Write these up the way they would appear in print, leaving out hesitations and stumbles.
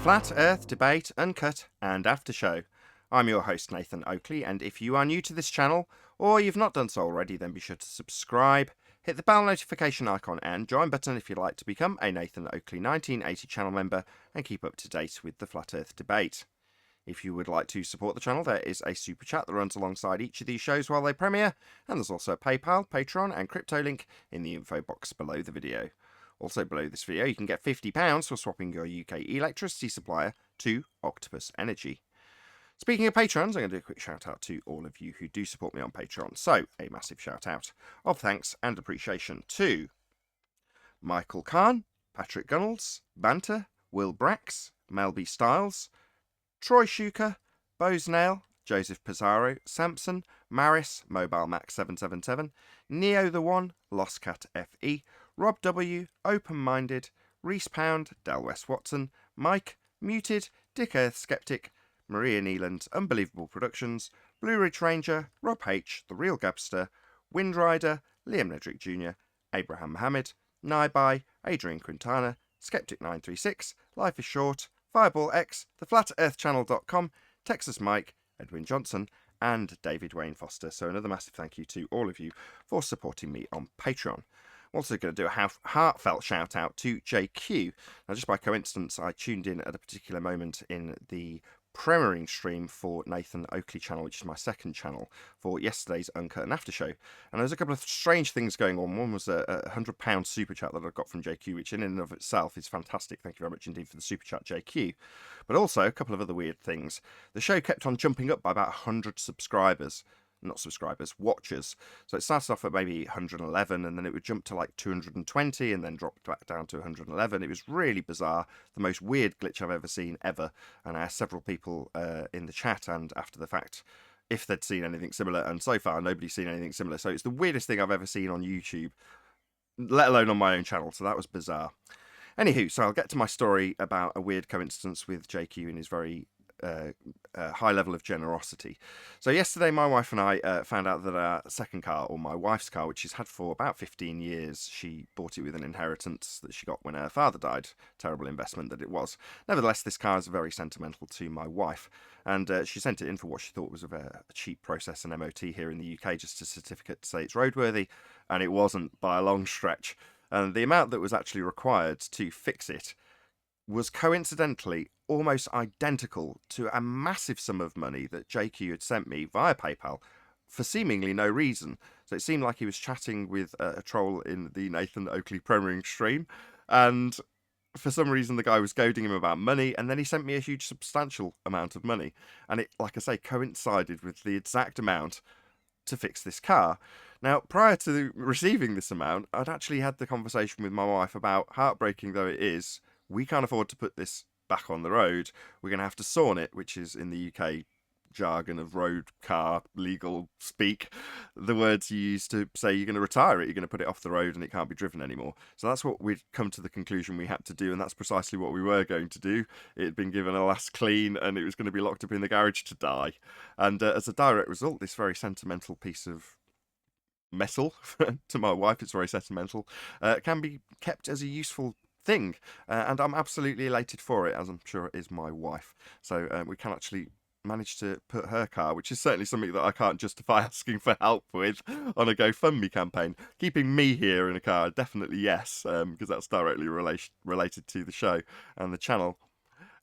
Flat Earth Debate, Uncut and After Show. I'm your host Nathan Oakley, and if you are new to this channel, or you've not done so already, then be sure to subscribe, hit the bell notification icon and join button if you'd like to become a Nathan Oakley 1980 channel member and keep up to date with the Flat Earth Debate. If you would like to support the channel, there is a super chat that runs alongside each of these shows while they premiere, and there's also a PayPal, Patreon and crypto link in the info box below the video. Also below this video, you can get £50 for swapping your UK electricity supplier to Octopus Energy. Speaking of patrons, I'm going to do a quick shout out to all of you who do support me on Patreon. So, a massive shout out of thanks and appreciation to Michael Kahn, Patrick Gunnels, Banter, Will Brax, Mel B. Styles, Troy Shuker, Bosnail, Joseph Pizarro, Sampson, Maris, Mobile Max 777, Neo the One, Lost Cat FE, Rob W, Open Minded, Reese Pound, Del West Watson, Mike, Muted, Dick Earth Skeptic, Maria Neeland, Unbelievable Productions, Blue Ridge Ranger, Rob H, The Real Gabster, Windrider, Liam Nedrick Jr., Abraham Mohammed, Naibai, Adrian Quintana, Skeptic936, Life is Short, Fireball X, TheFlatEarthChannel.com, Texas Mike, Edwin Johnson, and David Wayne Foster. So another massive thank you to all of you for supporting me on Patreon. I'm also going to do a heartfelt shout out to JQ. Now, just by coincidence, I tuned in at a particular moment in the premiering stream for Nathan Oakley channel, which is my second channel, for yesterday's Uncut and After Show. And there was a couple of strange things going on. One was a £100 super chat that I got from JQ, which in and of itself is fantastic. Thank you very much indeed for the super chat, JQ. But also a couple of other weird things. The show kept on jumping up by about 100 subscribers. Not subscribers, watchers. So it started off at maybe 111 and then it would jump to like 220 and then drop back down to 111. It was really bizarre, the most weird glitch I've ever seen ever. And I asked several people in the chat and after the fact if they'd seen anything similar, and so far nobody's seen anything similar. So it's the weirdest thing I've ever seen on YouTube, let alone on my own channel. So that was bizarre. Anywho, so I'll get to my story about a weird coincidence with JQ and his very high level of generosity. So yesterday my wife and I found out that our second car, or my wife's car, which she's had for about 15 years, she bought it with an inheritance that she got when her father died. Terrible investment that it was. Nevertheless, this car is very sentimental to my wife, and she sent it in for what she thought was a cheap process and MOT here in the UK, just a certificate to say it's roadworthy, and it wasn't by a long stretch. And the amount that was actually required to fix it was coincidentally almost identical to a massive sum of money that JQ had sent me via PayPal for seemingly no reason. So it seemed like he was chatting with a troll in the Nathan Oakley premiering stream, and for some reason the guy was goading him about money, and then he sent me a huge substantial amount of money, and it, like I say, coincided with the exact amount to fix this car. Now, prior to receiving this amount, I'd actually had the conversation with my wife about, heartbreaking though it is, we can't afford to put this back on the road. We're going to have to sawn it, which is in the UK jargon of road car legal speak, the words you use to say you're going to retire it, you're going to put it off the road and it can't be driven anymore. So that's what we'd come to the conclusion we had to do, and that's precisely what we were going to do. It had been given a last clean and it was going to be locked up in the garage to die. And as a direct result, this very sentimental piece of metal to my wife, it's very sentimental, can be kept as a useful thing, and I'm absolutely elated for it, as I'm sure it is my wife. So we can actually manage to put her car, which is certainly something that I can't justify asking for help with, on a GoFundMe campaign. Keeping me here in a car, definitely yes, because that's directly related to the show and the channel.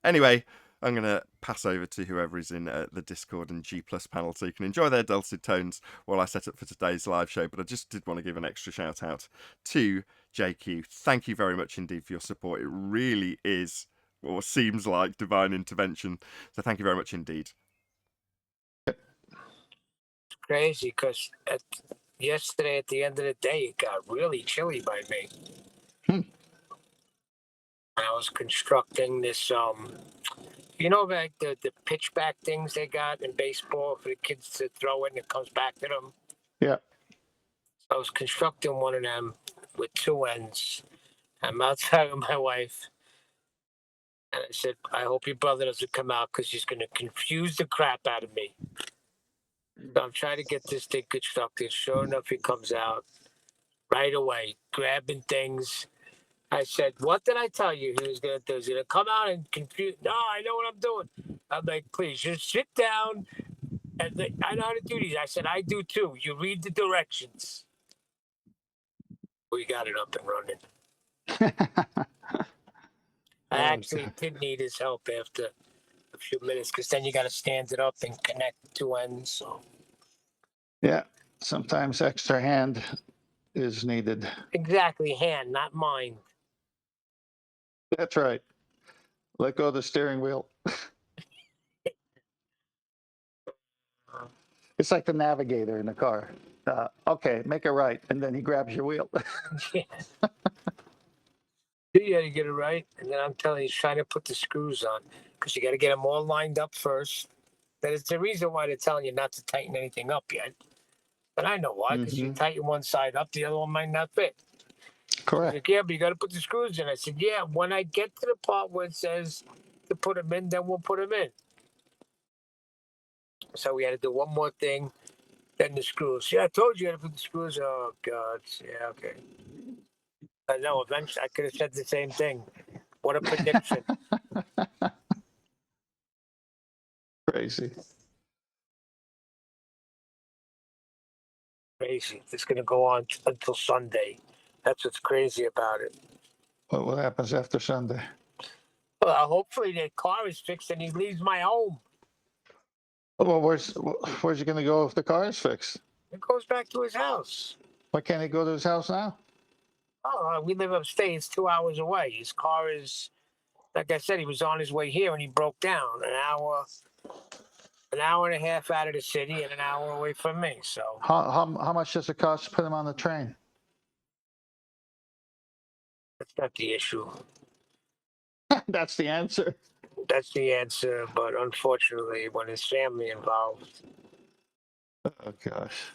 Anyway, I'm going to pass over to whoever is in the Discord and G Plus panel so you can enjoy their dulcet tones while I set up for today's live show. But I just did want to give an extra shout out to JQ. Thank you very much indeed for your support. It really is, or seems like, divine intervention. So thank you very much indeed. Crazy, because yesterday at the end of the day, it got really chilly by me. I was constructing this, like the pitchback things they got in baseball for the kids to throw it and it comes back to them. Yeah. So I was constructing one of them with two ends. I'm outside with my wife. And I said, I hope your brother doesn't come out because he's going to confuse the crap out of me. So I'm trying to get this thing constructed. Sure enough, he comes out right away, grabbing things. I said, what did I tell you he was going to do? He's going to come out and confuse. No, I know what I'm doing. I'm like, please, just sit down. And I know how to do these. I said, I do too. You read the directions. We got it up and running. I actually did need his help after a few minutes because then you got to stand it up and connect the two ends. So. Yeah, sometimes extra hand is needed. Exactly, hand, not mine. That's right. Let go of the steering wheel. It's like the navigator in the car. Okay, make a right, and then he grabs your wheel. Yeah. You got to get it right, and then I'm telling you, he's trying to put the screws on because you got to get them all lined up first. That is the reason why they're telling you not to tighten anything up yet. But I know why, because you tighten one side up, the other one might not fit. Correct. Like, yeah, but you got to put the screws in. I said, yeah, when I get to the part where it says to put them in, then we'll put them in. So we had to do one more thing, then the screws. Yeah, I told you to put the screws. Oh, God. Yeah, okay. I know, eventually I could have said the same thing. What a prediction. Crazy. Crazy. It's going to go on until Sunday. That's what's crazy about it. What happens after Sunday? Well, hopefully the car is fixed and he leaves my home. Well, where's he going to go if the car is fixed? It goes back to his house. Why can't he go to his house now? Oh, we live upstate. It's 2 hours away. His car is, like I said, he was on his way here and he broke down an hour and a half out of the city and an hour away from me. So How much does it cost to put him on the train? that's not the issue. That's the answer. That's the answer. But unfortunately, when his family involved, Oh gosh.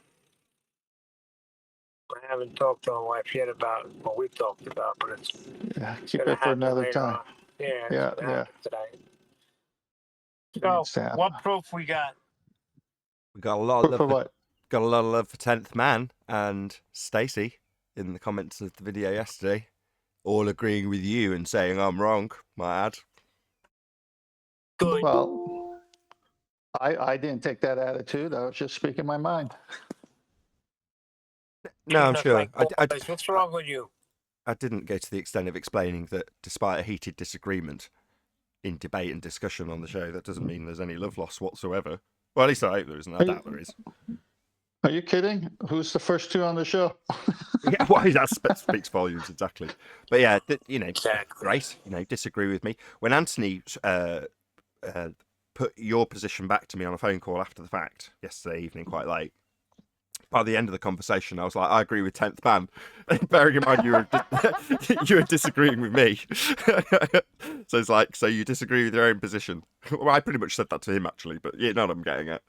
I haven't talked to my wife yet about what we talked about, but it's Yeah, keep gonna it for happen another later time. on. Yeah, Yeah, it's gonna happen tonight. It So, needs to happen. what proof we got? We got a lot of For love. what? Got a lot of love for 10th Man and Stacey in the comments of the video yesterday, all agreeing with you and saying I'm wrong. My ad. Good. Well, I didn't take that attitude. I was just speaking my mind. No, I'm sure. What's wrong with you? I didn't go to the extent of explaining that despite a heated disagreement in debate and discussion on the show, that doesn't mean there's any love lost whatsoever. Well, at least I hope there isn't. I doubt there is. Are you kidding? Who's the first two on the show? Yeah, well, that speaks volumes, exactly. But yeah, Exactly. Grace, disagree with me. When Anthony put your position back to me on a phone call after the fact yesterday evening, quite late, by the end of the conversation, I was like, I agree with 10th Man. Bearing in mind you were disagreeing with me. So it's like, so you disagree with your own position. Well, I pretty much said that to him, actually, but you know what I'm getting at.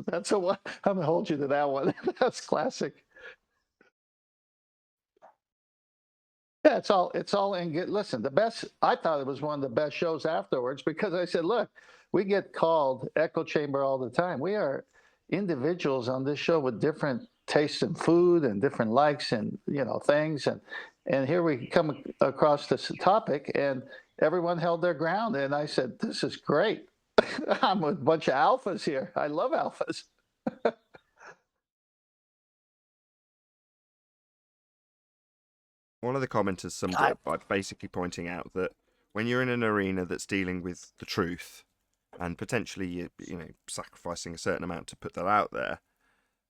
That's a one. I'm gonna hold you to that one. That's classic. Yeah, it's all in good. Listen, the best. I thought it was one of the best shows afterwards because I said, look, we get called echo chamber all the time. We are individuals on this show with different tastes in food and different likes and things and here we come across this topic and everyone held their ground and I said, this is great. I'm with a bunch of alphas here. I love alphas. One of the commenters summed it up by basically pointing out that when you're in an arena that's dealing with the truth and potentially sacrificing a certain amount to put that out there,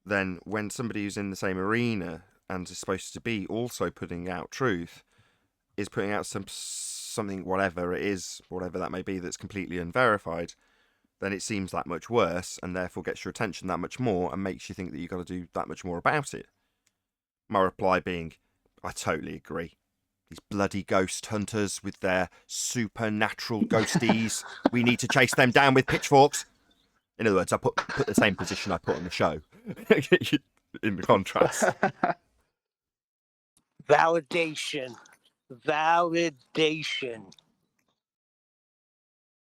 then when somebody who's in the same arena and is supposed to be also putting out truth is putting out something, whatever it is, whatever that may be, that's completely unverified, then it seems that much worse and therefore gets your attention that much more and makes you think that you've got to do that much more about it. My reply being, I totally agree. These bloody ghost hunters with their supernatural ghosties, we need to chase them down with pitchforks. In other words, I put the same position I put on the show in the contrast. Validation.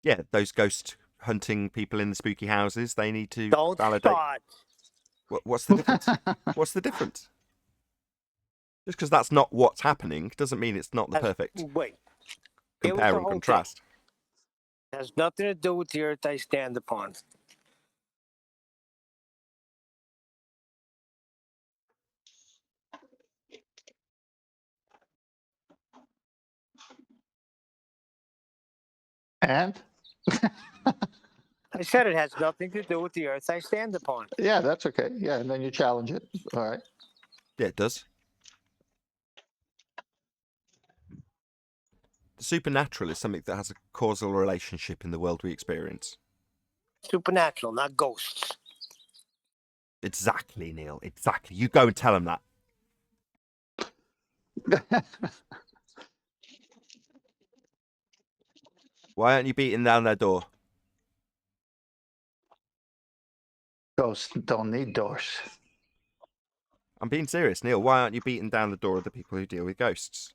Yeah, those ghost hunting people in the spooky houses, they need to Don't validate. start. What's the difference? What's the difference? Just because that's not what's happening doesn't mean it's not the perfect Wait. Here was the compare and whole thing. contrast. It has nothing to do with the earth I stand upon. And I said it has nothing to do with the earth I stand upon. yeah, that's okay. Yeah, and then you challenge it. All right. Yeah, it does. The supernatural is something that has a causal relationship in the world we experience. Supernatural, not ghosts. Exactly, Neil. Exactly. You go and tell them that. Why aren't you beating down their door? Ghosts don't need doors. I'm being serious, Neil. Why aren't you beating down the door of the people who deal with ghosts?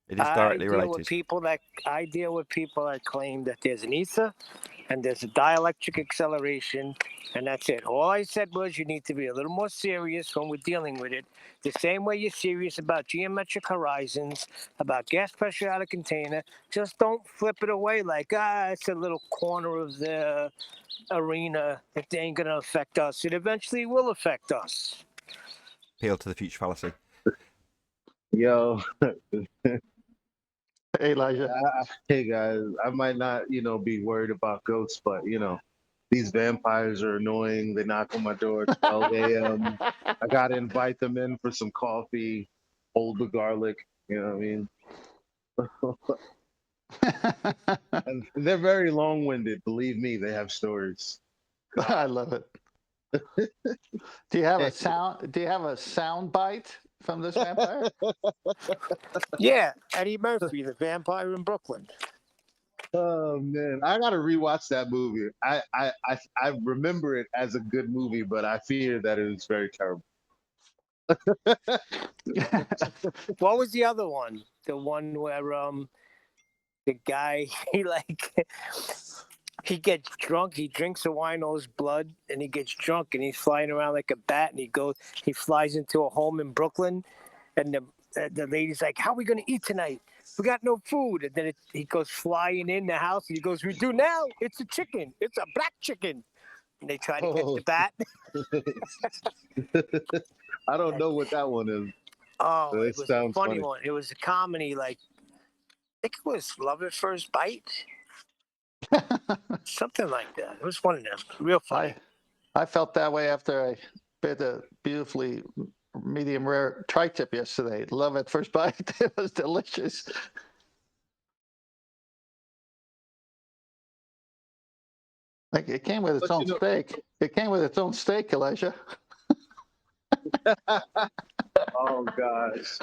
It is directly related. I deal with people that claim that there's an ether and there's a dielectric acceleration, and that's it. All I said was you need to be a little more serious when we're dealing with it. The same way you're serious about geometric horizons, about gas pressure out of container. Just don't flip it away like, it's a little corner of the arena. It ain't going to affect us. It eventually will affect us. Appeal to the future fallacy. Yo, Hey, Elijah. hey guys, I might not, be worried about ghosts, but these vampires are annoying. They knock on my door at 12 a.m. I gotta invite them in for some coffee, hold the garlic. You know what I mean? And they're very long-winded. Believe me, they have stories. I love it. Do you have a sound? Do you have a sound bite from this vampire? Yeah, Eddie Murphy, the vampire in Brooklyn. Oh man, I gotta rewatch that movie. I remember it as a good movie, but I fear that it is very terrible. What was the other one? The one where the guy he gets drunk, he drinks a wino's blood, and he gets drunk, and he's flying around like a bat, and he flies into a home in Brooklyn, and the lady's like, "How are we gonna eat tonight? We got no food." And then he goes flying in the house, and he goes, "We do now. It's a chicken. It's a black chicken." And they try to catch the bat. I don't know what that one is. Oh, That it was a sounds funny funny. one. It was a comedy, I think it was Love at First Bite. Something like that. It was one of them. Real funny. I felt that way after I bit a beautifully medium rare tri-tip yesterday. Love at first bite. It was delicious. Like it came with its own steak. It came with its own steak, Elijah. Oh gosh.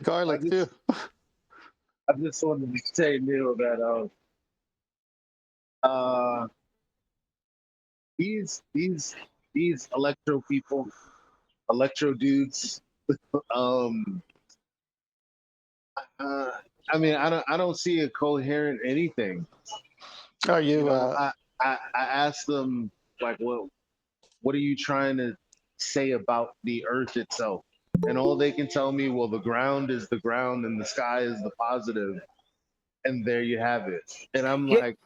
Garlic too. I just wanted to say, Neil, that these electro people, electro dudes, I mean, I don't see a coherent anything. Are you? I asked them like, what are you trying to say about the Earth itself? And all they can tell me, well, the ground is the ground and the sky is the positive, and there you have it. And I'm like,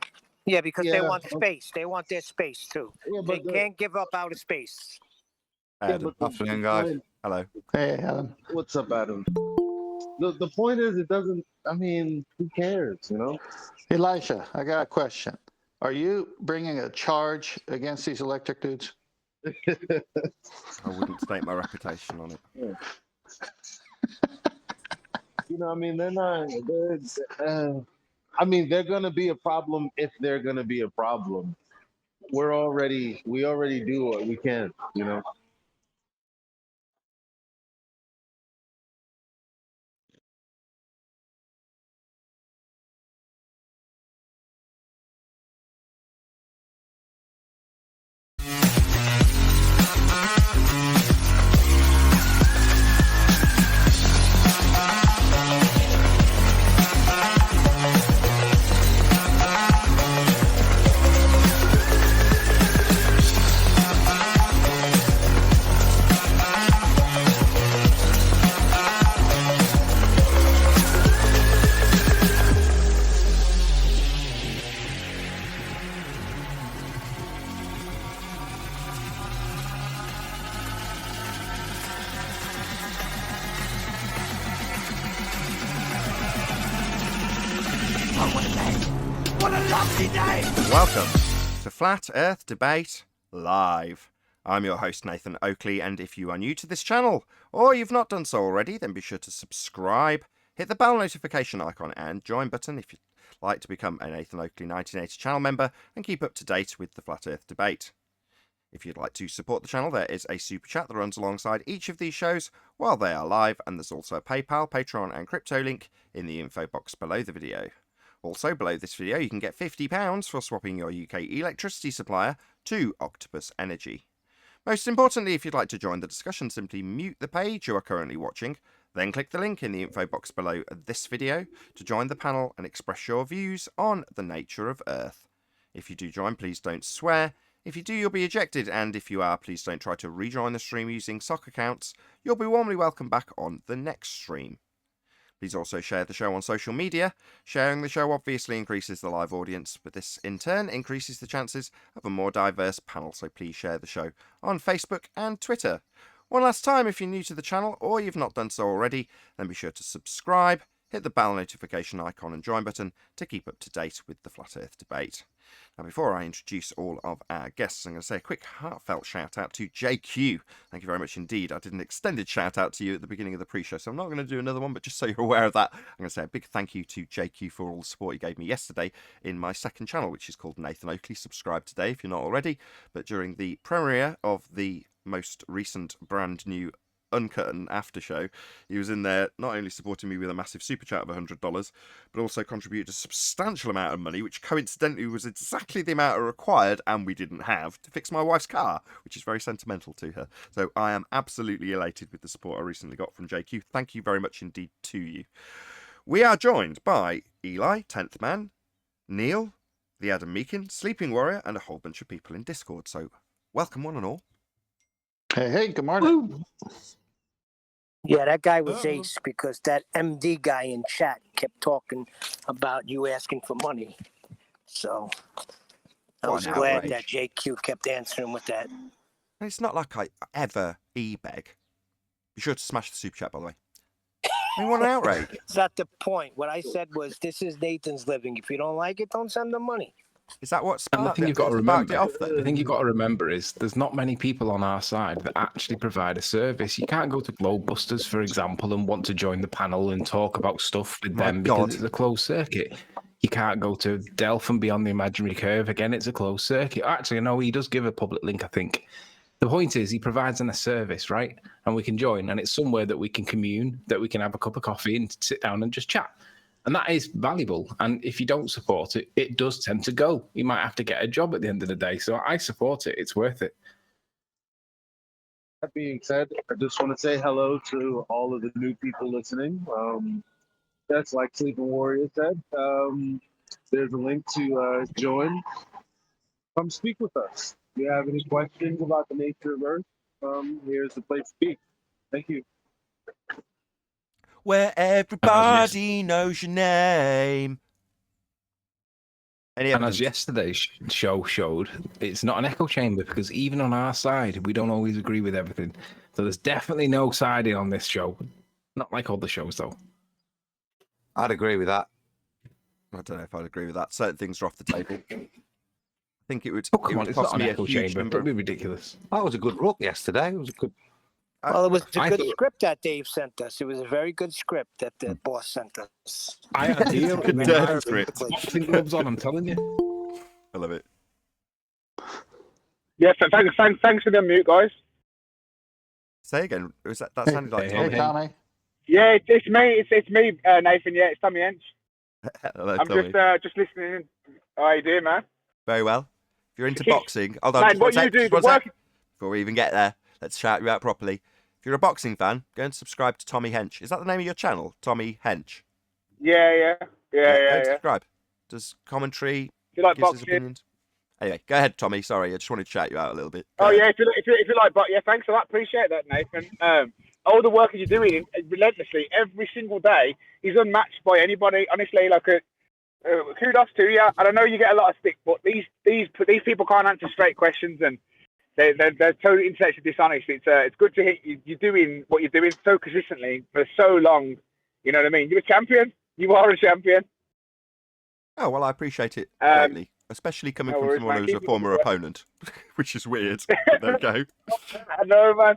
yeah, because they want space. They want their space too. yeah, They can't give up outer space. Adam. Afternoon, guys. Hello. Hey, Adam. What's up, Adam? The point is, it doesn't. I mean, who cares? Elijah, I got a question. Are you bringing a charge against these electric dudes? I wouldn't stake my reputation on it. I mean, they're not. I mean, they're gonna be a problem if they're gonna be a problem. We already do what we can. Oh, what a name! What a lovely name! Welcome to Flat Earth Debate Live. I'm your host, Nathan Oakley, and if you are new to this channel, or you've not done so already, then be sure to subscribe, hit the bell notification icon and join button if you'd like to become a Nathan Oakley 1980 channel member and keep up to date with the Flat Earth Debate. If you'd like to support the channel, there is a super chat that runs alongside each of these shows while they are live, and there's also a PayPal, Patreon and crypto link in the info box below the video. Also, below this video, you can get £50 for swapping your UK electricity supplier to Octopus Energy. Most importantly, if you'd like to join the discussion, simply mute the page you are currently watching, then click the link in the info box below this video to join the panel and express your views on the nature of Earth. If you do join, please don't swear. If you do, you'll be ejected, and if you are, please don't try to rejoin the stream using sock accounts. You'll be warmly welcomed back on the next stream. Please also share the show on social media. Sharing the show obviously increases the live audience, but this in turn increases the chances of a more diverse panel, so please share the show on Facebook and Twitter. One last time, if you're new to the channel or you've not done so already, then be sure to subscribe, hit the bell notification icon and join button to keep up to date with the Flat Earth Debate. Now, before I introduce all of our guests, I'm going to say a quick heartfelt shout out to JQ. Thank you very much indeed. I did an extended shout out to you at the beginning of the pre-show, so I'm not going to do another one, but just so you're aware of that, I'm going to say a big thank you to JQ for all the support he gave me yesterday in my second channel, which is called Nathan Oakley. Subscribe today if you're not already. But during the premiere of the most recent brand new Uncut and after show, he was in there not only supporting me with a massive super chat of $100, but also contributed a substantial amount of money, which coincidentally was exactly the amount required and we didn't have to fix my wife's car, which is very sentimental to her. So I am absolutely elated with the support I recently got from JQ. Thank you very much indeed to you. We are joined by Eli, 10th Man, Neil, the Adam Meakin, Sleeping Warrior, and a whole bunch of people in Discord. So welcome one and all. Hey, good morning. Yeah, that guy was ace because that MD guy in chat kept talking about you asking for money. So I was glad that JQ kept answering with that. It's not like I ever e-beg. Be sure to smash the super chat, by the way. I mean, what an outrage. It's not the point. What I said was, this is Nathan's living. If you don't like it, don't send him money. Is that what And sparked the thing you've got to sparked remember, it off then? the thing you've got to remember is there's not many people on our side that actually provide a service. You can't go to Globebusters, for example, and want to join the panel and talk about stuff with them because it's a closed circuit. You can't go to Delph and Beyond the Imaginary Curve. Again, it's a closed circuit. Actually, no, he does give a public link, I think. The point is he provides a service, right? And we can join, and it's somewhere that we can commune, that we can have a cup of coffee and sit down and just chat. And that is valuable. And if you don't support it, it does tend to go. You might have to get a job at the end of the day. So I support it. It's worth it. That being said, I just want to say hello to all of the new people listening. That's like Sleeping Warrior said. There's a link to join. Come speak with us. If you have any questions about the nature of Earth, here's the place to be. Thank you. Where everybody knows your name. And as yesterday's show showed, it's not an echo chamber because even on our side, we don't always agree with everything. So there's definitely no siding on this show. Not like all the shows, though. I'd agree with that. I don't know if I'd agree with that. Certain things are off the table. I think it would. Oh, come on, it's not an possibly echo a huge chamber. number. Don't be ridiculous. That was a good look yesterday. It was a good. Well, it was a I good thought- script that Dave sent us. It was a very good script that the boss sent us. I had a deal. Good with damn my script. boxing gloves on, I'm telling you. I love it. Yeah, thanks for the mute, guys. Say again. Was that sounded like Hey, Tommy? Hey, Tommy. Yeah, it's me. It's me, Nathan. Yeah, it's Tommy Hench. Hello, I'm Tommy. just listening. How you doing, man? Very well. If you're into Keep- boxing, hold on. Man, just one what you sec, do, just the one sec. work. Before we even get there, let's shout you out properly. If you're a boxing fan, go and subscribe to Tommy Hench. Is that the name of your channel? Tommy Hench? Yeah. Go and Yeah. subscribe. Does commentary, Do you like gives his boxing? opinions? Anyway, go ahead, Tommy. Sorry, I just wanted to shout you out a little bit. Go Oh ahead. yeah, if you like, but yeah, thanks for that. Appreciate that, Nathan. All the work that you're doing relentlessly every single day is unmatched by anybody. Honestly, like kudos to you. And I know you get a lot of stick, but these people can't answer straight questions, and they're totally intellectually dishonest. It's good to hear you're doing what you're doing so consistently for so long. You know what I mean? You're a champion. You are a champion. Oh, well, I appreciate it Um, greatly, especially coming no from worries, someone man. who's a Keep up the former good work. opponent, which is weird. But there we go. I know, man.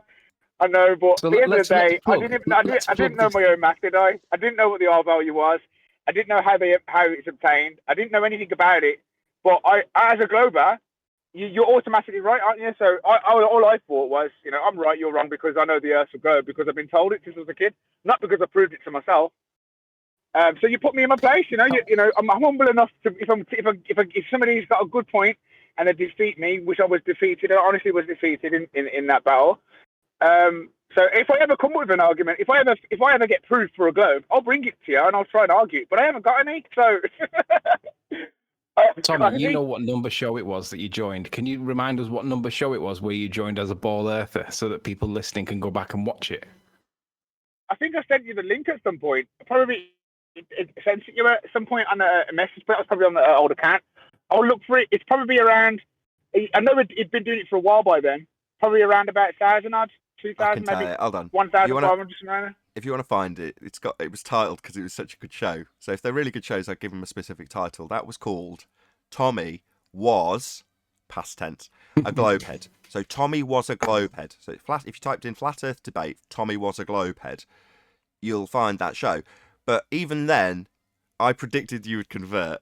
I know, but So at the end of the let's day, plug. Let's I didn't plug know this. my own math, did I? I didn't know what the R value was. I didn't know how it's obtained. I didn't know anything about it. But as a glober, you're automatically right, aren't you? So all I thought was, I'm right, you're wrong, because I know the Earth's a globe, because I've been told it since I was a kid, not because I proved it to myself. So you put me in my place, I'm humble enough to if somebody's got a good point and they defeat me, which I was defeated, I honestly was defeated in that battle. So if I ever come up with an argument, if I ever get proof for a globe, I'll bring it to you and I'll try and argue it. But I haven't got any, so. Tommy, you know what number show it was that you joined. Can you remind us what number show it was where you joined as a ball earther so that people listening can go back and watch it? I think I sent you the link at some point. Probably sent it you at some point on a message, but that was probably on the old account. I'll look for it. It's probably around. I know it'd been doing it for a while by then. Probably around about 1,000 odd, 2,000, maybe Hold on. 1,500. If you want to find it, it was titled because it was such a good show. So if they're really good shows, I'd give them a specific title. That was called Tommy Was, past tense, a globehead. So Tommy was a globehead. So if you typed in flat Earth debate, Tommy was a globehead, you'll find that show. But even then, I predicted you would convert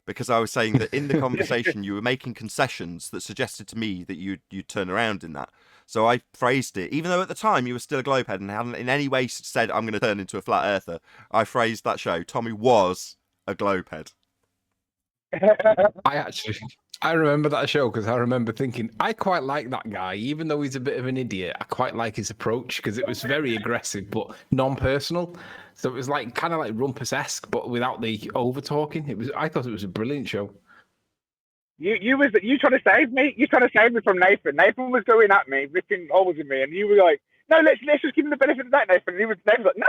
because I was saying that in the conversation you were making concessions that suggested to me that you'd turn around in that. So I phrased it, even though at the time you were still a globehead and hadn't in any way said I'm going to turn into a flat earther. I phrased that show. Tommy was a globehead. I remember that show because I remember thinking I quite like that guy, even though he's a bit of an idiot. I quite like his approach because it was very aggressive but non-personal. So it was like kind of like Rumpus-esque, but without the over talking. I thought it was a brilliant show. You trying to save me? You trying to save me from Nathan? Nathan was going at me, ripping holes in me, and you were like, "No, let's just give him the benefit of that, Nathan." And Nathan was like, "No."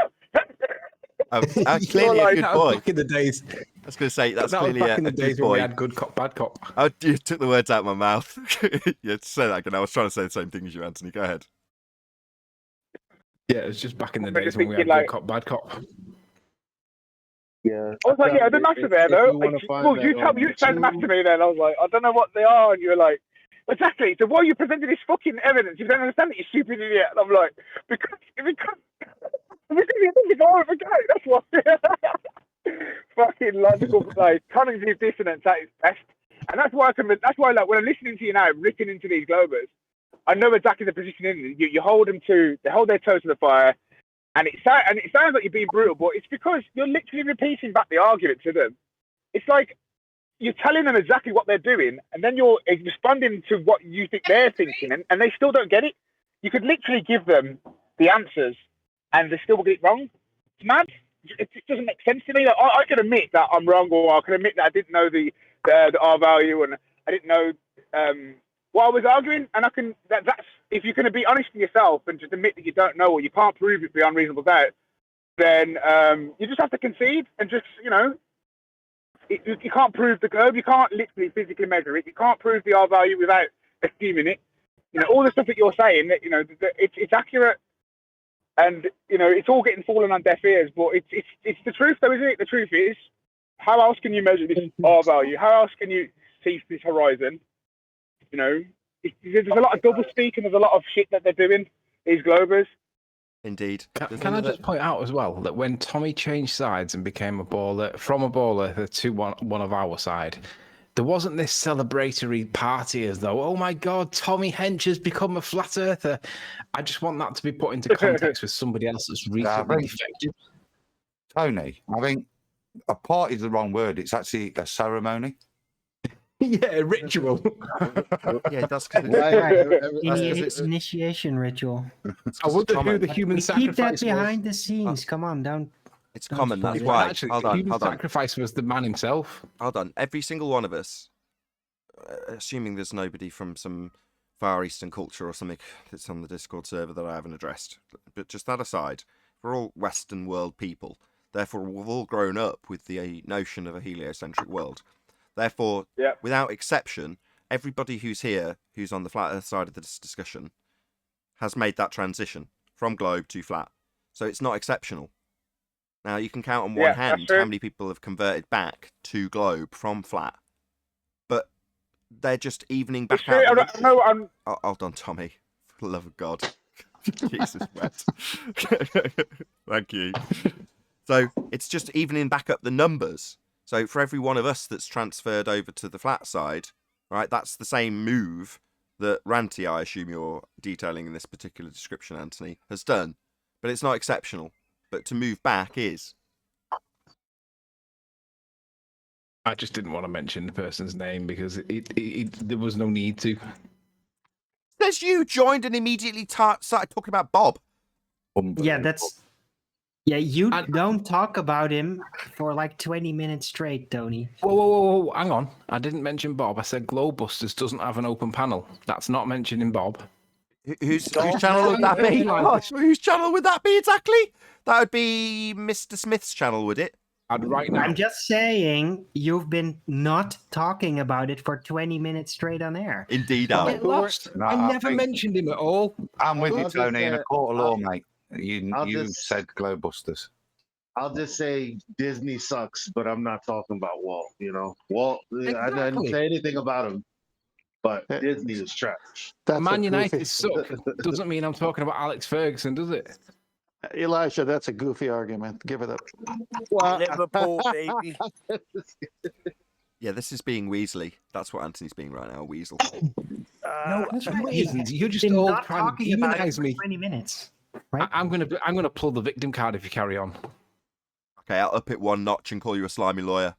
Clearly a good boy. Back in the days. I was going to say that's that clearly was back in the a days good when boy. we had good cop, bad cop. Oh, you took the words out of my mouth. Yeah, say that again. I was trying to say the same thing as you, Anthony. Go ahead. Yeah, it was just back in the I'm days when we had thinking, good cop, bad cop. Yeah. I was like, "Yeah, the maths are there though." You explained the maths to YouTube, me then. I was like, "I don't know what they are," and you were like, "Exactly." So why are you presenting this fucking evidence? You don't understand it, you stupid idiot. And I'm like, because you think it's all over again. That's what. Fucking logical, like cognitive dissonance at its best, and that's why like when I'm listening to you now, ripping into these globers, I know exactly the position in it. You hold them they hold their toes to the fire, and it sounds like you're being brutal, but it's because you're literally repeating back the argument to them. It's like you're telling them exactly what they're doing, and then you're responding to what you think they're thinking, and they still don't get it. You could literally give them the answers, and they still get it wrong. It's mad. It doesn't make sense to me. Like, I can admit that I'm wrong, or I can admit that I didn't know the R value, and I didn't know what I was arguing. And that's if you're going to be honest with yourself and just admit that you don't know or you can't prove it beyond reasonable doubt, then you just have to concede and just you can't prove the globe. You can't literally physically measure it. You can't prove the R value without assuming it. All the stuff that you're saying, that it's accurate. And it's all getting fallen on deaf ears, but it's the truth, though, isn't it? The truth is, how else can you measure this R value? How else can you see this horizon? There's a lot of double speak and there's a lot of shit that they're doing. These globers. Indeed. Can I just point out as well that when Tommy changed sides and became from a baller to one of our side, there wasn't this celebratory party as though, oh my God, Tommy Hench has become a flat earther. I just want that to be put into context with somebody else that's recently defected. Tony, I think a party is the wrong word. It's actually a ceremony. Yeah, a ritual. Yeah, that's because it's initiation ritual. I wonder who the human sacrifice keep that was. behind the scenes. Come on, down. It's common, that's Yeah, why. actually, Hold on. human sacrifice was the man himself. Hold on. Every single one of us, assuming there's nobody from some Far Eastern culture or something that's on the Discord server that I haven't addressed, but just that aside, we're all Western world people. Therefore, we've all grown up with the notion of a heliocentric world. Therefore, without exception, everybody who's here, who's on the flat Earth side of this discussion, has made that transition from globe to flat. So it's not exceptional. Now you can count on Yeah, one that's hand true. how many people have converted back to globe from flat, but they're just evening back It's true. out. I know. Hold on, Tommy. For the love of God. Jesus wept. Thank you. So it's just evening back up the numbers. So for every one of us that's transferred over to the flat side, right, that's the same move that Ranty, I assume you're detailing in this particular description, Anthony, has done. But it's not exceptional. But to move back is. I just didn't want to mention the person's name because there was no need to. Says you joined and immediately started talking about Bob. Yeah, that's. Yeah, you don't talk about him for like 20 minutes straight, Tony. Whoa, hang on. I didn't mention Bob. I said Globebusters doesn't have an open panel. That's not mentioning Bob. Whose channel would that be? Gosh, whose channel would that be exactly? That would be Mr. Smith's channel, would it? Right now. I'm just saying you've been not talking about it for 20 minutes straight on air. Indeed, I Alan. get lost. No, I I never think- mentioned him at all. I'm with you, I'll just Tony, in say- a court of law, I'll- mate. You I'll just- said Globebusters. I'll just say Disney sucks, but I'm not talking about Walt. Walt. I didn't Exactly. say anything about him, but Disney is trash. That's Man a United goofy- suck. Doesn't mean I'm talking about Alex Ferguson, does it? Elijah, that's a goofy argument. Give it up. Liverpool, baby. Yeah, this is being Weasley. That's what Anthony's being right now, Weasel. No, that's reasons. You're just Been all not trying to talking about it demonize for me. 20 minutes. Right? I'm gonna pull the victim card if you carry on. Okay, I'll up it one notch and call you a slimy lawyer.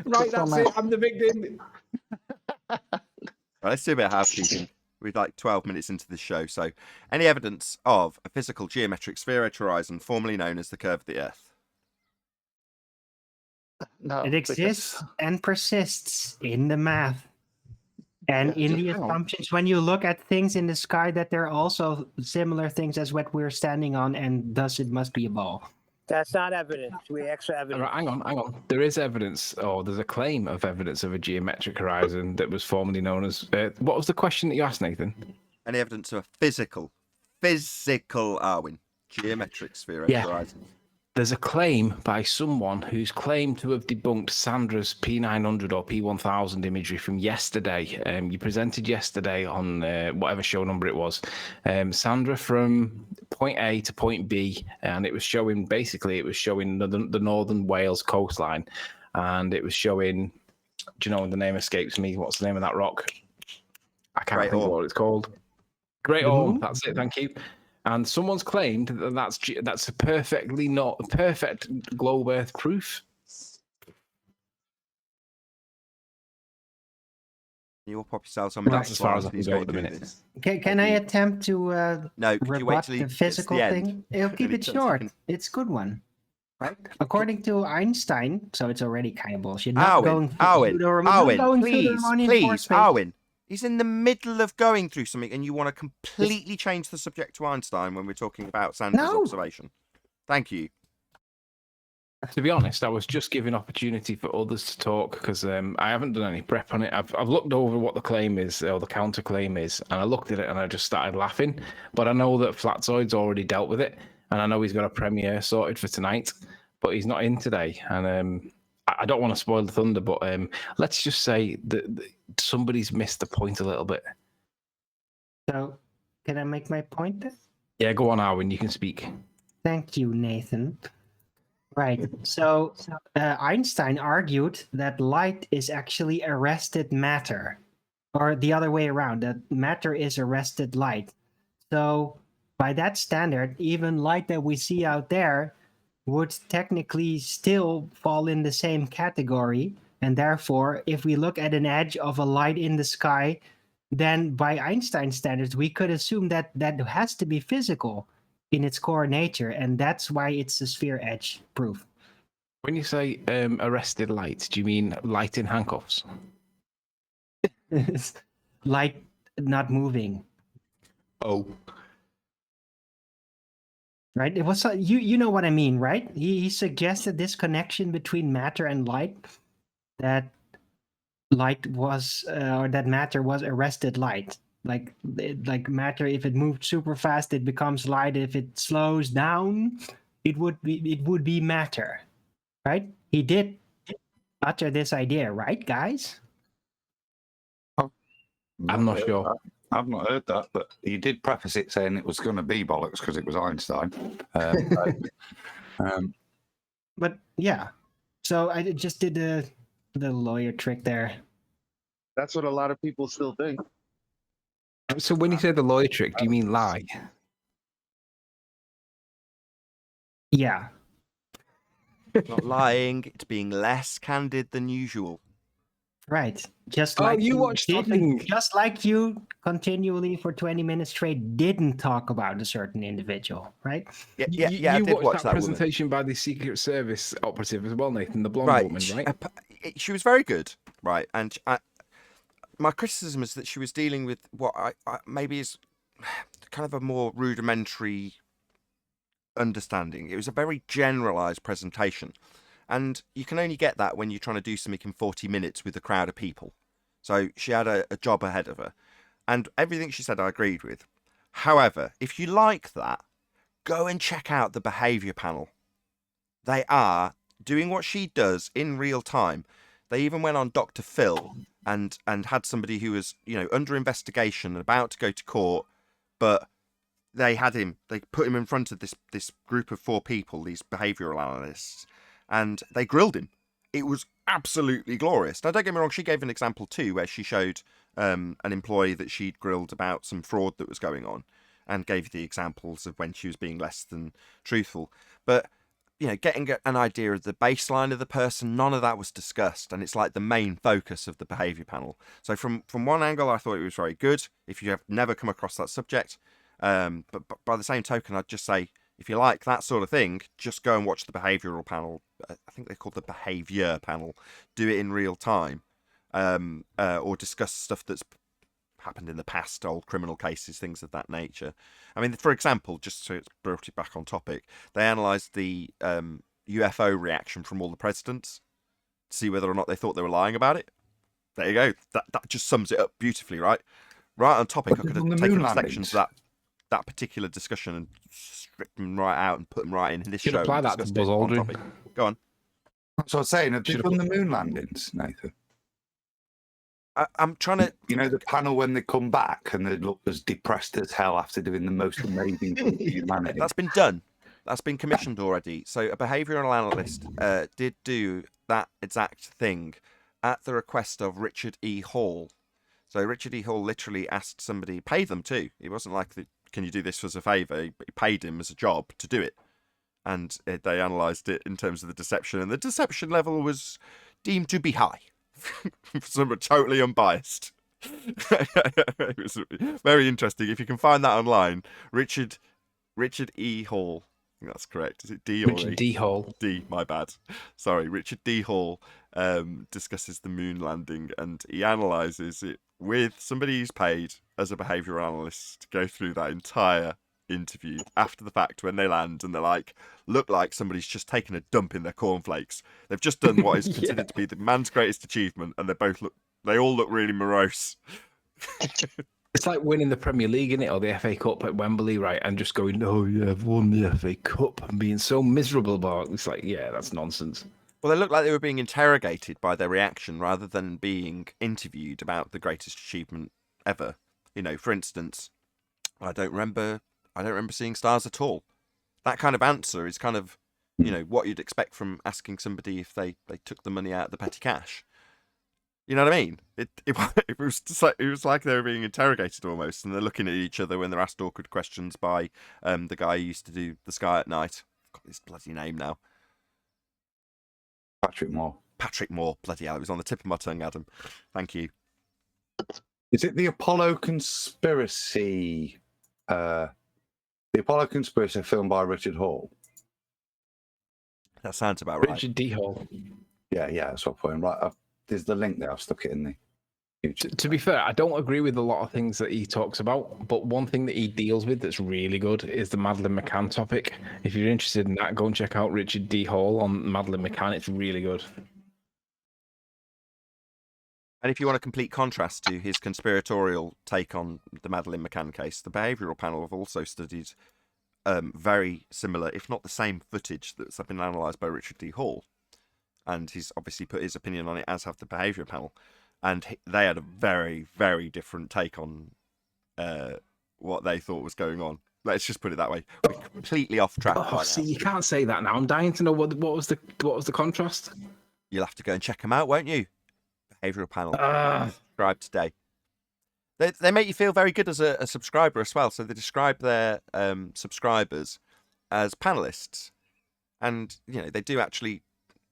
Right, that's it. I'm the victim. Right, let's do a bit of housekeeping. We're like 12 minutes into the show. So, any evidence of a physical geometric sphere-edge horizon, formerly known as the curve of the Earth? No, It exists and persists in the math and in the hang on. assumptions. When you look at things in the sky, that there are also similar things as what we're standing on, and thus it must be a ball. That's not evidence. We extra evidence. Right, hang on. There is evidence, or there's a claim of evidence of a geometric horizon that was formerly known as. What was the question that you asked, Nathan? Any evidence of a physical, Arwin, geometric sphere-edge Yeah. horizon? There's a claim by someone who's claimed to have debunked Sandra's P900 or P1000 imagery from yesterday. You presented yesterday on whatever show number it was. Sandra from point A to point B, and it was showing the northern Wales coastline, and it was showing. Do you know, the name escapes me? What's the name of that rock? I can't Great think Orme. what it's called. Great The Orme. moon? That's it. Thank you. And someone's claimed that that's a perfect globe Earth proof. You'll pop yourselves on me. That's as far as I can He's go going at the through minute. this. Can I attempt to No, could you wait rebut till he the gets to physical the end? thing? It'll keep Maybe it till the short. second- It's a good one. Right? According to Einstein, so it's already kind of bullshit. Arwin, please, Arwin. He's in the middle of going through something, and you want to completely change the subject to Einstein when we're talking about Sandra's No. observation. Thank you. To be honest, I was just giving opportunity for others to talk because I haven't done any prep on it. I've looked over what the claim is or the counterclaim is, and I looked at it and I just started laughing. But I know that Flatzoid's already dealt with it, and I know he's got a premiere sorted for tonight, but he's not in today. And I don't want to spoil the thunder, but let's just say that somebody's missed the point a little bit. So, can I make my point then? Yeah, go on, Arwin. You can speak. Thank you, Nathan. Right. So Einstein argued that light is actually arrested matter, or the other way around, that matter is arrested light. So by that standard, even light that we see out there would technically still fall in the same category. And therefore, if we look at an edge of a light in the sky, then by Einstein standards, we could assume that that has to be physical in its core nature, and that's why it's a sphere edge proof. When you say arrested light, do you mean light in handcuffs? Light not moving, Oh. right? It was you know what I mean, right? He suggested this connection between matter and light, that light was or that matter was arrested light. like matter, if it moved super fast, it becomes light. If it slows down, it would be matter, right? He did utter this idea, right, guys? I'm not sure. I've not heard that, but he did preface it saying it was going to be bollocks because it was Einstein. But yeah, so I just did the lawyer trick there. That's what a lot of people still think. So when you say the lawyer trick, do you mean lie? Yeah. It's not lying, it's being less candid than usual. Right. Just Oh, like you watched something. just like you continually for 20 minutes straight didn't talk about a certain individual, right? Yeah, I You did watched watch that that woman. presentation by the Secret Service operative as well, Nathan, the blonde Right, woman, right? she was very good, right? And my criticism is that she was dealing with what I maybe is kind of a more rudimentary understanding. It was a very generalized presentation, and you can only get that when you're trying to do something in 40 minutes with a crowd of people. So she had a job ahead of her, and everything she said I agreed with. However, if you like that, go and check out the behavior panel. They are doing what she does in real time. They even went on Dr. Phil and had somebody who was, under investigation and about to go to court, but they put him in front of this group of 4 people, these behavioural analysts, and they grilled him. It was absolutely glorious. Now, don't get me wrong, she gave an example too, where she showed an employee that she'd grilled about some fraud that was going on, and gave the examples of when she was being less than truthful. But getting an idea of the baseline of the person, none of that was discussed, and it's like the main focus of the behaviour panel. So from one angle, I thought it was very good. If you have never come across that subject, but by the same token, I'd just say, if you like that sort of thing, just go and watch the behavioural panel. I think they're called the behaviour panel. Do it in real time, or discuss stuff that's happened in the past, old criminal cases, things of that nature. I mean, for example, just so it's brought it back on topic, they analysed the UFO reaction from all the presidents to see whether or not they thought they were lying about it. There you go. That just sums it up beautifully, right? Right on topic. I could have taken sections of that particular discussion and stripped them right out and put them right in this show. Apply that to Buzz Aldrin. Go on. So I was saying, have you done the moon landings, Nathan? I'm trying to... the panel when they come back and they look as depressed as hell after doing the most amazing thing for humanity. That's been done. That's been commissioned already. So a behavioural analyst did do that exact thing at the request of Richard E. Hall. So Richard E. Hall literally asked somebody, pay them too. It wasn't like, can you do this as a favour? He paid him as a job to do it. And they analysed it in terms of the deception. And the deception level was deemed to be high. Some totally unbiased. It was very interesting. If you can find that online, Richard E. Hall. I think that's correct. Is it D or Richard D. Hall? D, my bad. Sorry, Richard D. Hall discusses the moon landing, and he analyses it with somebody who's paid as a behavioural analyst to go through that entire interview after the fact when they land, and they're like, look like somebody's just taken a dump in their cornflakes. They've just done what is considered to be the man's greatest achievement, and they all look really morose. It's like winning the Premier League, innit, or the FA Cup at Wembley, right? And just going, oh yeah, I've won the FA Cup, and being so miserable about it. It's like, yeah, that's nonsense. Well, they looked like they were being interrogated by their reaction rather than being interviewed about the greatest achievement ever. For instance, I don't remember seeing stars at all. That kind of answer is kind of, what you'd expect from asking somebody if they took the money out of the petty cash. You know what I mean? It was just like, it was like they were being interrogated almost, and they're looking at each other when they're asked awkward questions by the guy who used to do The Sky at Night. I've got his bloody name now. Patrick Moore. Bloody hell, it was on the tip of my tongue, Adam. Thank you. Is it the Apollo conspiracy? The Apollo conspiracy film by Richard Hall. That sounds about right. Richard D. Hall. Yeah, that's what I'm putting. Right, there's the link there. I've stuck it in the YouTube. To be fair, I don't agree with a lot of things that he talks about, but one thing that he deals with that's really good is the Madeleine McCann topic. If you're interested in that, go and check out Richard D. Hall on Madeleine McCann. It's really good. And if you want a complete contrast to his conspiratorial take on the Madeleine McCann case, the behavioural panel have also studied very similar, if not the same, footage that's been analysed by Richard D. Hall. And he's obviously put his opinion on it, as have the behavioural panel. And they had a very, very different take on what they thought was going on. Let's just put it that way. We're completely off track. Oh, see, you can't say that now. I'm dying to know what was the contrast. You'll have to go and check them out, won't you? Behavioural panel. Subscribe today. They make you feel very good as a subscriber as well. So they describe their subscribers as panelists, and they do actually.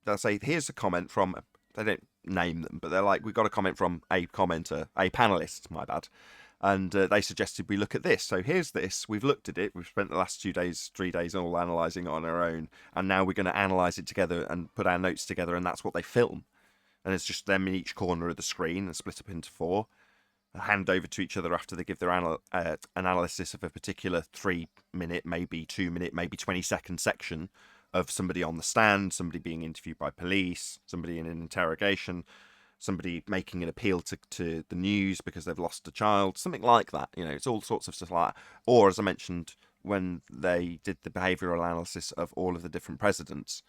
They'll say, "Here's a comment from." They don't name them, but they're like, "We got a comment from a commenter, a panelist." My bad. And they suggested we look at this. So here's this. We've looked at it. We've spent the last 3 days all analysing it on our own, and now we're going to analyse it together and put our notes together, and that's what they film. And it's just them in each corner of the screen and split up into 4. Hand over to each other after they give their analysis of a particular 3-minute, maybe 2-minute, maybe 20-second section of somebody on the stand, somebody being interviewed by police, somebody in an interrogation, somebody making an appeal to the news because they've lost a child, something like that. It's all sorts of stuff like that. Or, as I mentioned, when they did the behavioural analysis of all of the different presidents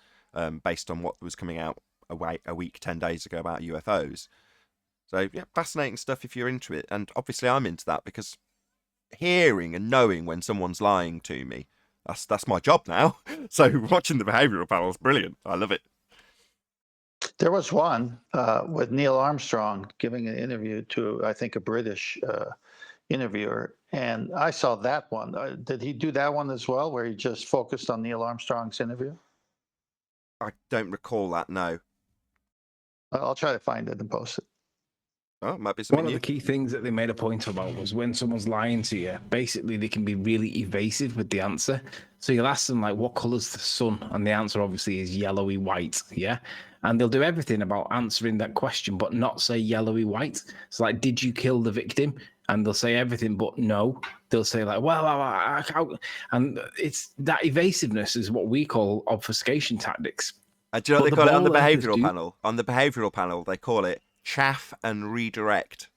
based on what was coming out a week, 10 days ago about UFOs. So, yeah, fascinating stuff if you're into it. And obviously I'm into that because hearing and knowing when someone's lying to me, that's my job now. So watching the behavioural panel is brilliant. I love it. There was one with Neil Armstrong giving an interview to, I think, a British interviewer. And I saw that one. Did he do that one as well, where he just focused on Neil Armstrong's interview? I don't recall that, no. I'll try to find it and post it. Oh, it might be something One of new. the key things that they made a point about was when someone's lying to you, basically they can be really evasive with the answer. So you'll ask them, like, what colour's the sun? And the answer obviously is yellowy white, yeah? And they'll do everything about answering that question, but not say yellowy white. So, like, did you kill the victim? And they'll say everything but no. They'll say, like, well, and it's that evasiveness is what we call obfuscation tactics. Do you know what they call it on the behavioural panel? On the behavioural panel, they call it chaff and redirect.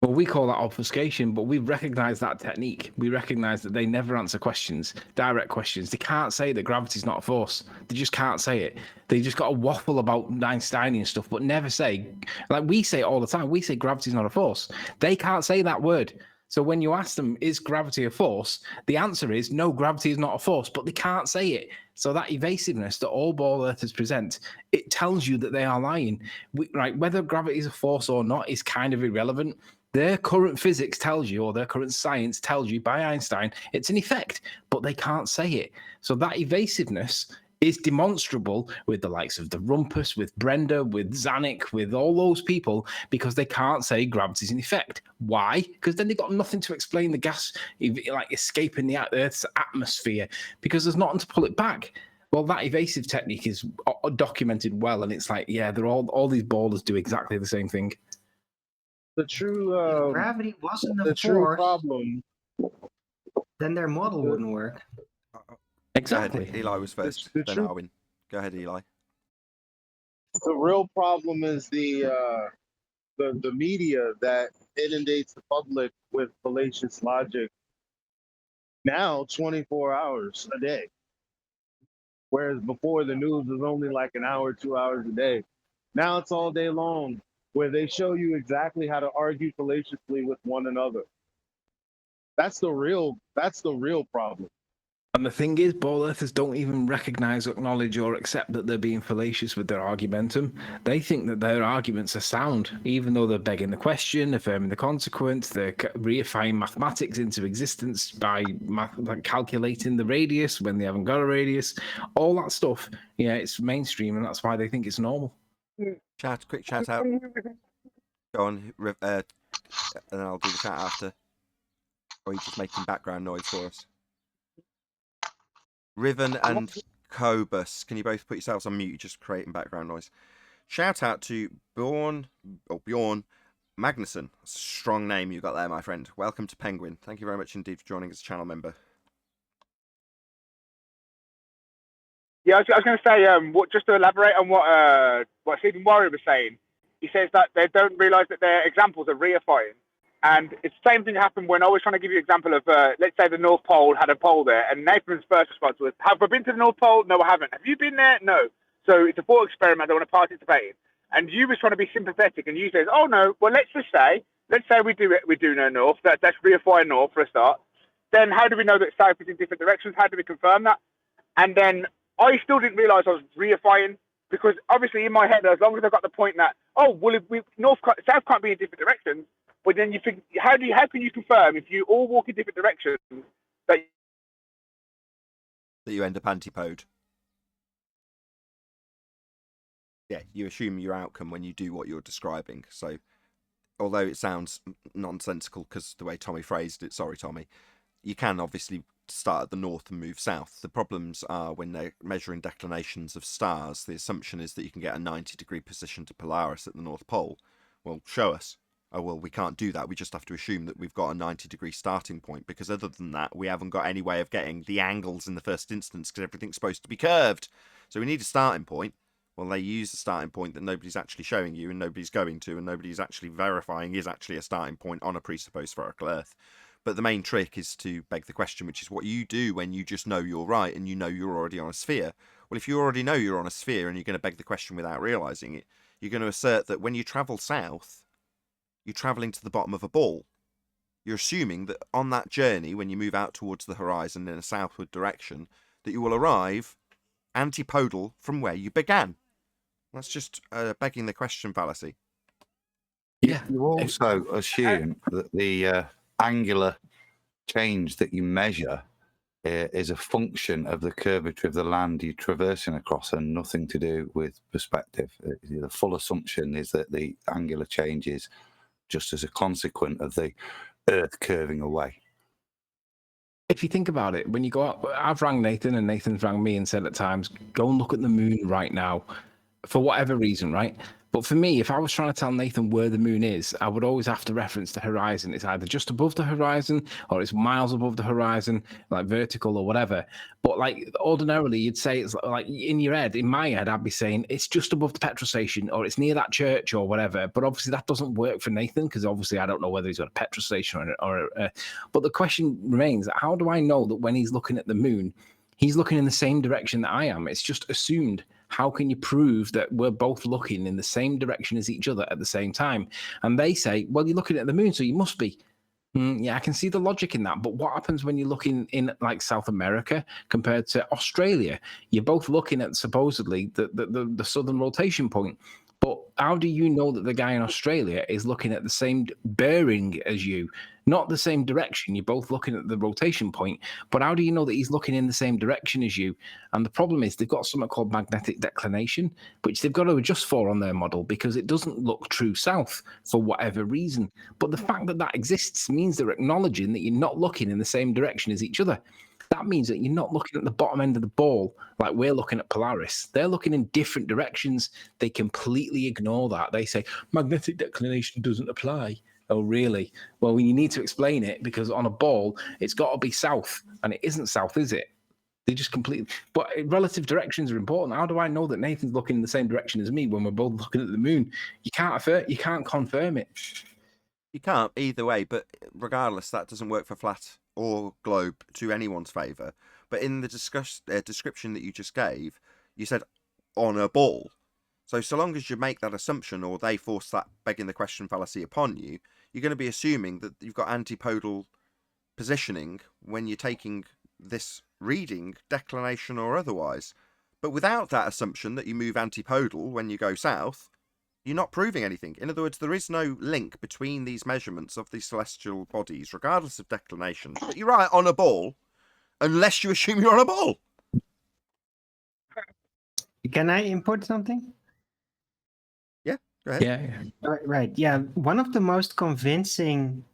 Well, we call that obfuscation, but we recognise that technique. We recognise that they never answer questions, direct questions. They can't say that gravity's not a force. They just can't say it. They just got to waffle about Einsteinian stuff, but never say, like we say it all the time, we say gravity's not a force. They can't say that word. So when you ask them, is gravity a force? The answer is no, gravity is not a force, but they can't say it. So that evasiveness that all ball earthers present, it tells you that they are lying. Right? Whether gravity is a force or not is kind of irrelevant. Their current physics tells you, or their current science tells you by Einstein, it's an effect, but they can't say it. So that evasiveness is demonstrable with the likes of the Rumpus, with Brenda, with Zanuck, with all those people, because they can't say gravity's an effect. Why? Because then they've got nothing to explain the gas like escaping the Earth's atmosphere, because there's nothing to pull it back. Well, that evasive technique is documented well, and it's like, yeah, they're all these ballers do exactly the same thing. The true If gravity wasn't a the true force, problem. then their model wouldn't work. Exactly. Go ahead, Eli was first, The then truth- Arwin. Go ahead, Eli. The real problem is the media that inundates the public with fallacious logic now 24 hours a day. Whereas before the news was only like an hour, 2 hours a day. Now it's all day long, where they show you exactly how to argue fallaciously with one another. That's the real problem. And the thing is, ball earthers don't even recognize, acknowledge, or accept that they're being fallacious with their argumentum. They think that their arguments are sound, even though they're begging the question, affirming the consequence, they're reifying mathematics into existence by calculating the radius when they haven't got a radius. All that stuff, yeah, it's mainstream, and that's why they think it's normal. Quick shout out. Go on, and then I'll do the chat after. Or you just making background noise for us. Riven and Cobus, can you both put yourselves on mute? You're just creating background noise. Shout out to Bjorn Magnuson. That's a strong name you got there, my friend. Welcome to Penguin. Thank you very much indeed for joining as a channel member. Yeah, I was going to say, just to elaborate on what Stephen Warrior was saying. he says that they don't realise that their examples are reifying. And it's the same thing happened when I was trying to give you an example of, let's say the North Pole had a pole there, and Nathan's first response was, have I been to the North Pole? No, I haven't. Have you been there? No. So it's a thought experiment I want to participate in. And you was trying to be sympathetic, and you said, oh no, well let's say we do know North, that's reify North for a start. Then how do we know that South is in different directions? How do we confirm that? And then I still didn't realise I was reifying, because obviously in my head, as long as I got the point that, oh, well, if South can't be in different directions, but then you think, how can you confirm if you all walk in different directions that you end up antipode? Yeah, you assume your outcome when you do what you're describing. So, although it sounds nonsensical because the way Tommy phrased it, sorry, Tommy, you can obviously start at the north and move south. The problems are when they're measuring declinations of stars, the assumption is that you can get a 90-degree position to Polaris at the North Pole. Well, show us. Oh, well, we can't do that. We just have to assume that we've got a 90-degree starting point, because other than that, we haven't got any way of getting the angles in the first instance, because everything's supposed to be curved. So we need a starting point. Well, they use a starting point that nobody's actually showing you and nobody's going to, and nobody's actually verifying is actually a starting point on a presupposed spherical Earth. But the main trick is to beg the question, which is what you do when you just know you're right and you know you're already on a sphere. Well, if you already know you're on a sphere and you're going to beg the question without realising it, you're going to assert that when you travel south, you're travelling to the bottom of a ball. You're assuming that on that journey, when you move out towards the horizon in a southward direction, that you will arrive antipodal from where you began. That's just begging the question fallacy. Yeah. You also assume that the angular change that you measure is a function of the curvature of the land you're traversing across and nothing to do with perspective. The full assumption is that the angular change is just as a consequence of the Earth curving away. If you think about it, when you go out, I've rang Nathan and Nathan's rang me and said at times, go and look at the moon right now, for whatever reason, right? But for me, if I was trying to tell Nathan where the moon is, I would always have to reference the horizon. It's either just above the horizon or it's miles above the horizon, like vertical or whatever. But like ordinarily, you'd say it's like in your head, in my head, I'd be saying it's just above the petrol station or it's near that church or whatever. But obviously that doesn't work for Nathan because obviously I don't know whether he's got a petrol station but the question remains, how do I know that when he's looking at the moon, he's looking in the same direction that I am? It's just assumed. How can you prove that we're both looking in the same direction as each other at the same time? And they say, well, you're looking at the moon, so you must be. Yeah, I can see the logic in that. But what happens when you're looking in like South America compared to Australia? You're both looking at supposedly the southern rotation point. But how do you know that the guy in Australia is looking at the same bearing as you? Not the same direction. You're both looking at the rotation point. But how do you know that he's looking in the same direction as you? And the problem is they've got something called magnetic declination, which they've got to adjust for on their model because it doesn't look true south for whatever reason. But the fact that that exists means they're acknowledging that you're not looking in the same direction as each other. That means that you're not looking at the bottom end of the ball like we're looking at Polaris. They're looking in different directions. They completely ignore that. They say, magnetic declination doesn't apply. Oh, really? Well, you need to explain it because on a ball, it's got to be south. And it isn't south, is it? They just completely... But relative directions are important. How do I know that Nathan's looking in the same direction as me when we're both looking at the moon? You can't confirm it. You can't either way, but regardless, that doesn't work for flat or globe to anyone's favour. But in the description that you just gave, you said on a ball. So long as you make that assumption or they force that begging the question fallacy upon you, you're going to be assuming that you've got antipodal positioning when you're taking this reading, declination or otherwise. But without that assumption that you move antipodal when you go south, you're not proving anything. In other words, there is no link between these measurements of these celestial bodies, regardless of declination. But you're right, on a ball, unless you assume you're on a ball. Can I input something? Yeah, go ahead. Yeah. Right. Yeah. One of the most convincing,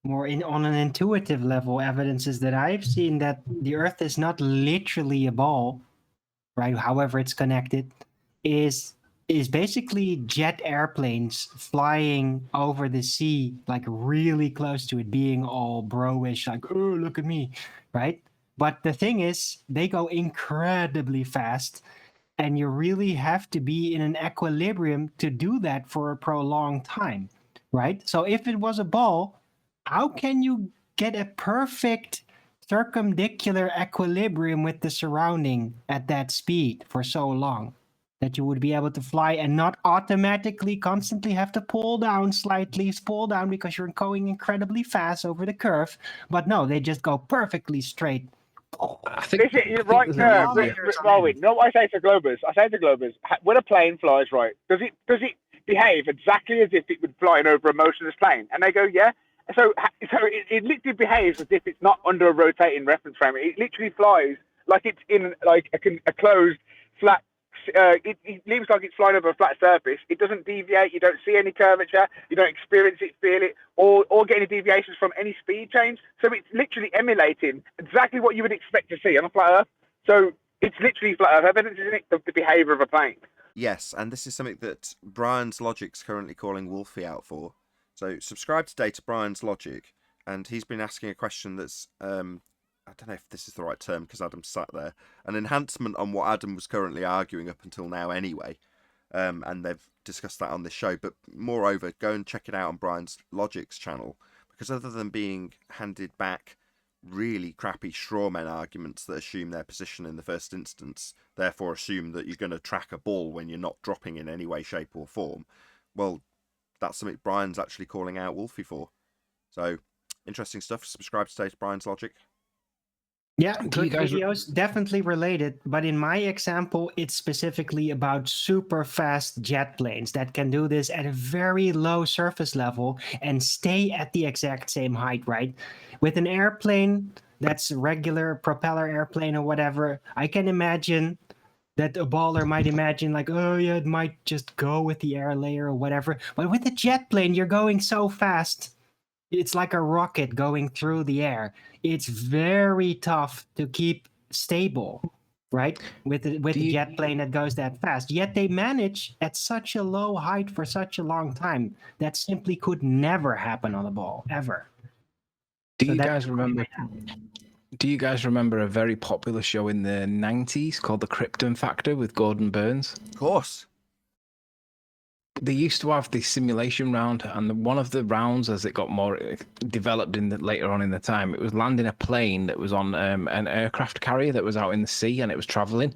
on an intuitive level, evidences that I've seen that the Earth is not literally a ball, right? However, it's connected, is basically jet airplanes flying over the sea, like really close to it, being all bro-ish, like, oh, look at me, right? But the thing is, they go incredibly fast. and you really have to be in an equilibrium to do that for a prolonged time, right? So if it was a ball, how can you get a perfect circumdicular equilibrium with the surrounding at that speed for so long that you would be able to fly and not automatically constantly have to pull down because you're going incredibly fast over the curve? But no, they just go perfectly straight. I think, You're right, Darwin. No, what I say to Globers, when a plane flies, right, does it behave exactly as if it would fly over a motionless plane? And they go, yeah. So it literally behaves as if it's not under a rotating reference frame. It literally flies like it's in like a closed flat. It leaves like it's flying over a flat surface. It doesn't deviate. You don't see any curvature. You don't experience it, feel it, or get any deviations from any speed change. So it's literally emulating exactly what you would expect to see on a flat Earth. So it's literally flat Earth evidence, isn't it? The behavior of a plane. Yes, and this is something that Brian's Logic's currently calling Wolfie out for. So subscribe today to Brian's Logic, and he's been asking a question that's I don't know if this is the right term because Adam sat there, an enhancement on what Adam was currently arguing up until now anyway. And they've discussed that on this show. But moreover, go and check it out on Brian's Logic's channel, because other than being handed back really crappy strawman arguments that assume their position in the first instance, therefore assume that you're going to track a ball when you're not dropping in any way, shape or form, well, that's something Brian's actually calling out Wolfie for. So, interesting stuff. Subscribe today to Brian's Logic. Yeah, good videos, definitely related. But in my example, it's specifically about super fast jet planes that can do this at a very low surface level and stay at the exact same height, right? With an airplane that's a regular propeller airplane or whatever, I can imagine that a baller might imagine like, oh yeah, it might just go with the air layer or whatever. But with a jet plane, you're going so fast. It's like a rocket going through the air. It's very tough to keep stable, right? With the jet plane that goes that fast. Yet they manage at such a low height for such a long time. That simply could never happen on a ball, ever. Do you guys remember a very popular show in the 90s called The Krypton Factor with Gordon Burns? Of course. They used to have this simulation round, and one of the rounds, as it got more developed later on in the time, it was landing a plane that was on an aircraft carrier that was out in the sea, and it was traveling.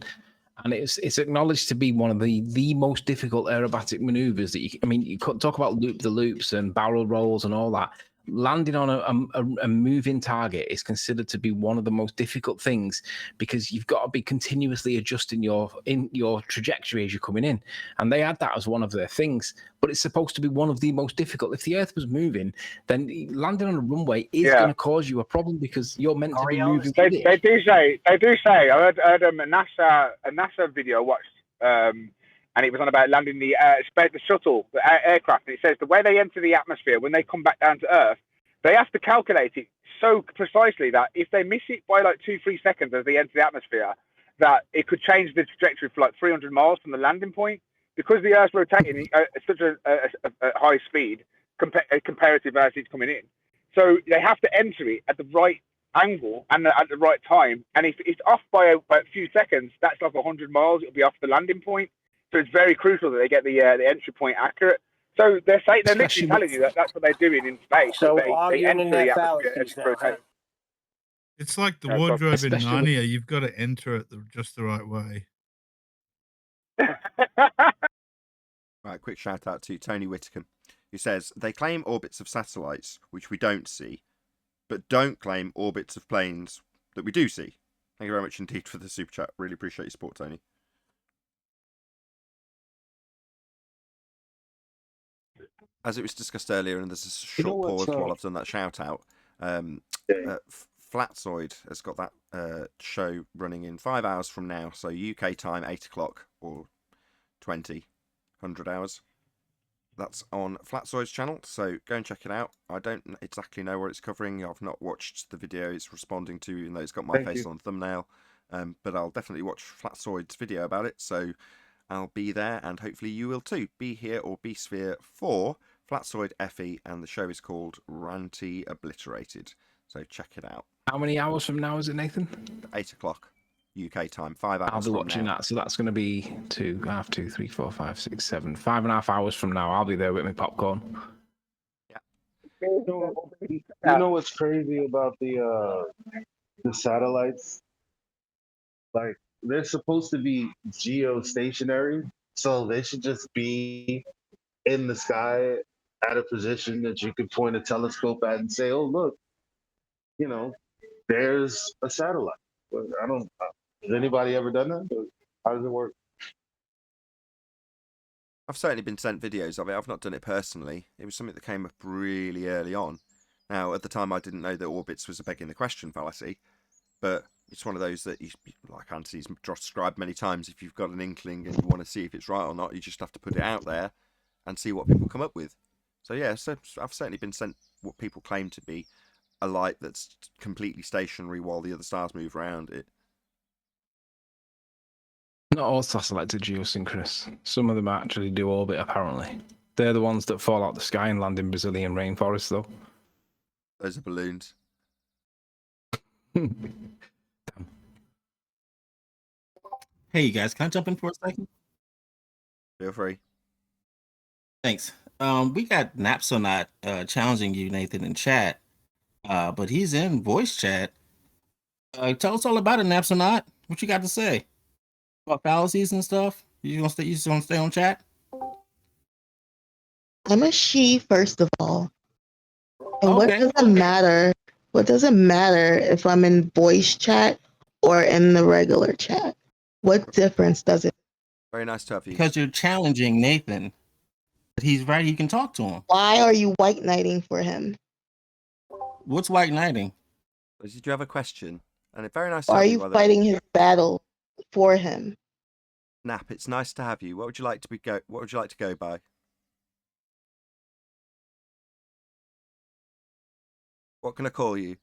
And it's acknowledged to be one of the most difficult aerobatic maneuvers that you could talk about loop the loops and barrel rolls and all that. Landing on a moving target is considered to be one of the most difficult things, because you've got to be continuously adjusting your trajectory as you're coming in. And they had that as one of their things, but it's supposed to be one of the most difficult. If the Earth was moving, then landing on a runway is going to cause you a problem, because you're meant to be moving. They do say. I heard a NASA video I watched. And it was on about landing the shuttle, the aircraft. And it says the way they enter the atmosphere, when they come back down to Earth, they have to calculate it so precisely that if they miss it by like 2-3 seconds as they enter the atmosphere, that it could change the trajectory for like 300 miles from the landing point, because the Earth's rotating at such a high speed comparative as it's coming in. So they have to enter it at the right angle and at the right time. And if it's off by a few seconds, that's like 100 miles. It'll be off the landing point. So it's very crucial that they get the entry point accurate. So they're literally telling you that that's what they're doing in space. So they enter the atmosphere. It's like the wardrobe in Narnia. You've got to enter it just the right way. Right, quick shout out to Tony Whittaker, who says, they claim orbits of satellites, which we don't see, but don't claim orbits of planes that we do see. Thank you very much indeed for the super chat. Really appreciate your support, Tony. As it was discussed earlier, and there's a short pause while I've done that shout out, Flatzoid has got that show running in 5 hours from now, so UK time 8 o'clock or 100 hours. That's on Flatzoid's channel, so go and check it out. I don't exactly know what it's covering. I've not watched the video it's responding to, even though it's got my face on the thumbnail. But I'll definitely watch Flatzoid's video about it, so I'll be there, and hopefully you will too. Be here or be sphere for Flatzoid FE, and the show is called Ranty Obliterated. So check it out. How many hours from now is it, Nathan? 8 o'clock. UK time. 5 hours. I'll be from watching now. that. So that's going to be 2, 3, 4, 5, 6, 7, 5.5 hours from now. I'll be there with my popcorn. You know what's crazy about the satellites? Like they're supposed to be geostationary, so they should just be in the sky at a position that you could point a telescope at and say, "Oh, look, you know, there's a satellite." But I don't. Has anybody ever done that? How does it work? I've certainly been sent videos of it. I've not done it personally. It was something that came up really early on. Now, at the time, I didn't know that orbits was a begging the question fallacy, but it's one of those that, like Anthony's described many times, if you've got an inkling and you want to see if it's right or not, you just have to put it out there and see what people come up with. So yeah, so I've certainly been sent what people claim to be a light that's completely stationary while the other stars move around it. Not all satellites are geosynchronous. Some of them actually do orbit, apparently. They're the ones that fall out the sky and land in Brazilian rainforests, though. Those are balloons. Hey, you guys, can I jump in for a second? Feel free. Thanks. We got Napsonot challenging you, Nathan, in chat, but he's in voice chat. Tell us all about it, Napsonot. What you got to say about fallacies and stuff? You gonna stay? You just gonna stay on chat? I'm a she, first of all. And Okay. what does it matter? What does it matter if I'm in voice chat or in the regular chat? What difference does it? Very nice to have you. Because you're challenging Nathan. But he's right. You can talk to him. Why are you white knighting for him? What's white knighting? Did you have a question? And it's very nice to Why have are you. you fighting his battle for him? Nap, it's nice to have you. What would you like to go? What would you like to go by? What can I call you?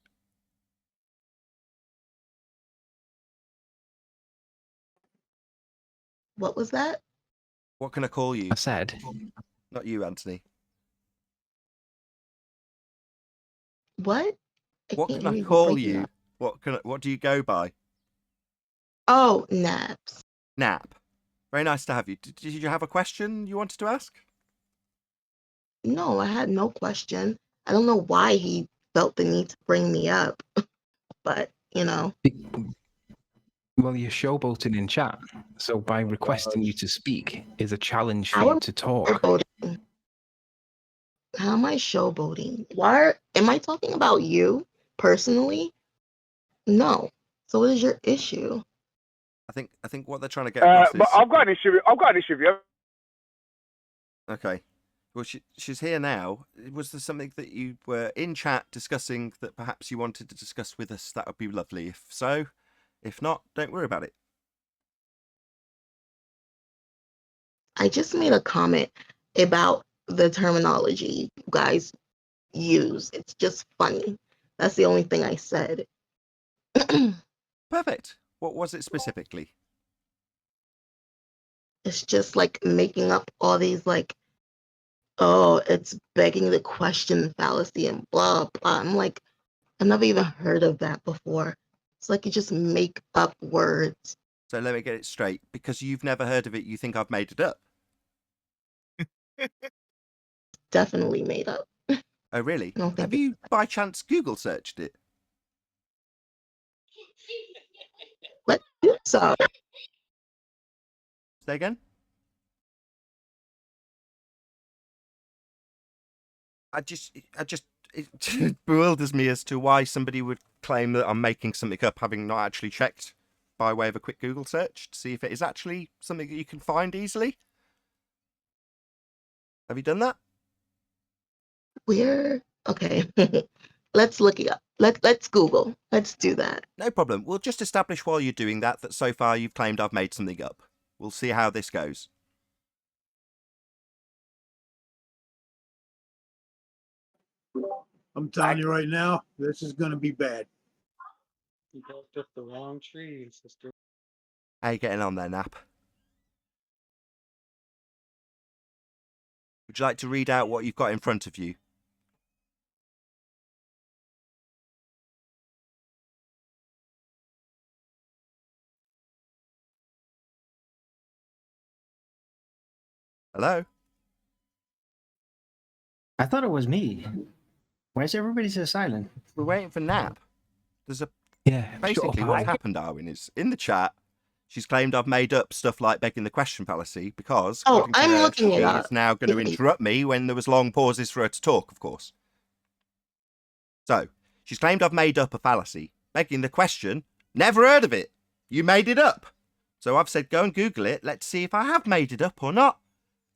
What was that? What can I call you? I said. Not you, Anthony. What? What can I call you? What do you go by? Oh, Naps. Nap. Very nice to have you. Did you have a question you wanted to ask? No, I had no question. I don't know why he felt the need to bring me up, but you know. Well, you're showboating in chat, so by requesting you to speak is a challenge for you to talk. How am I showboating? Why am I talking about you personally? No. So what is your issue? I think what they're trying to get across But is. I've got an issue. I've got an issue with you. Okay. Well, she's here now. Was there something that you were in chat discussing that perhaps you wanted to discuss with us? That would be lovely. If so, if not, don't worry about it. I just made a comment about the terminology you guys use. It's just funny. That's the only thing I said. Perfect. What was it specifically? It's just like making up all these like, oh, it's begging the question fallacy and blah blah. I'm like, I've never even heard of that before. It's like you just make up words. So let me get it straight. Because you've never heard of it, you think I've made it up? Definitely made up. Oh, really? I don't think Have you, by chance, Google searched it? Let's do so. Say again? It bewilders me as to why somebody would claim that I'm making something up, having not actually checked by way of a quick Google search to see if it is actually something that you can find easily. Have you done that? We're okay. Let's look it up. Let's Google. Let's do that. No problem. We'll just establish while you're doing that so far you've claimed I've made something up. We'll see how this goes. I'm telling you right now, this is going to be bad. You built up the wrong tree, sister. How you getting on there, Nap? Would you like to read out what you've got in front of you? Hello? I thought it was me. Why is everybody so silent? We're waiting for Nap. There's a Yeah. basically what's happened, Darwin, is in the chat. She's claimed I've made up stuff like begging the question fallacy because I'm looking it she up. is now going to interrupt me when there was long pauses for her to talk, of course. So, she's claimed I've made up a fallacy. Begging the question, never heard of it. You made it up. So I've said, go and Google it. Let's see if I have made it up or not.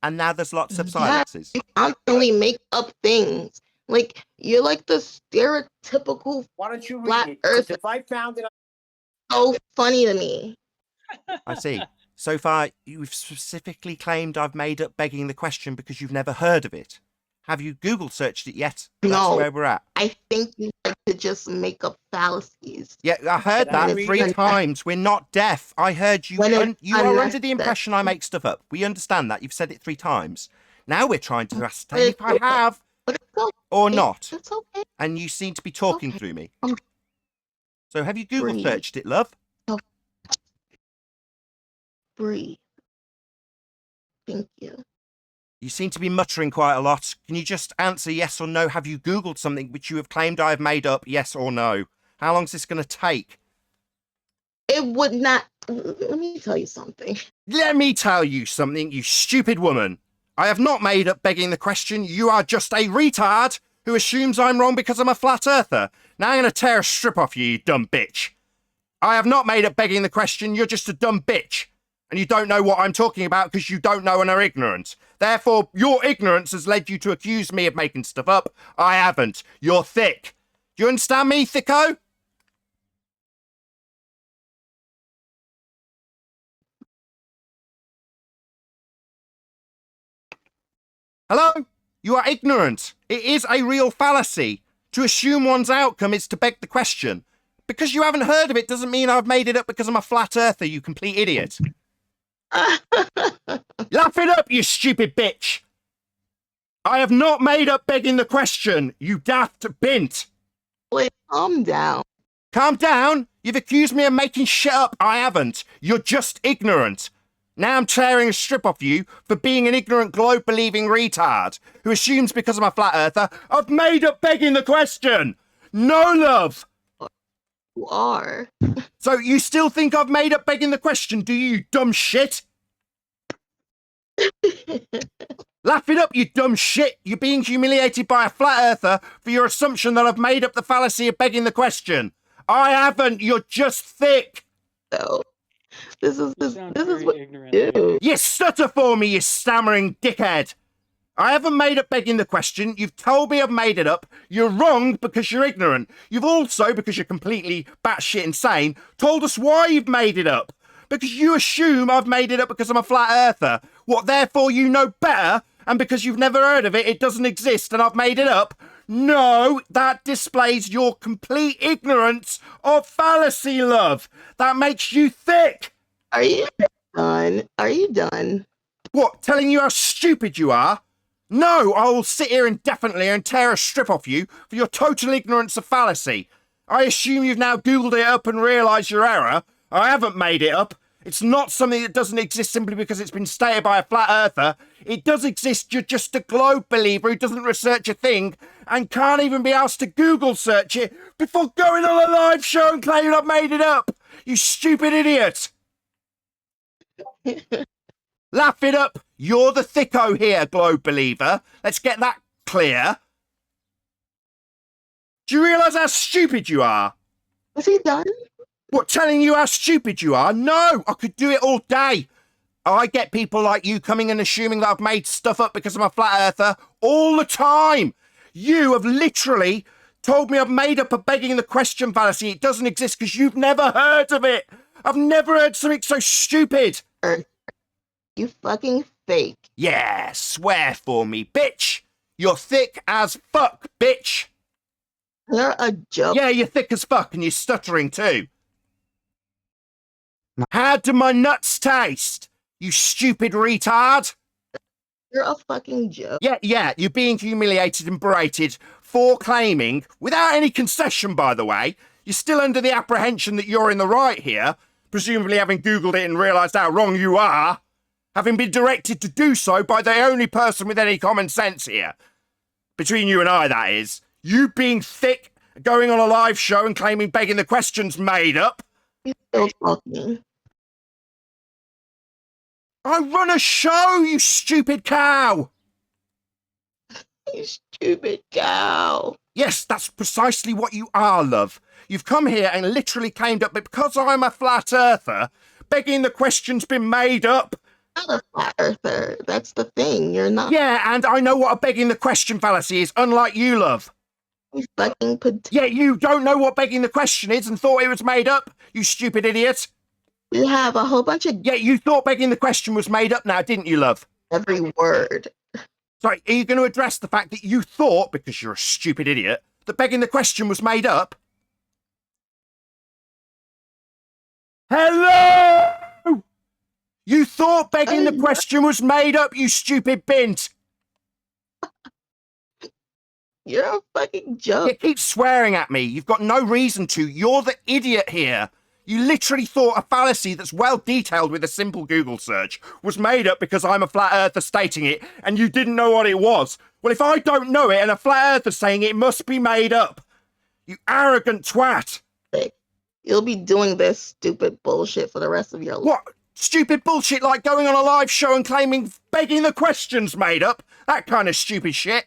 And now there's lots of silences. You constantly make up things. Like, you're like the stereotypical flat earther. If I found it, So funny to me. I see. So far, you've specifically claimed I've made up begging the question because you've never heard of it. Have you Google searched it yet? That's No. where we're at. I think you like to just make up fallacies. Yeah, I heard that 3 times. We're not deaf. I heard you. You are under the impression I make stuff up. We understand that. You've said it 3 times. Now we're trying to ascertain if I have or not. It's okay. And you seem to be talking through me. So have you Google searched it, love? Breathe. Thank you. You seem to be muttering quite a lot. Can you just answer yes or no? Have you Googled something which you have claimed I have made up, yes or no? How long is this going to take? It would not. Let me tell you something. Let me tell you something, you stupid woman. I have not made up begging the question. You are just a retard who assumes I'm wrong because I'm a flat earther. Now I'm going to tear a strip off you, you dumb bitch. I have not made up begging the question. You're just a dumb bitch. And you don't know what I'm talking about because you don't know and are ignorant. Therefore, your ignorance has led you to accuse me of making stuff up. I haven't. You're thick. Do you understand me, thicko? Hello? You are ignorant. It is a real fallacy. To assume one's outcome is to beg the question. Because you haven't heard of it doesn't mean I've made it up because I'm a flat earther, you complete idiot. Laugh it up, you stupid bitch. I have not made up begging the question, you daft bint. Wait, calm down. Calm down? You've accused me of making shit up. I haven't. You're just ignorant. Now I'm tearing a strip off you for being an ignorant globe-believing retard who assumes because I'm a flat earther, I've made up begging the question. No, love. You are. So you still think I've made up begging the question, do you, dumb shit? Laugh it up, you dumb shit. You're being humiliated by a flat earther for your assumption that I've made up the fallacy of begging the question. I haven't. You're just thick. No. This is what you do. You stutter for me, you stammering dickhead. I haven't made up begging the question. You've told me I've made it up. You're wrong because you're ignorant. You've also, because you're completely batshit insane, told us why you've made it up. Because you assume I've made it up because I'm a flat earther. What, therefore you know better? And because you've never heard of it, it doesn't exist and I've made it up? No, that displays your complete ignorance of fallacy, love. That makes you thick. Are you done? Are you done? What, telling you how stupid you are? No, I will sit here indefinitely and tear a strip off you for your total ignorance of fallacy. I assume you've now Googled it up and realised your error. I haven't made it up. It's not something that doesn't exist simply because it's been stated by a flat earther. It does exist, you're just a globe believer who doesn't research a thing and can't even be asked to Google search it before going on a live show and claiming I've made it up. You stupid idiot. Laugh it up. You're the thicko here, globe believer. Let's get that clear. Do you realise how stupid you are? Is he done? What, telling you how stupid you are? No, I could do it all day. I get people like you coming and assuming that I've made stuff up because I'm a flat earther all the time. You have literally told me I've made up a begging the question fallacy. It doesn't exist because you've never heard of it. I've never heard something so stupid. You fucking fake. Yeah, swear for me, bitch. You're thick as fuck, bitch. You're a joke. Yeah, you're thick as fuck and you're stuttering too. How do my nuts taste, you stupid retard? You're a fucking joke. Yeah, you're being humiliated and berated for claiming, without any concession by the way, you're still under the apprehension that you're in the right here, presumably having Googled it and realised how wrong you are. having been directed to do so by the only person with any common sense here. Between you and I, that is. You being thick, going on a live show and claiming begging the question's made up. You're still talking. I run a show, you stupid cow! You stupid cow. Yes, that's precisely what you are, love. You've come here and literally claimed up, but because I'm a flat earther, begging the question's been made up. You're not a flat earther. That's the thing. You're not. Yeah, and I know what a begging the question fallacy is, unlike you, love. You fucking Yeah, you don't know what begging the question is and thought it was made up, you stupid idiot. You have a whole bunch of. Yeah, you thought begging the question was made up now, didn't you, love? Every word. Sorry, are you going to address the fact that you thought, because you're a stupid idiot, that begging the question was made up? Hello! You thought begging the question was made up, you stupid bint! You're a fucking joke. You keep swearing at me. You've got no reason to. You're the idiot here. You literally thought a fallacy that's well detailed with a simple Google search was made up because I'm a flat earther stating it, and you didn't know what it was. Well, if I don't know it and a flat earther's saying it must be made up. You arrogant twat. You'll be doing this stupid bullshit for the rest of your life. What? Stupid bullshit like going on a live show and claiming begging the question's made up? That kind of stupid shit.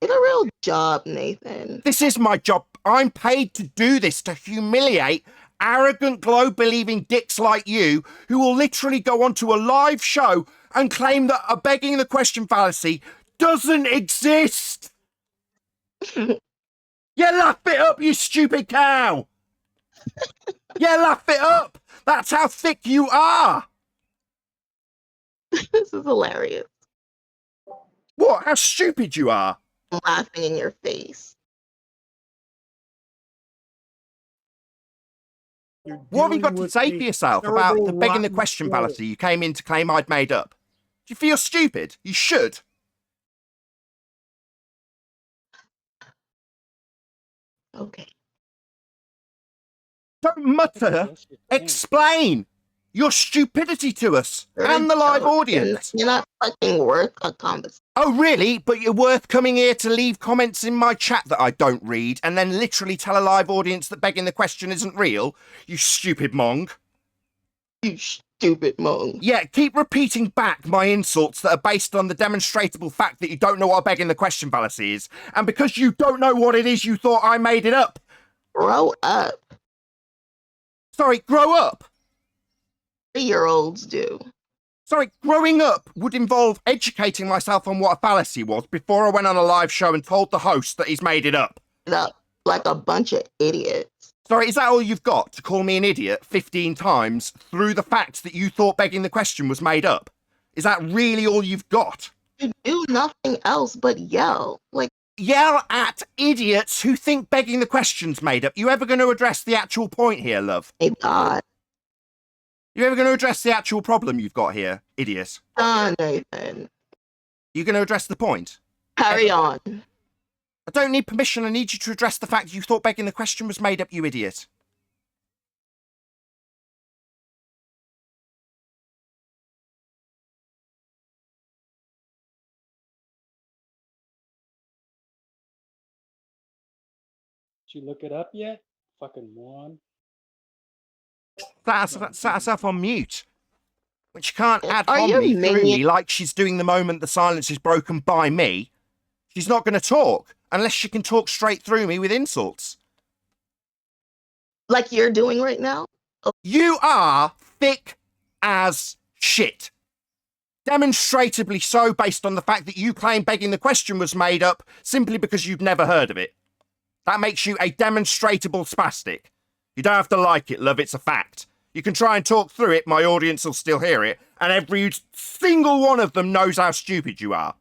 Get a real job, Nathan. This is my job. I'm paid to do this, to humiliate arrogant, globe-believing dicks like you who will literally go onto a live show and claim that a begging the question fallacy doesn't exist. Yeah, laugh it up, you stupid cow. Yeah, laugh it up. That's how thick you are. This is hilarious. What? How stupid you are. I'm laughing in your face. What have you got to say for yourself about the begging the question fallacy you came in to claim I'd made up? Do you feel stupid? You should. Okay. Don't mutter. Explain your stupidity to us and the live audience. You're not fucking worth a conversation. Oh, really? But you're worth coming here to leave comments in my chat that I don't read and then literally tell a live audience that begging the question isn't real? You stupid mong. You stupid mong. Yeah, keep repeating back my insults that are based on the demonstrable fact that you don't know what a begging the question fallacy is. And because you don't know what it is, you thought I made it up. Grow up. Sorry, grow up. 3-year-olds do. Sorry, growing up would involve educating myself on what a fallacy was before I went on a live show and told the host that he's made it up. Like a bunch of idiots. Sorry, is that all you've got, to call me an idiot 15 times through the fact that you thought begging the question was made up? Is that really all you've got? You do nothing else but yell. Yell at idiots who think begging the question's made up. You ever going to address the actual point here, love? Hey, God. You ever going to address the actual problem you've got here, idiot? Nathan. You going to address the point? Carry on. I don't need permission. I need you to address the fact you thought begging the question was made up, you idiot. Did you look it up yet? Fucking moron. Sat herself on mute. Which she can't add Are on you me through me minion? like she's doing the moment the silence is broken by me. She's not going to talk unless she can talk straight through me with insults. Like you're doing right now? You are thick as shit. Demonstrably so, based on the fact that you claim begging the question was made up simply because you've never heard of it. That makes you a demonstrable spastic. You don't have to like it, love, it's a fact. You can try and talk through it, my audience will still hear it, and every single one of them knows how stupid you are.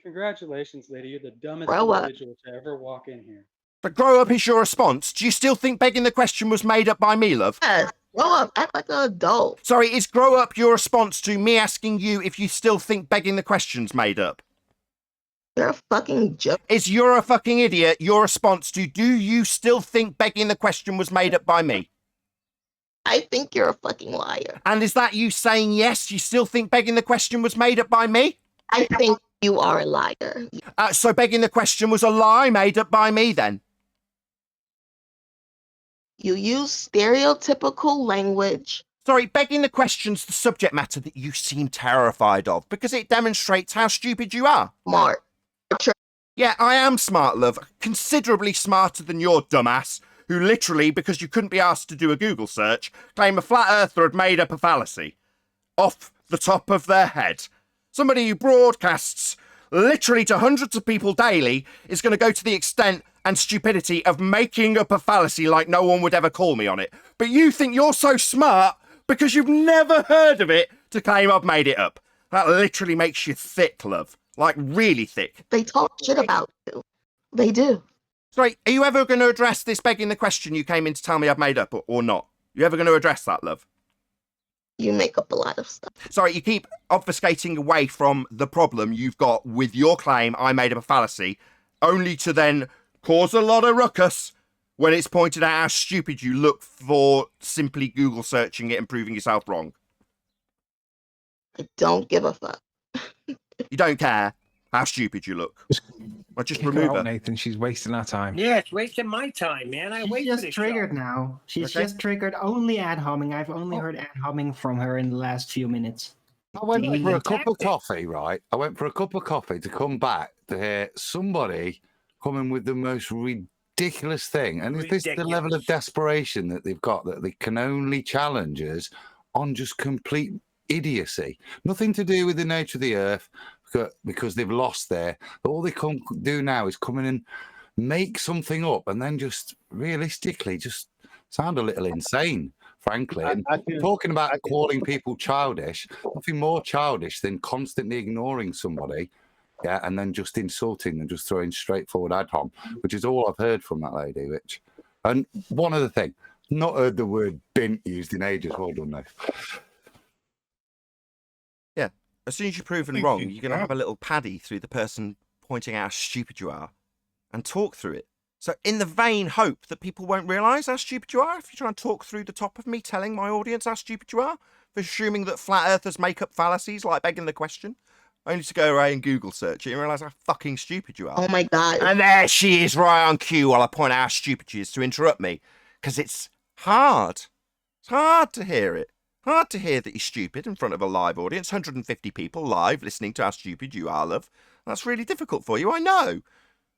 Congratulations, lady. You're the dumbest Grow up. individual to ever walk in here. But grow up is your response. Do you still think begging the question was made up by me, love? Yes. Grow up. Act like an adult. Sorry, is grow up your response to me asking you if you still think begging the question's made up? You're a fucking joke. Is you're a fucking idiot your response to do you still think begging the question was made up by me? I think you're a fucking liar. And is that you saying yes? You still think begging the question was made up by me? I think you are a liar. So begging the question was a lie made up by me then? You use stereotypical language. Sorry, begging the question's the subject matter that you seem terrified of because it demonstrates how stupid you are. Smart. Yeah, I am smart, love. Considerably smarter than your dumbass, who literally, because you couldn't be asked to do a Google search, claim a flat earther had made up a fallacy. Off the top of their head. Somebody who broadcasts literally to hundreds of people daily is going to go to the extent and stupidity of making up a fallacy like no one would ever call me on it. But you think you're so smart because you've never heard of it to claim I've made it up. That literally makes you thick, love. Like, really thick. They talk shit about you. They do. Sorry, are you ever going to address this begging the question you came in to tell me I've made up or not? You ever going to address that, love? You make up a lot of stuff. Sorry, you keep obfuscating away from the problem you've got with your claim I made up a fallacy, only to then cause a lot of ruckus when it's pointed out how stupid you look for simply Google searching it and proving yourself wrong. I don't give a fuck. You don't care how stupid you look. Well, just Kick her remove out, her. Nathan. She's wasting our time. Yeah, it's wasting my time, man. I She's wait for just this triggered show. now. She's Okay. just triggered only ad homing. I've only heard ad homing from her in the last few minutes. I went Damn. for a cup of coffee, right? I went for a cup of coffee to come back to hear somebody coming with the most ridiculous thing. And is this the level of desperation that they've got, that they can only challenge us on just complete idiocy? Nothing to do with the nature of the earth, because they've lost there. All they can do now is come in and make something up and then just realistically just sound a little insane, frankly. And talking about calling people childish, nothing more childish than constantly ignoring somebody, yeah, and then just insulting and just throwing straightforward ad hom, which is all I've heard from that lady. And one other thing, not heard the word bint used in ages. Well done, Nate. Yeah, as soon as you're proven Thank wrong, you. you're going to have a little paddy through the person pointing out how stupid you are and talk through it. So in the vain hope that people won't realise how stupid you are, if you try and talk through the top of me telling my audience how stupid you are, for assuming that flat earthers make up fallacies like begging the question, only to go away and Google search it and realise how fucking stupid you are. Oh my God. And there she is right on cue while I point out how stupid she is to interrupt me. Because it's hard. It's hard to hear it. Hard to hear that you're stupid in front of a live audience, 150 people live listening to how stupid you are, love. That's really difficult for you, I know.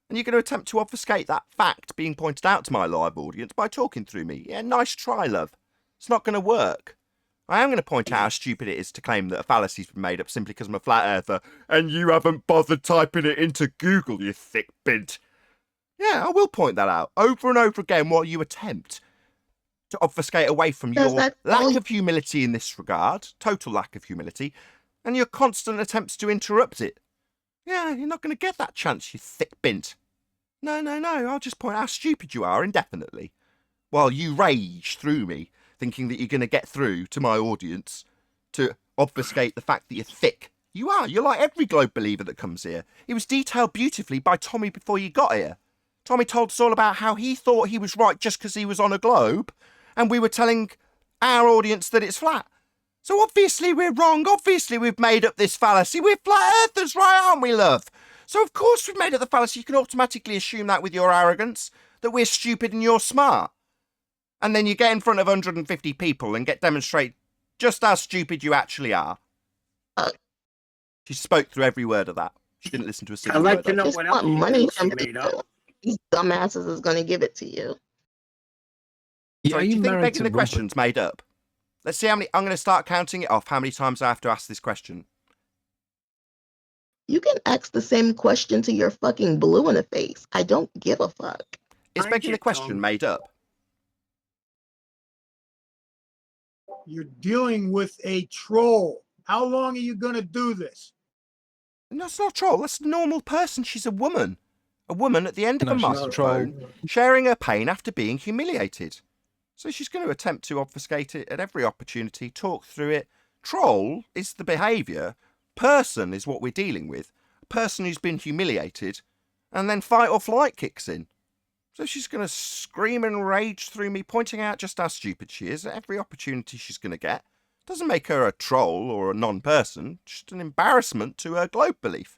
And you're going to attempt to obfuscate that fact being pointed out to my live audience by talking through me. Yeah, nice try, love. It's not going to work. I am going to point out how stupid it is to claim that a fallacy's been made up simply because I'm a flat earther and you haven't bothered typing it into Google, you thick bint. Yeah, I will point that out over and over again while you attempt to obfuscate away from your lack of humility in this regard, total lack of humility, and your constant attempts to interrupt it. Yeah, you're not going to get that chance, you thick bint. No, I'll just point out how stupid you are indefinitely, while you rage through me, thinking that you're going to get through to my audience to obfuscate the fact that you're thick. You are. You're like every globe believer that comes here. It was detailed beautifully by Tommy before you got here. Tommy told us all about how he thought he was right just because he was on a globe, and we were telling our audience that it's flat. So obviously we're wrong. Obviously we've made up this fallacy. We're flat earthers, right, aren't we, love? So of course we've made up the fallacy. You can automatically assume that with your arrogance, that we're stupid and you're smart. And then you get in front of 150 people and get demonstrate just how stupid you actually are. She spoke through every word of that. She didn't listen to a single word. I'd like to know Just what want else money you from made up. these dumbasses is going to give it to you. Yeah, Sorry, do you think begging the question's made up? Let's see how many. I'm going to start counting it off. How many times I have to ask this question? You can ask the same question to your fucking blue in the face. I don't give a fuck. Is begging the question made up? You're dealing with a troll. How long are you going to do this? No, it's not a troll. That's a normal person. She's a woman. A woman at the end of a she's not a troll. microphone, sharing her pain after being humiliated. So she's going to attempt to obfuscate it at every opportunity, talk through it. Troll is the behaviour. Person is what we're dealing with. A person who's been humiliated, and then fight or flight kicks in. So she's going to scream and rage through me, pointing out just how stupid she is at every opportunity she's going to get. Doesn't make her a troll or a non-person, just an embarrassment to her globe belief.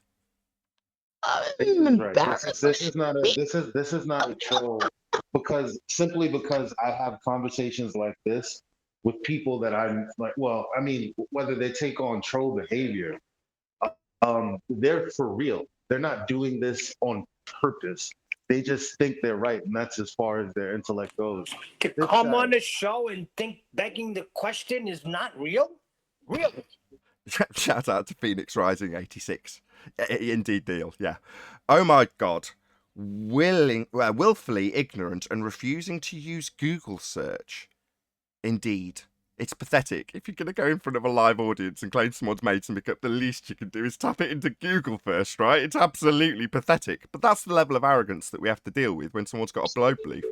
This is not a troll, because I have conversations like this with people that I'm like, well, I mean, whether they take on troll behavior, they're for real. They're not doing this on purpose. They just think they're right, and that's as far as their intellect goes. To come on the show and think begging the question is not real? Really? Shout out to Phoenix Rising 86. Indeed, deal. Yeah. Oh my God. Willfully ignorant and refusing to use Google search. Indeed. It's pathetic. If you're going to go in front of a live audience and claim someone's made something up, the least you can do is tap it into Google first, right? It's absolutely pathetic. But that's the level of arrogance that we have to deal with when someone's got a globe belief.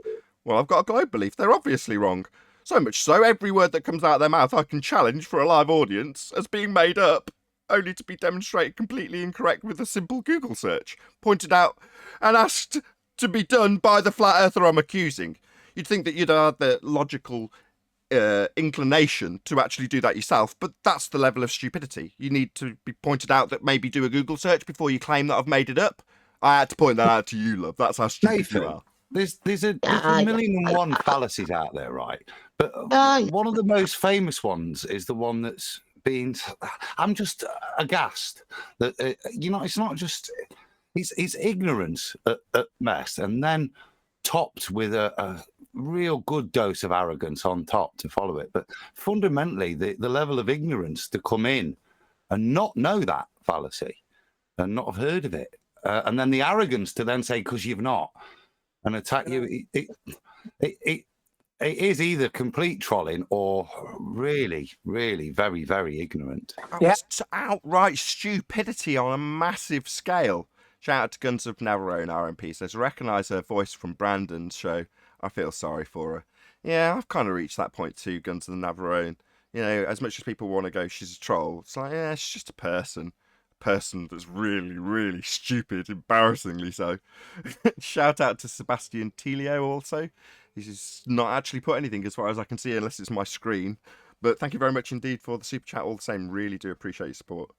Well, I've got a globe belief. They're obviously wrong. So much so, every word that comes out of their mouth I can challenge for a live audience as being made up, only to be demonstrated completely incorrect with a simple Google search, pointed out and asked to be done by the flat earther I'm accusing. You'd think that you'd have the logical inclination to actually do that yourself, but that's the level of stupidity. You need to be pointed out that maybe do a Google search before you claim that I've made it up. I had to point that out to you, love. That's how stupid Nathan, you are. There's a million and one fallacies out there, right? But one of the most famous ones is the one that's being. I'm just aghast that it's not just. It's ignorance at best, and then topped with a real good dose of arrogance on top to follow it. But fundamentally, the level of ignorance to come in and not know that fallacy and not have heard of it, and then the arrogance to then say because you've not. And attack you. It is either complete trolling or really, really very, very ignorant. It's outright stupidity on a massive scale. Shout out to Guns of Navarone RMP says, recognise her voice from Brandon's show. I feel sorry for her. Yeah, I've kind of reached that point too, Guns of the Navarone. You know, as much as people want to go, she's a troll. It's like, yeah, she's just a person. Person that's really, really stupid, embarrassingly so. Shout out to Sebastian Telio also. He's not actually put anything as far as I can see unless it's my screen. But thank you very much indeed for the super chat all the same. Really do appreciate your support.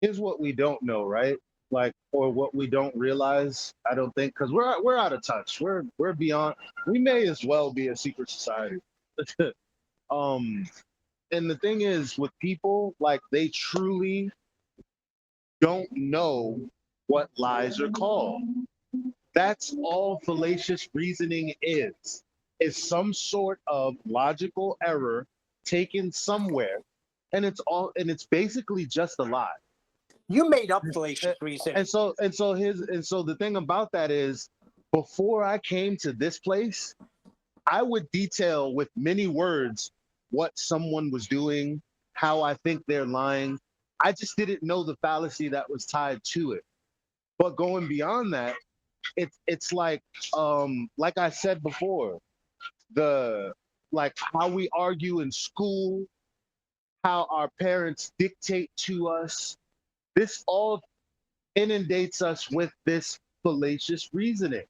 Here's what we don't know, right? Like, or what we don't realize, I don't think, because we're out of touch. We're beyond, we may as well be a secret society. And the thing is, with people, like, they truly don't know what lies are called. That's all fallacious reasoning is some sort of logical error taken somewhere, and it's basically just a lie. You made up fallacious reasoning. And so the thing about that is, before I came to this place, I would detail with many words what someone was doing, how I think they're lying. I just didn't know the fallacy that was tied to it. But going beyond that, it's like I said before, how we argue in school, how our parents dictate to us. This all inundates us with this fallacious reasoning.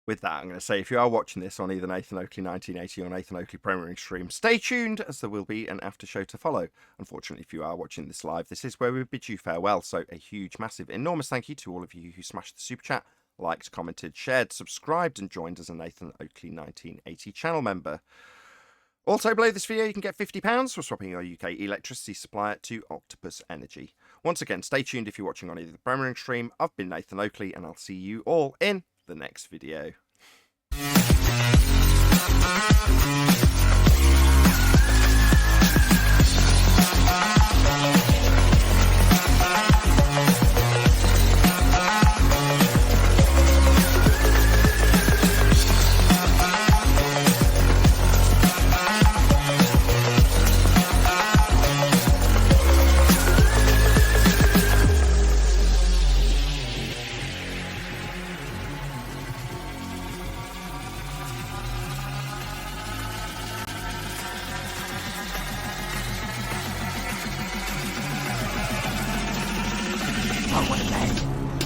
With that, I'm going to say, if you are watching this on either Nathan Oakley 1980 or Nathan Oakley Premiering Stream, stay tuned, as there will be an after show to follow. Unfortunately, if you are watching this live, this is where we bid you farewell. So a huge, massive, enormous thank you to all of you who smashed the super chat, liked, commented, shared, subscribed, and joined as a Nathan Oakley 1980 channel member. Also, below this video, you can get £50 for swapping your UK electricity supplier to Octopus Energy. Once again, stay tuned if you're watching on either the Premiering Stream. I've been Nathan Oakley, and I'll see you all in the next video.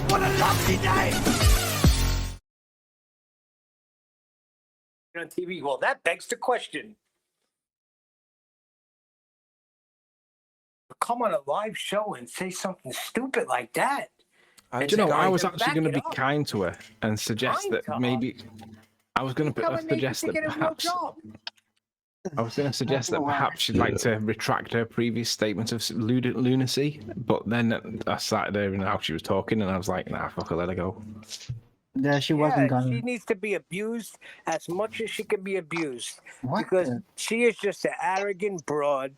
What a lovely day! on TV. Well, that begs the question. Come on a live show and say something stupid like that. Do you know, I was actually going to be kind to her and suggest that maybe I was going to suggest that perhaps I was going to suggest that perhaps she'd like to retract her previous statement of lunacy, but then I sat there and how she was talking, and I was like, nah, fuck her, let her go. Yeah, she wasn't She gonna. needs to be abused as much as she can be abused. Because she is just an arrogant broad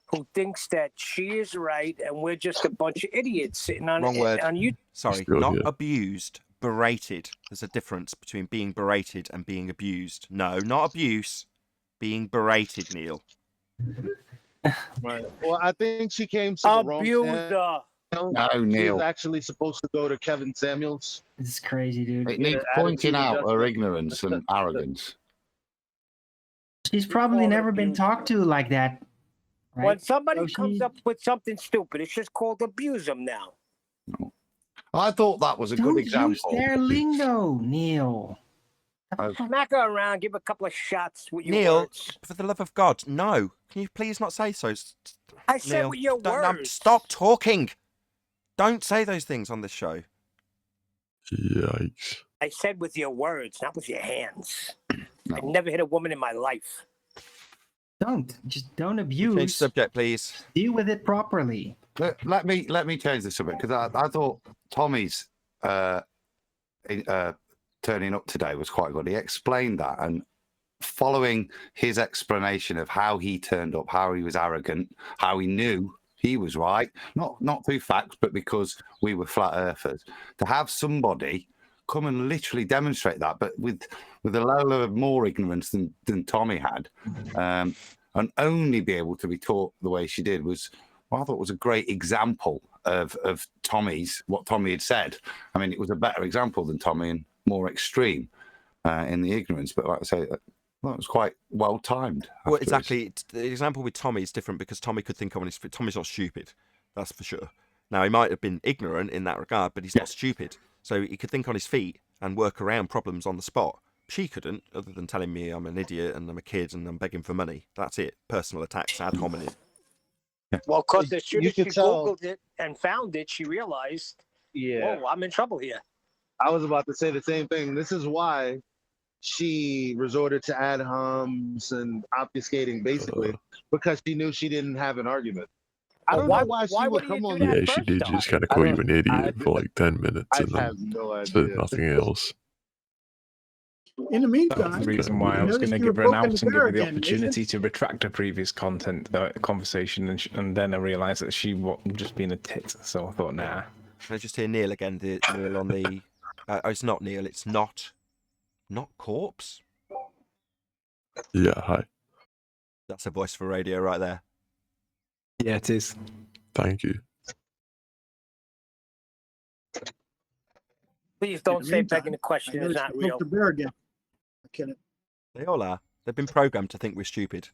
who thinks that she is right and we're just a bunch of idiots sitting on Wrong word. on YouTube. Sorry, not abused. Berated. There's a difference between being berated and being abused. No, not abuse. Being berated, Neil. Right. Well, I think she came to the wrong Abuser. No, She Neil. was actually supposed to go to Kevin Samuels. This is crazy, dude. It needs pointing out her ignorance and arrogance. She's probably never been talked to like that. Right? When somebody So comes up with something stupid, it's just called abuse them now. I thought that was a Don't good example. use their lingo, Neil. Smack her around, give a couple of shots with your Neil, words. for the love of God, no. Can you please not say so? I said Neil, with your words. Stop talking. Don't say those things on this show. Yikes. I said with your words, not with your hands. I've never hit a woman in my life. Just don't abuse. Change subject, please. Deal with it properly. Let me change the subject because I thought Tommy's turning up today was quite good. He explained that, and following his explanation of how he turned up, how he was arrogant, how he knew he was right, not through facts, but because we were flat earthers. To have somebody come and literally demonstrate that, but with a level of more ignorance than Tommy had, and only be able to be taught the way she did was, well, I thought was a great example of what Tommy had said. I mean, it was a better example than Tommy and more extreme in the ignorance, but like I say, that was quite well timed. Well, exactly. The example with Tommy is different because Tommy could think on his feet. Tommy's not stupid, that's for sure. Now, he might have been ignorant in that regard, but he's not stupid. So he could think on his feet and work around problems on the spot. She couldn't, other than telling me I'm an idiot and I'm a kid and I'm begging for money. That's it. Personal attacks ad hominem. Well, because as soon You as she could tell- Googled it and found it, she realized, Yeah. whoa, I'm in trouble here. I was about to say the same thing. This is why she resorted to ad homs and obfuscating, basically, because she knew she didn't have an argument. I don't know why she would come on. Yeah, she did just kind of call you an idiot for like 10 minutes I and have then no said idea. nothing else. In the That was meantime, the reason why I was going to give her an out and give her the opportunity Nathan. to retract her previous conversation, and then I realised that she was just being a tit. So I thought, nah. Can I just hear Neil again? Neil on the. It's not Neil. It's not corpse. Yeah, hi. That's a voice for radio right there. Yeah, it is. Thank you. Please don't In the say meantime, begging the question I is noticed not you real. poked the bear again. I'm kidding. They all are. They've been programmed to think we're stupid.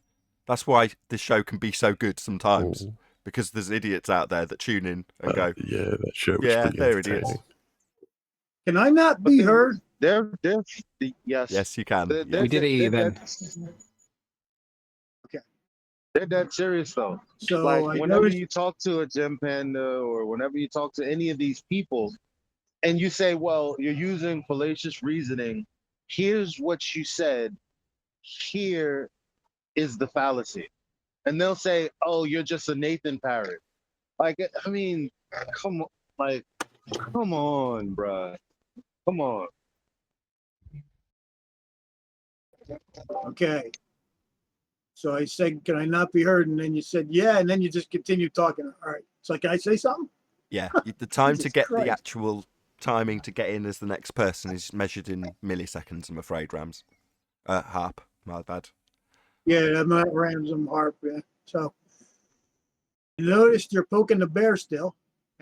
That's why this show can be so good sometimes. Oh. Because there's idiots out there that tune in and go, Yeah, that show was yeah, pretty they're entertaining. idiots. Can I not be heard? They're yes. Yes, you can. They're- We did hear you they're then. They're dead serious though. So Like I whenever noticed you talk to a Gem Panda or whenever you talk to any of these people and you say, well, you're using fallacious reasoning, here's what you said, here is the fallacy. And they'll say, oh, you're just a Nathan parrot. Like, I mean, come on, bruh. Come on. okay. So I said, can I not be heard? And then you said, yeah. And then you just continue talking. All right. So can I say something? Yeah, the time to Jesus get Christ. the actual timing to get in as the next person is measured in milliseconds, I'm afraid, Rams. Harp, my bad. Yeah, I'm not Ransom Harp. Yeah. So I noticed you're poking the bear still.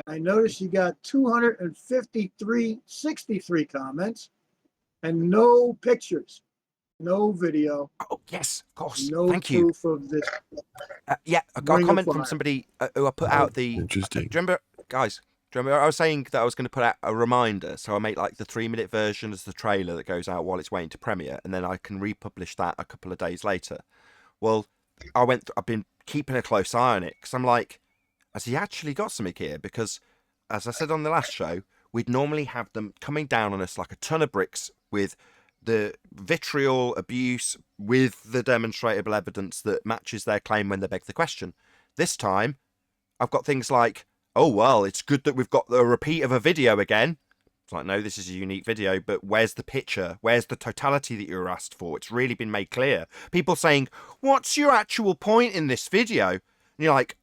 And I noticed you got 63 comments and no pictures, no video. Oh, yes, of course. No Thank you. proof of this. Yeah, I got a Ring of comment from fire. somebody who I put out the. Interesting. Do you remember, guys? Do you remember I was saying that I was going to put out a reminder, so I make like the 3-minute version as the trailer that goes out while it's waiting to premiere, and then I can republish that a couple of days later. Well, I've been keeping a close eye on it because I'm like, has he actually got something here? Because, as I said on the last show, we'd normally have them coming down on us like a ton of bricks with the vitriol abuse with the demonstrable evidence that matches their claim when they beg the question. This time, I've got things like, oh, well, it's good that we've got a repeat of a video again. It's like, no, this is a unique video, but where's the picture? Where's the totality that you were asked for? It's really been made clear. People saying, what's your actual point in this video? And you're like,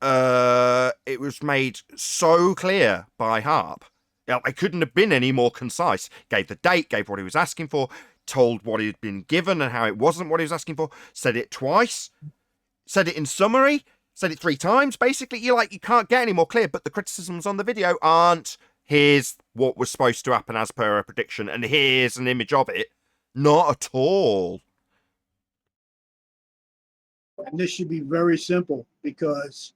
it was made so clear by Harp. I couldn't have been any more concise. Gave the date, gave what he was asking for, told what he'd been given and how it wasn't what he was asking for, said it twice, said it in summary, said it 3 times. Basically, you can't get any more clear, but the criticisms on the video aren't, here's what was supposed to happen as per a prediction, and here's an image of it. Not at all. And this should be very simple because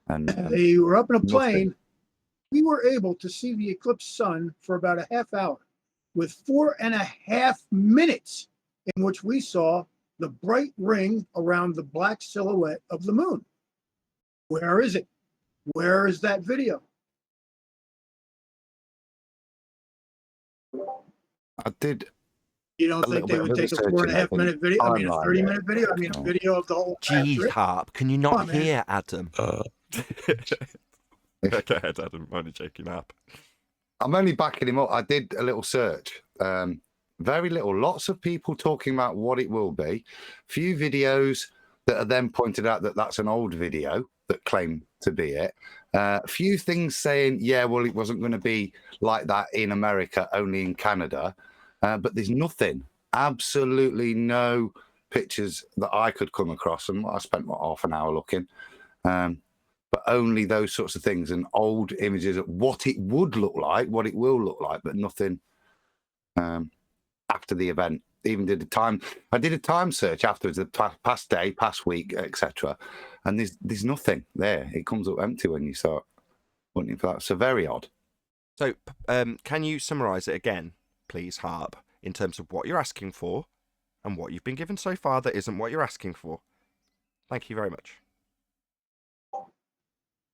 they were up in a plane. We were able to see the eclipse sun for about a half hour with 4.5 minutes in which we saw the bright ring around the black silhouette of the moon. Where is it? Where is that video? I did. You don't think they would take a 4.5 minute video? I mean, a 30-minute video? I mean, a video of the whole. Jeez, Harp, can you not hear Adam? Uh, Go ahead, Adam. I'm only joking up. I'm only backing him up. I did a little search. Very little. Lots of people talking about what it will be. Few videos that are then pointed out that that's an old video that claim to be it. Few things saying, yeah, well, it wasn't going to be like that in America, only in Canada. But there's nothing, absolutely no pictures that I could come across. And I spent half an hour looking. But only those sorts of things and old images of what it would look like, what it will look like, but nothing after the event. Even did a time. I did a time search afterwards, the past day, past week, etc. And there's nothing there. It comes up empty when you start looking for that. So very odd. So, can you summarise it again, please, Harp, in terms of what you're asking for and what you've been given so far that isn't what you're asking for? Thank you very much.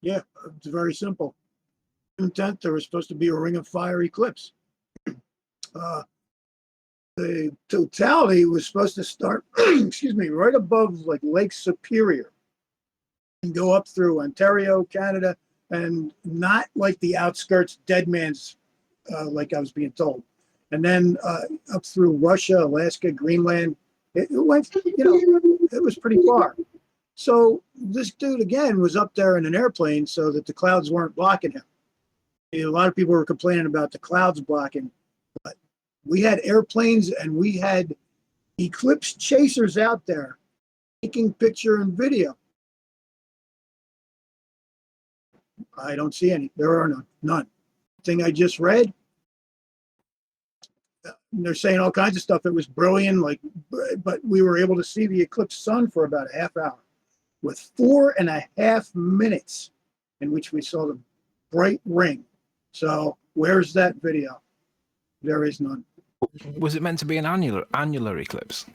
Yeah, it's very simple. June 10th, there was supposed to be a Ring of Fire eclipse. The totality was supposed to start, excuse me, right above like Lake Superior and go up through Ontario, Canada, and not like the outskirts, Dead Man's, like I was being told. And then up through Russia, Alaska, Greenland. It went, it was pretty far. So this dude, again, was up there in an airplane so that the clouds weren't blocking him. A lot of people were complaining about the clouds blocking, but we had airplanes and we had eclipse chasers out there taking picture and video. I don't see any. There are none. Thing I just read, they're saying all kinds of stuff. It was brilliant, but we were able to see the eclipse sun for about a half hour with 4.5 minutes in which we saw the bright ring. So where's that video? There is none. Was it meant to be an annular eclipse?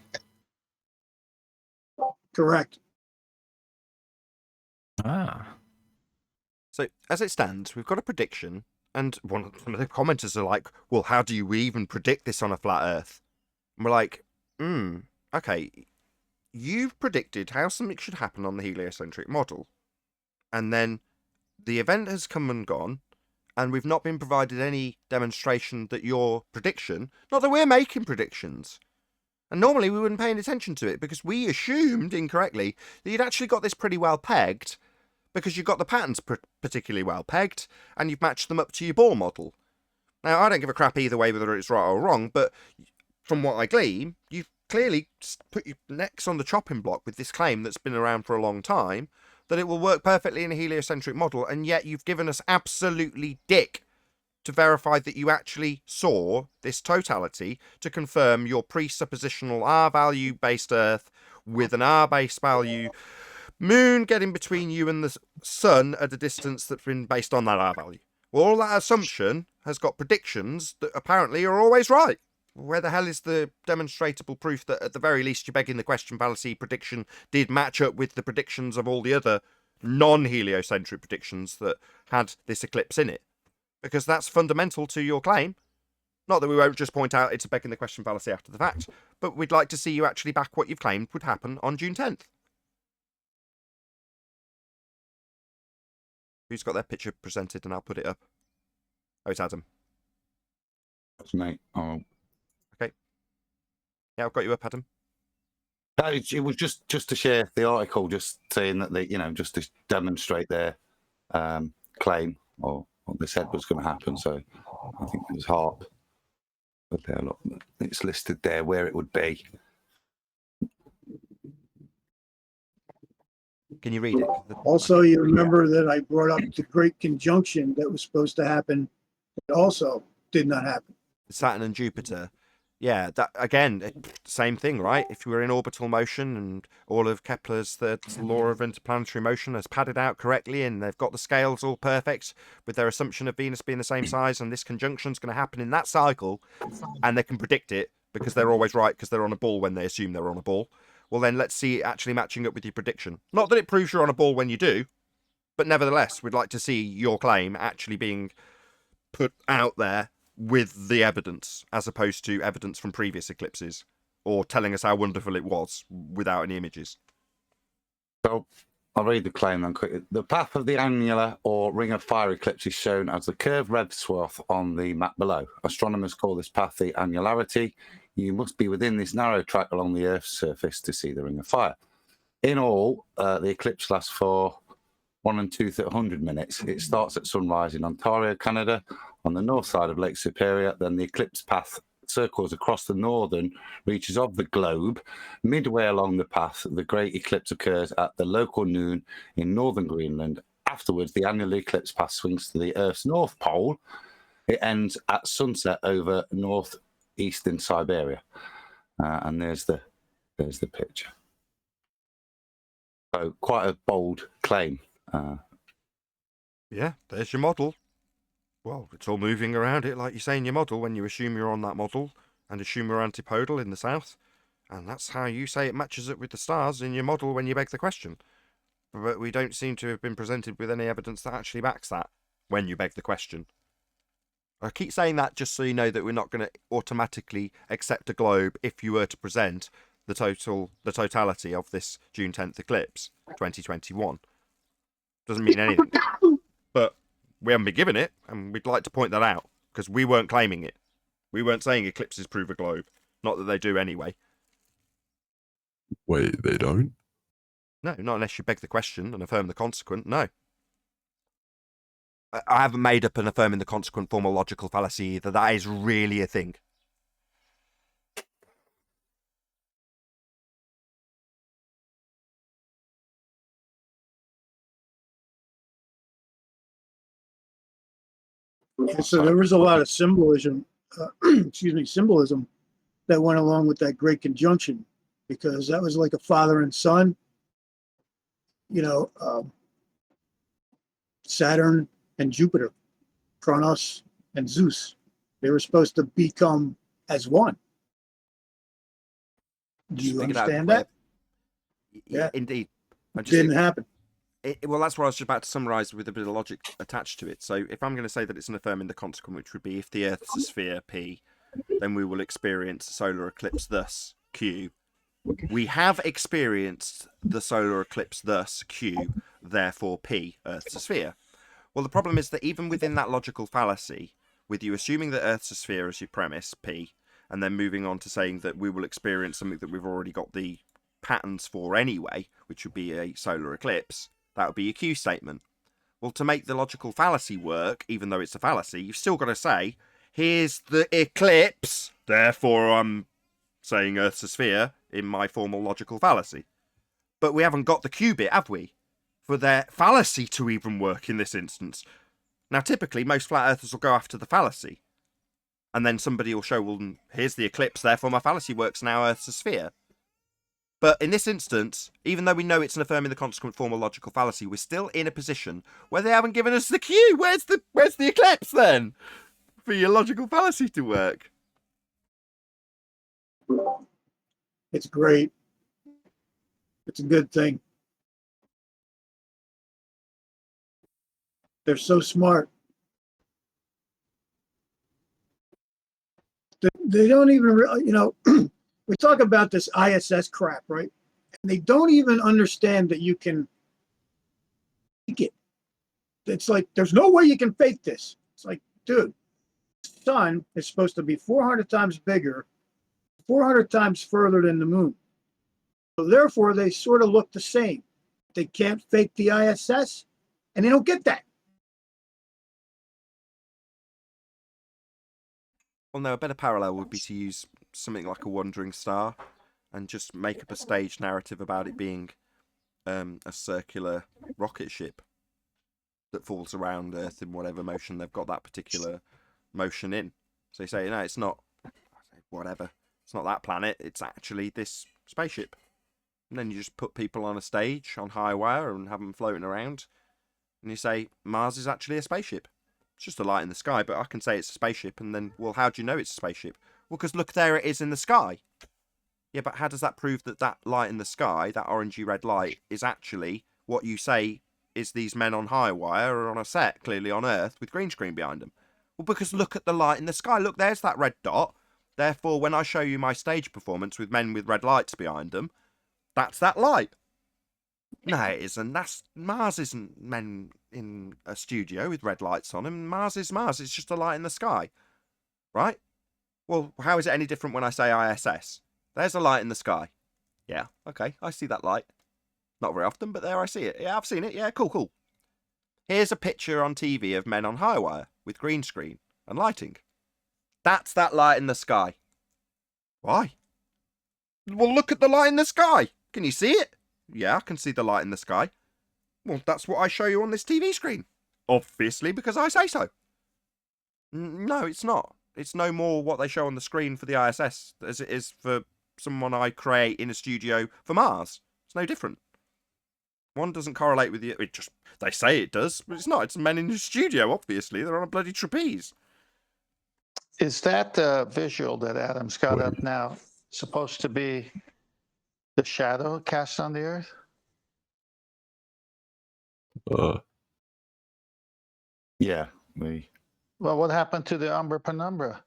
Correct. Ah. So as it stands, we've got a prediction, and some of the commenters are like, well, how do you even predict this on a flat Earth? And we're like, okay, you've predicted how something should happen on the heliocentric model, and then the event has come and gone, and we've not been provided any demonstration that your prediction, not that we're making predictions, and normally we wouldn't pay any attention to it because we assumed incorrectly that you'd actually got this pretty well pegged because you've got the patterns particularly well pegged and you've matched them up to your ball model. Now, I don't give a crap either way whether it's right or wrong, but from what I glean, you've clearly put your necks on the chopping block with this claim that's been around for a long time, that it will work perfectly in a heliocentric model, and yet you've given us absolutely dick to verify that you actually saw this totality to confirm your presuppositional R-value based Earth with an R-based value moon getting between you and the sun at a distance that's been based on that R-value. Well, all that assumption has got predictions that apparently are always right. Where the hell is the demonstrable proof that at the very least you're begging the question fallacy prediction did match up with the predictions of all the other non-heliocentric predictions that had this eclipse in it? Because that's fundamental to your claim. Not that we won't just point out it's a begging the question fallacy after the fact, but we'd like to see you actually back what you've claimed would happen on June 10th. Who's got their picture presented and I'll put it up? Oh, it's Adam. That's me. Oh. Okay. Yeah, I've got you up, Adam. No, it was just to share the article, just saying that they, just to demonstrate their claim or what they said was going to happen. So I think it was HARP. But there, look, it's listed there where it would be. Can you read it? Also, you remember that I brought up the Great Conjunction that was supposed to happen. It also did not happen. Saturn and Jupiter. Yeah, that again, same thing, right? If you were in orbital motion and all of Kepler's third law of interplanetary motion has padded out correctly and they've got the scales all perfect with their assumption of Venus being the same size and this conjunction's going to happen in that cycle and they can predict it because they're always right because they're on a ball when they assume they're on a ball. Well, then let's see it actually matching up with your prediction. Not that it proves you're on a ball when you do, but nevertheless, we'd like to see your claim actually being put out there with the evidence, as opposed to evidence from previous eclipses, or telling us how wonderful it was without any images. So I'll read the claim then quickly. The path of the annular or ring of fire eclipse is shown as the curved red swath on the map below. Astronomers call this path the annularity. You must be within this narrow track along the Earth's surface to see the ring of fire. In all, the eclipse lasts for 1 2/100 minutes. It starts at sunrise in Ontario, Canada, on the north side of Lake Superior. Then the eclipse path circles across the northern reaches of the globe. Midway along the path, the great eclipse occurs at the local noon in northern Greenland. Afterwards, the annual eclipse path swings to the Earth's north pole. It ends at sunset over northeastern Siberia. And there's the picture. So quite a bold claim. Yeah, there's your model. Well, it's all moving around it like you say in your model when you assume you're on that model and assume we're antipodal in the south. And that's how you say it matches up with the stars in your model when you beg the question. But we don't seem to have been presented with any evidence that actually backs that when you beg the question. I keep saying that just so you know that we're not going to automatically accept a globe if you were to present the totality of this June 10th eclipse 2021. Doesn't mean anything. But we haven't been given it, and we'd like to point that out, because we weren't claiming it. We weren't saying eclipses prove a globe. Not that they do anyway. Wait, they don't? No, not unless you beg the question and affirm the consequent, no. I haven't made up an affirming the consequent formal logical fallacy either. That is really a thing. So there was a lot of symbolism, symbolism that went along with that great conjunction, because that was like a father and son. Saturn and Jupiter, Kronos and Zeus, they were supposed to become as one. Do you understand that? Yeah, indeed. It didn't happen. Well, that's what I was just about to summarise with a bit of logic attached to it. So if I'm going to say that it's an affirming the consequent, which would be if the Earth's a sphere, P, then we will experience a solar eclipse, thus, Q. We have experienced the solar eclipse, thus, Q, therefore, P, Earth's a sphere. Well, the problem is that even within that logical fallacy, with you assuming that Earth's a sphere as your premise, P, and then moving on to saying that we will experience something that we've already got the patterns for anyway, which would be a solar eclipse, that would be a Q statement. Well, to make the logical fallacy work, even though it's a fallacy, you've still got to say, here's the eclipse, therefore I'm saying Earth's a sphere in my formal logical fallacy. But we haven't got the Q bit, have we? For their fallacy to even work in this instance. Now, typically, most flat earthers will go after the fallacy. And then somebody will show, well, here's the eclipse, therefore my fallacy works now, Earth's a sphere. But in this instance, even though we know it's an affirming the consequent form of logical fallacy, we're still in a position where they haven't given us the cue. Where's the eclipse then for your logical fallacy to work? It's great. It's a good thing. They're so smart. They don't even, we talk about this ISS crap, right? And they don't even understand that you can fake it. It's like, there's no way you can fake this. It's like, dude, the sun is supposed to be 400 times bigger, 400 times further than the moon. So therefore, they sort of look the same. They can't fake the ISS, and they don't get that. Well, no, a better parallel would be to use something like a wandering star and just make up a staged narrative about it being a circular rocket ship that falls around Earth in whatever motion they've got that particular motion in. So you say, no, it's not, whatever. It's not that planet. It's actually this spaceship. And then you just put people on a stage on high wire and have them floating around. And you say, Mars is actually a spaceship. It's just a light in the sky, but I can say it's a spaceship. And then, well, how do you know it's a spaceship? Well, because look, there it is in the sky. Yeah, but how does that prove that that light in the sky, that orangey red light, is actually what you say is these men on high wire or on a set, clearly on Earth, with green screen behind them? Well, because look at the light in the sky. Look, there's that red dot. Therefore, when I show you my stage performance with men with red lights behind them, that's that light. No, it isn't. Mars isn't men in a studio with red lights on them. Mars is Mars. It's just a light in the sky. Right? Well, how is it any different when I say ISS? There's a light in the sky. Yeah, okay, I see that light. Not very often, but there I see it. Yeah, I've seen it. Yeah, cool. Here's a picture on TV of men on high wire with green screen and lighting. That's that light in the sky. Why? Well, look at the light in the sky. Can you see it? Yeah, I can see the light in the sky. Well, that's what I show you on this TV screen. Obviously, because I say so. No, it's not. It's no more what they show on the screen for the ISS as it is for someone I create in a studio for Mars. It's no different. One doesn't correlate with the... They say it does, but it's not. It's men in a studio, obviously. They're on a bloody trapeze. Is that visual that Adam's got up now supposed to be the shadow cast on the Earth? Yeah. Well, what happened to the Umbra Penumbra?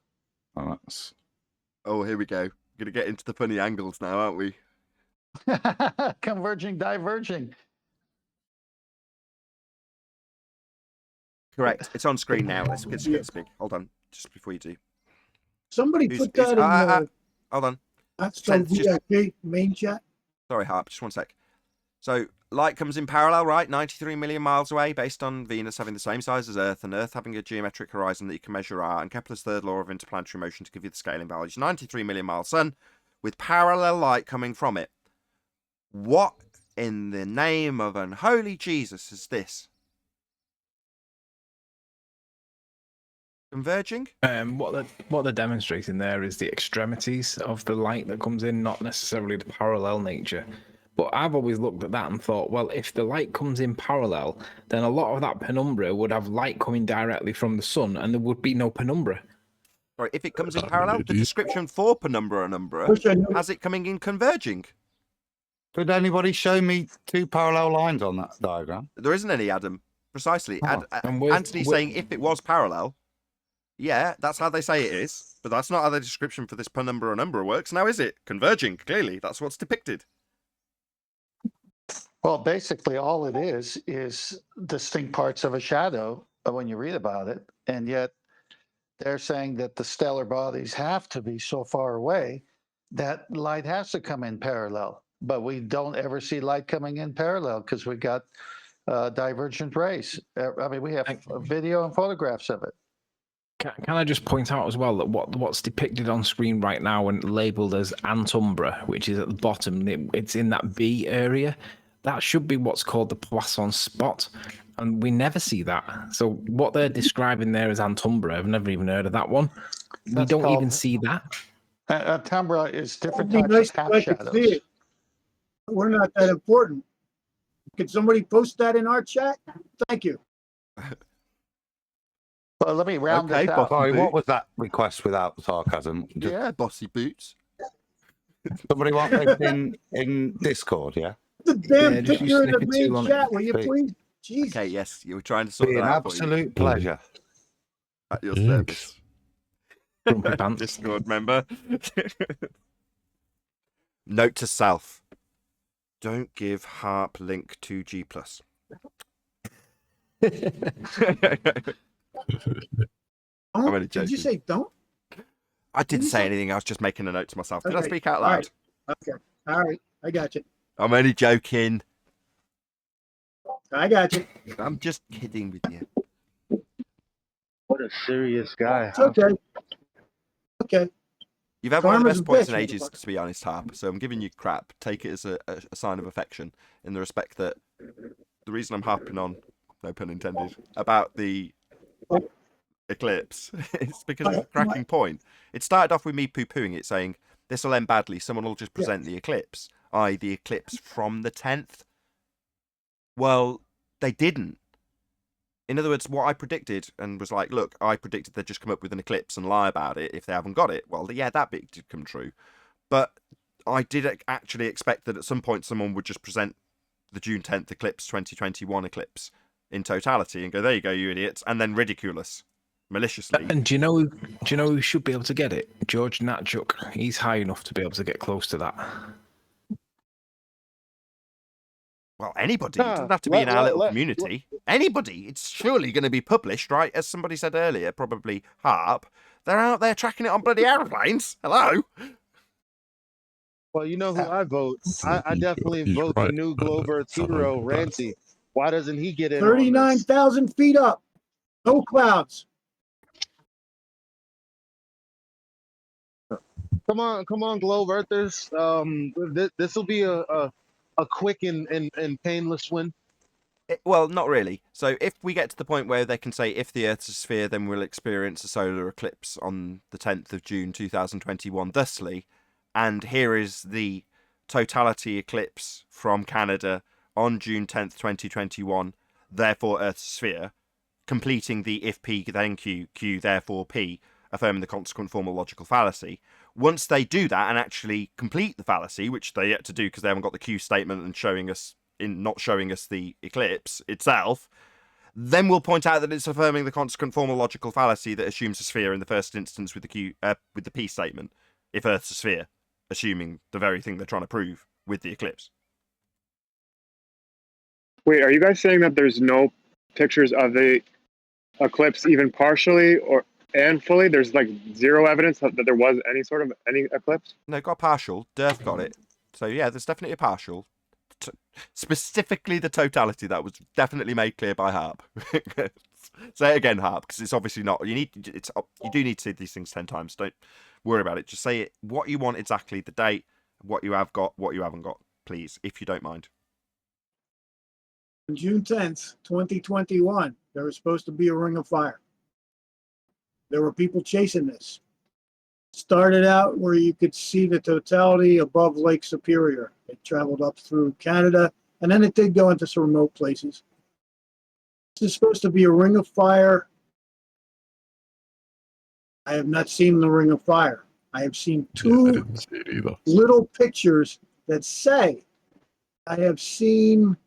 Oh, here we go. We're going to get into the funny angles now, aren't we? Converging, diverging. Correct. It's on screen now. Let's get speak. Hold on, just before you do. Somebody put that in hold on. That's from VIP main chat. Sorry, Harp. Just one sec. So, light comes in parallel, right? 93 million miles away, based on Venus having the same size as Earth, and Earth having a geometric horizon that you can measure out, and Kepler's third law of interplanetary motion to give you the scaling values. 93 million mile sun, with parallel light coming from it. What in the name of unholy Jesus is this? Converging? What they're demonstrating there is the extremities of the light that comes in, not necessarily the parallel nature. But I've always looked at that and thought, well, if the light comes in parallel, then a lot of that penumbra would have light coming directly from the sun, and there would be no penumbra. Sorry, if it comes in parallel, the description for penumbra and umbra has it coming in converging. Could anybody show me two parallel lines on that diagram? There isn't any, Adam. Precisely. Anthony's saying if it was parallel, yeah, that's how they say it is. But that's not how the description for this penumbra and umbra works now, is it? Converging, clearly. That's what's depicted. Well, basically, all it is distinct parts of a shadow when you read about it. And yet they're saying that the stellar bodies have to be so far away that light has to come in parallel. But we don't ever see light coming in parallel because we got divergent rays. I mean, we have video and photographs of it. Can I just point out as well that what's depicted on screen right now and labelled as Antumbra, which is at the bottom, it's in that B area. That should be what's called the Poisson spot, and we never see that. So what they're describing there as Antumbra, I've never even heard of that one. We don't even see that. Antumbra is different types of half shadows. We're not that important. Can somebody post that in our chat? Thank you. Well, let me round this out. Sorry, what was that request without sarcasm? Yeah, bossy boots. Somebody want this in Discord, yeah? The damn just picture in the snippet two main on it. chat, will you Speak. please? Jesus. Okay, yes, you were trying to sort Be that an out for you. absolute pleasure. At your Thanks. service. Discord member. Note to self. Don't give Harp link to G+. I'm only joking. Did you say don't? I didn't say anything. I was just making a note to myself. Did I Okay, speak out all loud? right. Okay. All right. I got you. I'm only joking. I got you. I'm just kidding with you. What a serious guy. It's okay. Okay. You've had one of the Karma's best a points bitch, in ages, to be honest, Harp. So I'm giving you crap. Take it as a sign of affection, in the respect that the reason I'm harping on, no pun intended, about the Eclipse is because it's a cracking point. It started off with me poo-pooing it, saying, this will end badly. Someone will just present the Eclipse, i.e. the Eclipse from the 10th. Well, they didn't. In other words, what I predicted and was like, look, I predicted they'd just come up with an eclipse and lie about it if they haven't got it. Well, yeah, that bit did come true. But I did actually expect that at some point someone would just present the June 10th eclipse, 2021 eclipse in totality and go, there you go, you idiots, and then ridicule us maliciously. And do you know who should be able to get it? George Natchuk. He's high enough to be able to get close to that. Well, anybody. It doesn't have to be in our little community. Anybody. It's surely going to be published, right? As somebody said earlier, probably Harp. They're out there tracking it on bloody aeroplanes. Hello? Well, you know who I vote? I definitely vote the new Glover hero, Rancy. Why doesn't he get in on this? 39,000 feet up. No clouds. Come on, Globe Earthers. This will be a quick and painless win. Well, not really. So if we get to the point where they can say if the Earth's a sphere, then we'll experience a solar eclipse on the 10th of June 2021 thusly, and here is the totality eclipse from Canada on June 10th, 2021, therefore Earth's a sphere, completing the if P then Q, Q therefore P, affirming the consequent formal logical fallacy. Once they do that and actually complete the fallacy, which they yet to do because they haven't got the Q statement and not showing us the eclipse itself, then we'll point out that it's affirming the consequent formal logical fallacy that assumes a sphere in the first instance with the P statement, if Earth's a sphere, assuming the very thing they're trying to prove with the eclipse. Wait, are you guys saying that there's no pictures of the eclipse even partially and fully? There's like zero evidence that there was any eclipse? No, got partial. Durf got it. So yeah, there's definitely a partial. Specifically the totality that was definitely made clear by Harp. Say it again, Harp, because it's obviously not. You do need to see these things 10 times. Don't worry about it. Just say it what you want exactly, the date, what you have got, what you haven't got, please, if you don't mind. On June 10th, 2021, there was supposed to be a ring of fire. There were people chasing this. Started out where you could see the totality above Lake Superior. It traveled up through Canada, and then it did go into some remote places. This is supposed to be a ring of fire. I have not seen the ring of fire. I have seen two little pictures that say, I have seen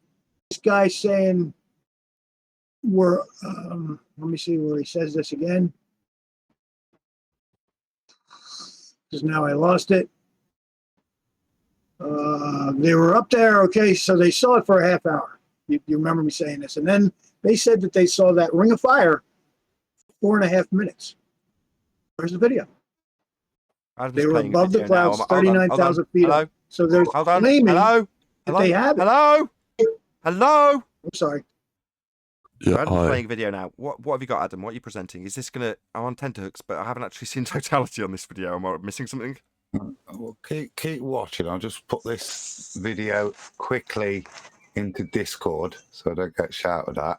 this guy saying, let me see where he says this again. Because now I lost it. They were up there, okay, so they saw it for a half hour. You remember me saying this. And then they said that they saw that ring of fire for 4.5 minutes. Where's the video? They were above the clouds, 39,000 feet up. So they're claiming that they have it. Hello? I'm sorry. Yeah, Adam's playing a video now. What have you got, Adam? What are you presenting? Is this gonna? I'm on tenterhooks, but I haven't actually seen totality on this video. Am I missing something? Well, keep watching. I'll just put this video quickly into Discord so I don't get shouted at.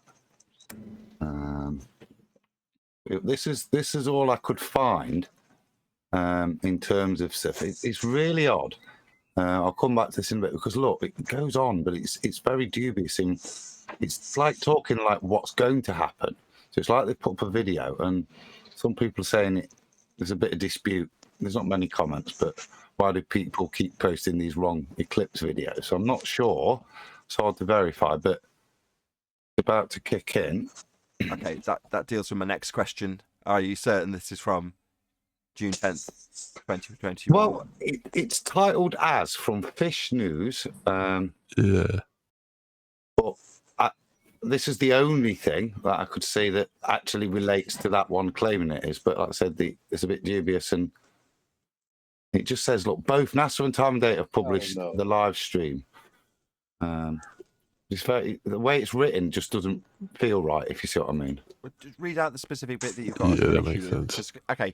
This is all I could find in terms of stuff. It's really odd I'll come back to this in a bit because look, it goes on, but it's very dubious. It's like talking like what's going to happen. So it's like they put up a video, and some people are saying there's a bit of dispute. There's not many comments, but why do people keep posting these wrong Eclipse videos? So I'm not sure. It's hard to verify, but it's about to kick in. Okay, that deals with my next question. Are you certain this is from June 10th, 2021? Well, it's titled as from Fish News. Yeah. But this is the only thing that I could say that actually relates to that one claiming it is. But like I said, it's a bit dubious, and it just says, look, both NASA and Time and Date have published the live stream. It's the way it's written just doesn't feel right, if you see what I mean. Just read out the specific bit that you've got. Yeah, that makes sense. Just, okay,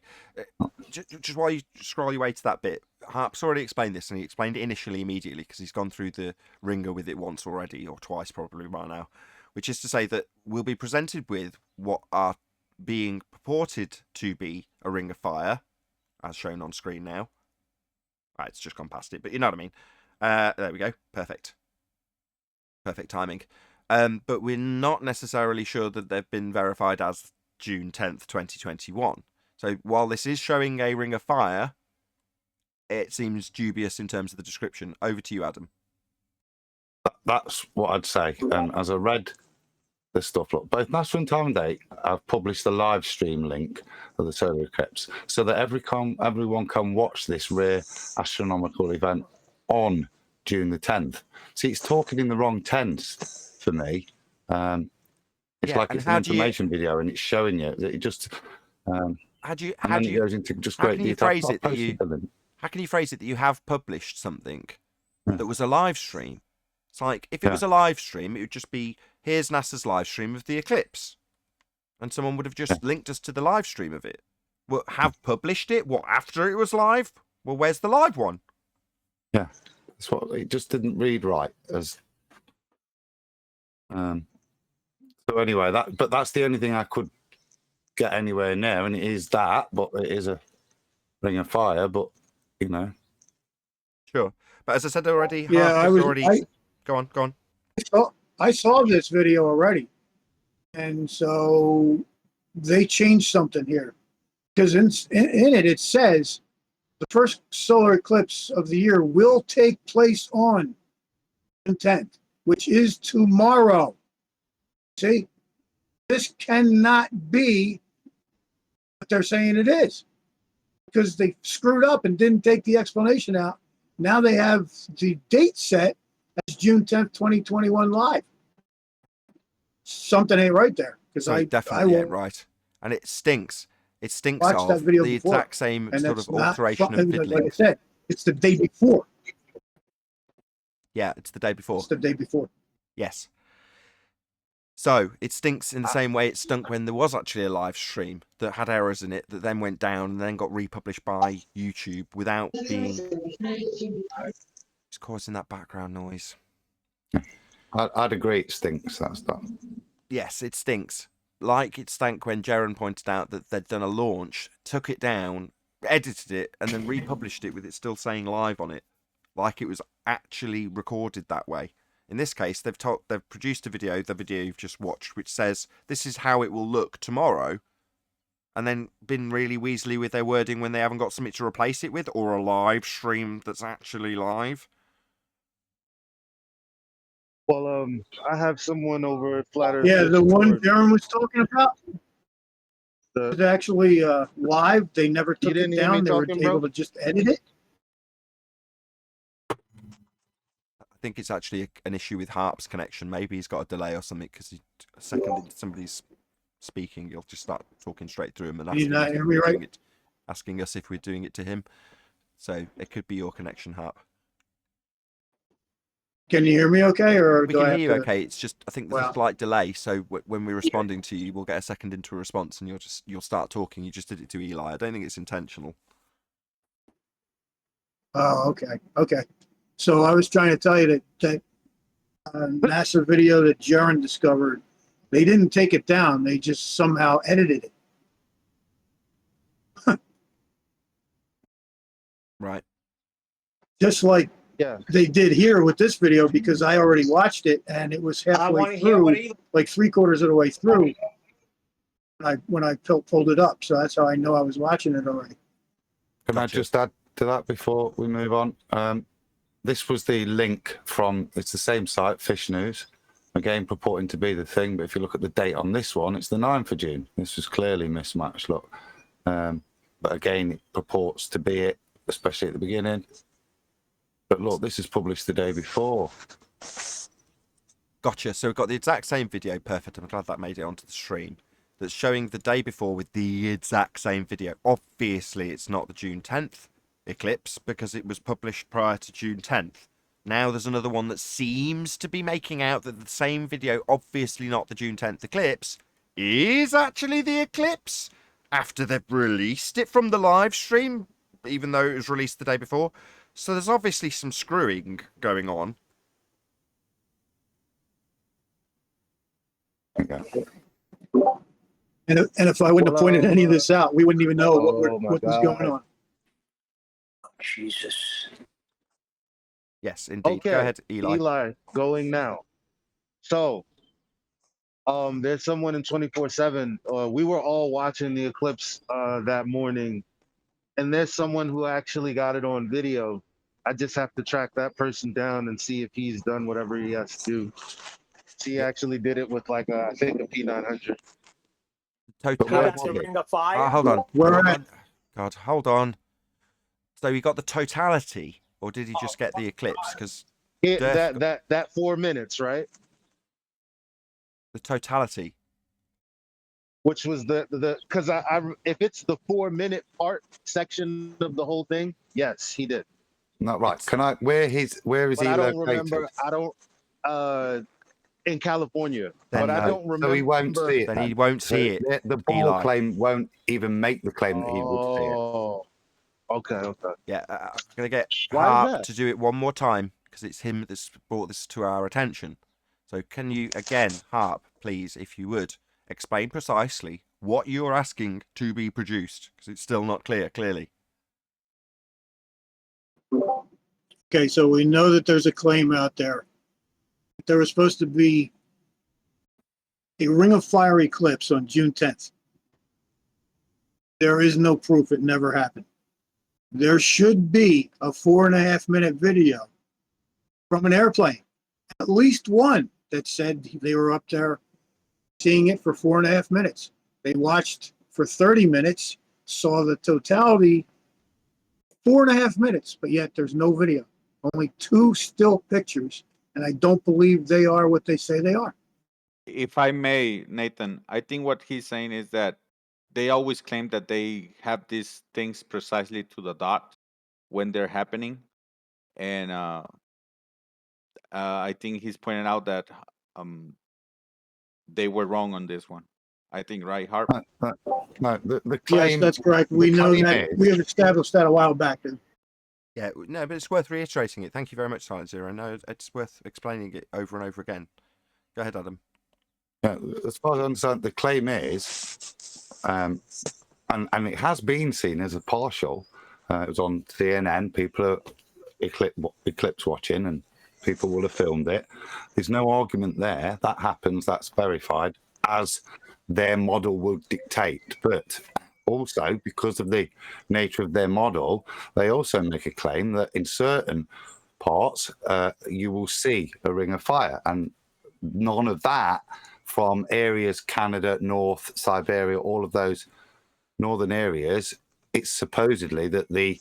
just while you scroll your way to that bit, Harp's already explained this, and he explained it initially immediately because he's gone through the ringer with it once already, or twice probably by now, which is to say that we'll be presented with what are being purported to be a ring of fire, as shown on screen now. Right, it's just gone past it, but you know what I mean. There we go. Perfect timing. But we're not necessarily sure that they've been verified as June 10th, 2021. So while this is showing a ring of fire, it seems dubious in terms of the description. Over to you, Adam. That's what I'd say. And as I read the stuff, look, both NASA and Time and Date have published the live stream link of the solar eclipse so that everyone can watch this rare astronomical event on June the 10th. See, it's talking in the wrong tense for me. It's like it's an information video, and it's showing you that it just. How can you phrase it that you have published something that was a live stream? It's like if it was a live stream, it would just be here's NASA's live stream of the eclipse, and someone would have just linked us to the live stream of it. Well, have published it? What, after it was live? Well, where's the live one? Yeah. That's what it just didn't read right as. So anyway, that's the only thing I could get anywhere near, and it is that, but it is a ring of fire. But you know, sure. But as I said already, yeah, go on. I saw this video already, and so they changed something here because in it says. The first solar eclipse of the year will take place on June 10th, which is tomorrow. See, this cannot be what they're saying it is because they screwed up and didn't take the explanation out. Now they have the date set as June 10th, 2021 live. Something ain't right there because I definitely ain't right, and it stinks. It stinks of that video the before, exact same and sort of alteration of like fiddling. I said, it's the day before. Yeah, it's the day before. It's the day before. Yes. So it stinks in the same way it stunk when there was actually a live stream that had errors in it that then went down and then got republished by YouTube without being. It's causing that background noise. I'd agree it stinks. That's that. Yes, it stinks. Like it stank when Jaron pointed out that they'd done a launch, took it down, edited it, and then republished it with it still saying live on it, like it was actually recorded that way. In this case, they've produced a video, the video you've just watched, which says this is how it will look tomorrow, and then been really weaselly with their wording when they haven't got something to replace it with, or a live stream that's actually live. Well, I have someone over at Flat Earth. Yeah, the one Darren was talking about was actually live. They never took it down. They were able to just edit it. I think it's actually an issue with Harp's connection. Maybe he's got a delay or something because a second into somebody's speaking, he'll just start talking straight through him and asking us if we're doing it to him. So it could be your connection, Harp. Can you hear me okay? Or we can hear you okay. It's just, I think there's a slight delay. So when we're responding to you, we'll get a second into a response and you'll start talking. You just did it to Eli. I don't think it's intentional. Oh, okay. Okay. So I was trying to tell you that NASA video that Jaron discovered, they didn't take it down. They just somehow edited it. Right. Just like they did here with this video because I already watched it and it was halfway through, like 3/4 of the way through. When I pulled it up, so that's how I know I was watching it already. Can I just add to that before we move on? This was the link from, it's the same site, Fish News, again purporting to be the thing, but if you look at the date on this one, it's the 9th of June. This was clearly mismatched, look. But again, it purports to be it, especially at the beginning. But look, this is published the day before. Gotcha. So we've got the exact same video. Perfect. I'm glad that made it onto the stream. That's showing the day before with the exact same video. Obviously, it's not the June 10th eclipse because it was published prior to June 10th. Now there's another one that seems to be making out that the same video, obviously not the June 10th eclipse, is actually the eclipse after they've released it from the live stream, even though it was released the day before. So there's obviously some screwing going on. Okay. And if I wouldn't have pointed any of this out, we wouldn't even know what was going on. Jesus. Yes, indeed. Okay. Go ahead, Eli. Eli, going now. So, there's someone in 24/7. We were all watching the eclipse that morning, and there's someone who actually got it on video. I just have to track that person down and see if he's done whatever he has to do. He actually did it with like I think a P900. Totality. Ring of fire. Hold on. Where Hold at? on. God, hold on. So he got the totality, or did he just get the eclipse? Because That 4 minutes, right? the totality. Which was the because I if it's the 4-minute part section of the whole thing, yes, he did. Not right. Can I? Where is But he I don't located? remember. I don't. In California, Then but I no. don't remember. So he won't see it. Then he won't see it. The ball Eli. claim won't even make the claim that he would see it. Oh, okay. Yeah, I'm going to get Why is Harp that? to do it one more time because it's him that's brought this to our attention. So can you, again, Harp, please, if you would, explain precisely what you're asking to be produced? Because it's still not clear, clearly. Okay, so we know that there's a claim out there. There was supposed to be a Ring of Fire eclipse on June 10th. There is no proof it never happened. There should be a 4.5-minute video from an airplane, at least one that said they were up there seeing it for 4.5 minutes. They watched for 30 minutes, saw the totality, 4.5 minutes, but yet there's no video. Only 2 still pictures, and I don't believe they are what they say they are. If I may, Nathan, I think what he's saying is that they always claim that they have these things precisely to the dot when they're happening. And I think he's pointing out that they were wrong on this one. I think, right, Harp? No, the claim. Yes, that's correct. We know that. We have established that a while back. Then. Yeah, no, but it's worth reiterating it. Thank you very much, Silent Zero. No, it's worth explaining it over and over again. Go ahead, Adam. Yeah, as far as I understand, the claim is, and it has been seen as a partial. It was on CNN. People are eclipse watching, and people will have filmed it. There's no argument there. That happens. That's verified as their model would dictate. But also, because of the nature of their model, they also make a claim that in certain parts you will see a ring of fire, and none of that from areas Canada, North, Siberia, all of those northern areas. It's supposedly that the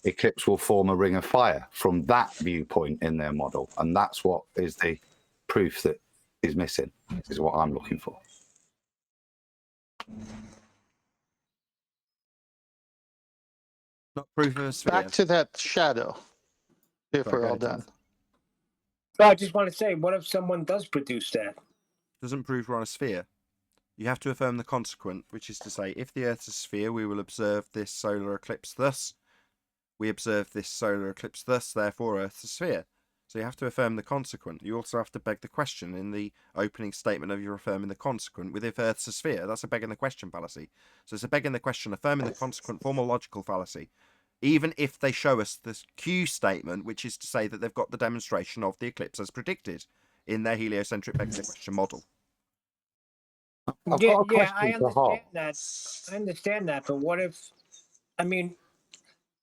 eclipse will form a ring of fire from that viewpoint in their model, and that's what is the proof that is missing. Is what I'm looking for. Not proof of a sphere. Back to that shadow, if Sorry, we're go all ahead, done. So I just want to say, what if someone does produce that? Doesn't prove we're on a sphere. You have to affirm the consequent, which is to say, if the Earth is a sphere, we will observe this solar eclipse thus. We observe this solar eclipse thus, therefore Earth's a sphere. So you have to affirm the consequent. You also have to beg the question in the opening statement of you're affirming the consequent with if Earth's a sphere. That's a begging the question fallacy. So it's a begging the question, affirming the consequent, formal logical fallacy. even if they show us the Q statement, which is to say that they've got the demonstration of the eclipse as predicted in their heliocentric begs the question model. I've got a Yeah, I question for Hart. understand that. I understand that, but what if, I mean,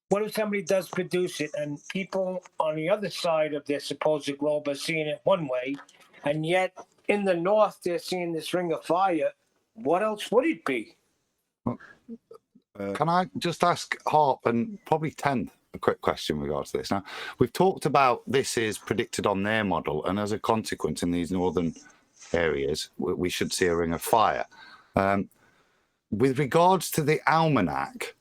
what if somebody does produce it and people on the other side of their supposed globe are seeing it one way, and yet in the north they're seeing this ring of fire? What else would it be? Can I just ask Harp and probably 10th a quick question in regards to this? Now, we've talked about this is predicted on their model, and as a consequence, in these northern areas, we should see a ring of fire. With regards to the almanac,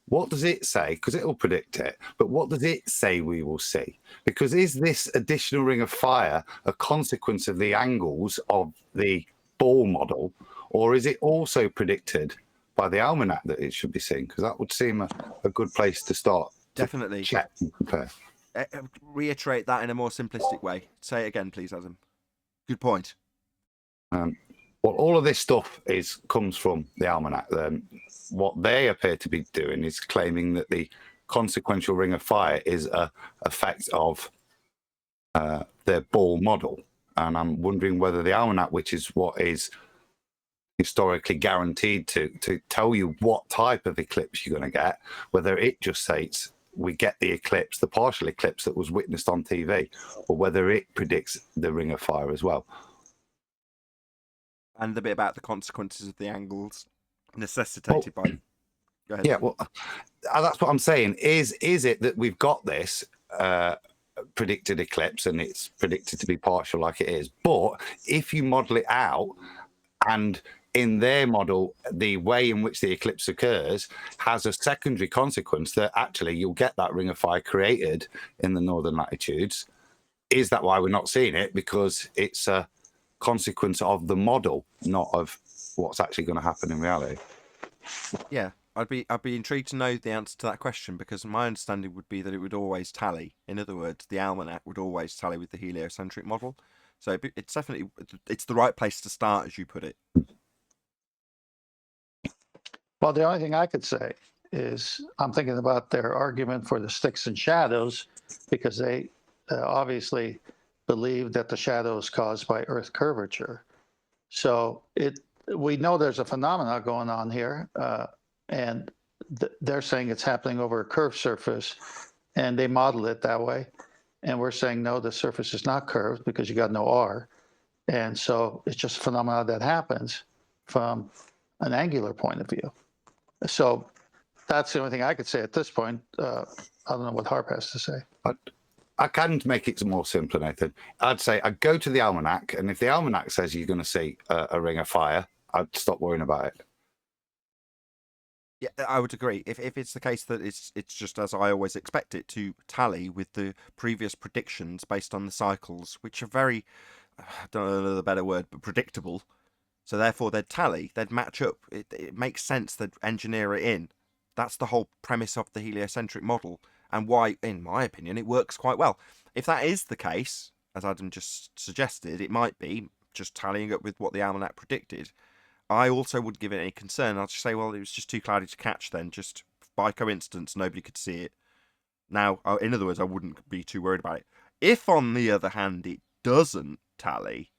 what does it say? Because it will predict it, but what does it say we will see? Because is this additional ring of fire a consequence of the angles of the ball model, or is it also predicted by the almanac that it should be seen? Because that would seem a good place to start. Definitely. Check and compare. Reiterate that in a more simplistic way. Say it again, please, Adam. Good point. Well, all of this stuff comes from the almanac. What they appear to be doing is claiming that the consequential ring of fire is a effect of their ball model. And I'm wondering whether the almanac, which is what is historically guaranteed to tell you what type of eclipse you're going to get, whether it just states we get the eclipse, the partial eclipse that was witnessed on TV, or whether it predicts the ring of fire as well. And the bit about the consequences of the angles necessitated by. Go ahead. Yeah, well, that's what I'm saying. Is it that we've got this predicted eclipse and it's predicted to be partial like it is, but if you model it out and in their model, the way in which the eclipse occurs has a secondary consequence that actually you'll get that ring of fire created in the northern latitudes. Is that why we're not seeing it? Because it's a consequence of the model, not of what's actually going to happen in reality. Yeah, I'd be intrigued to know the answer to that question, because my understanding would be that it would always tally. In other words, the almanac would always tally with the heliocentric model. So it's definitely the right place to start, as you put it. Well, the only thing I could say is I'm thinking about their argument for the sticks and shadows, because they obviously believe that the shadow is caused by Earth curvature. So we know there's a phenomenon going on here, and they're saying it's happening over a curved surface, and they model it that way. And we're saying, no, the surface is not curved because you got no R. And so it's just a phenomenon that happens from an angular point of view. So that's the only thing I could say at this point. I don't know what Harp has to say. I can make it more simple, Nathan. I'd say I'd go to the almanac, and if the almanac says you're going to see a ring of fire, I'd stop worrying about it. Yeah, I would agree. If it's the case that it's just as I always expect it to tally with the previous predictions based on the cycles, which are very, I don't know the better word, but predictable. So therefore they'd tally, they'd match up. It makes sense they'd engineer it in. That's the whole premise of the heliocentric model, and why, in my opinion, it works quite well. If that is the case, as Adam just suggested, it might be just tallying up with what the almanac predicted. I also would give it any concern. I'll just say, well, it was just too cloudy to catch then. Just by coincidence, nobody could see it. Now, in other words, I wouldn't be too worried about it. If, on the other hand, it doesn't tally,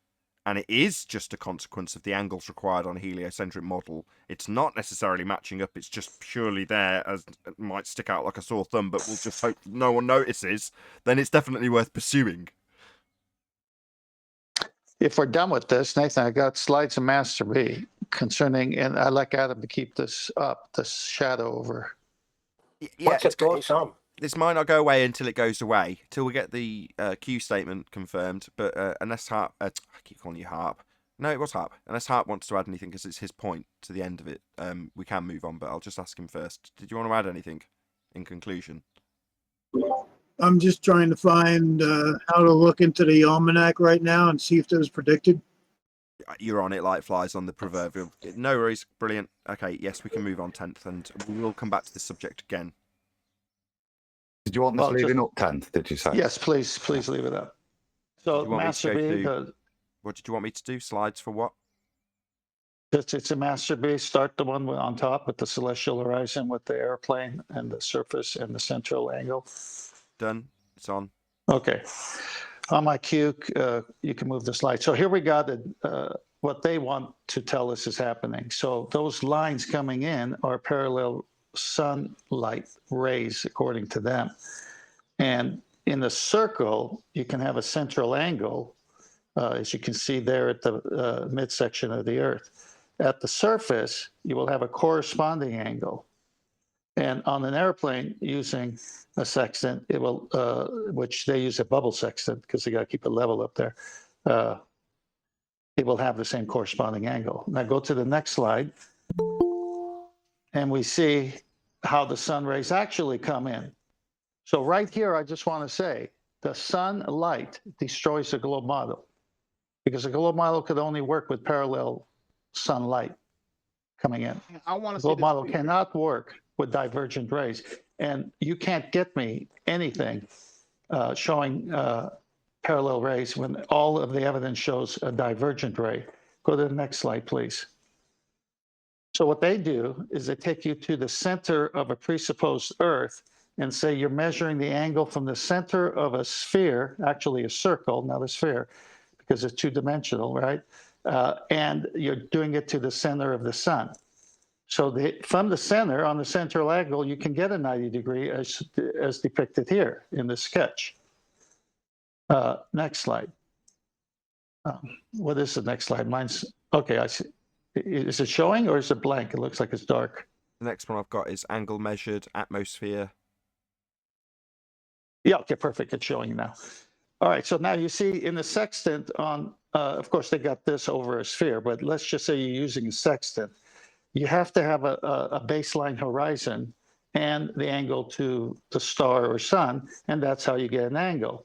and it is just a consequence of the angles required on a heliocentric model, it's not necessarily matching up, it's just purely there, as it might stick out like a sore thumb, but we'll just hope no one notices, then it's definitely worth pursuing. If we're done with this, Nathan, I got slides of Master B concerning, and I'd like Adam to keep this up, this shadow over. Yeah, this might not go away until it goes away, till we get the Q statement confirmed. But unless Harp, I keep calling you Harp. No, it was Harp. Unless Harp wants to add anything, because it's his point to the end of it, we can move on. But I'll just ask him first. Did you want to add anything in conclusion? I'm just trying to find how to look into the almanac right now and see if it was predicted. You're on it like flies on the proverbial. No worries, brilliant. Okay, yes, we can move on 10th, and we will come back to this subject again. Did you want this leaving up 10th, did you say? Yes, please leave it up. So, What Master B, did you want me to do? Slides for what? It's a masterpiece. Start the one on top with the celestial horizon with the airplane and the surface and the central angle. Done. It's on. Okay. On my cue, you can move the slide. So here we got what they want to tell us is happening. So those lines coming in are parallel sunlight rays, according to them. And in the circle, you can have a central angle, as you can see there at the midsection of the Earth. At the surface, you will have a corresponding angle. And on an airplane using a sextant, it will, which they use a bubble sextant because they got to keep it level up there. It will have the same corresponding angle. Now go to the next slide, and we see how the sun rays actually come in. So right here, I just want to say the sunlight destroys the globe model because the globe model could only work with parallel sunlight coming in. I want The to see globe this model picture. cannot work with divergent rays. And you can't get me anything showing parallel rays when all of the evidence shows a divergent ray. Go to the next slide, please. So what they do is they take you to the center of a presupposed Earth and say you're measuring the angle from the center of a sphere, actually a circle, not a sphere, because it's two-dimensional, right? And you're doing it to the center of the sun. So from the center, on the central angle, you can get a 90 degree as depicted here in the sketch. Next slide. What is the next slide? Mine's, okay, I see. Is it showing or is it blank? It looks like it's dark. The next one I've got is angle measured, atmosphere. Yeah, okay, perfect. It's showing now. All right, so now you see in the sextant on, of course, they got this over a sphere, but let's just say you're using a sextant. You have to have a baseline horizon and the angle to the star or sun, and that's how you get an angle.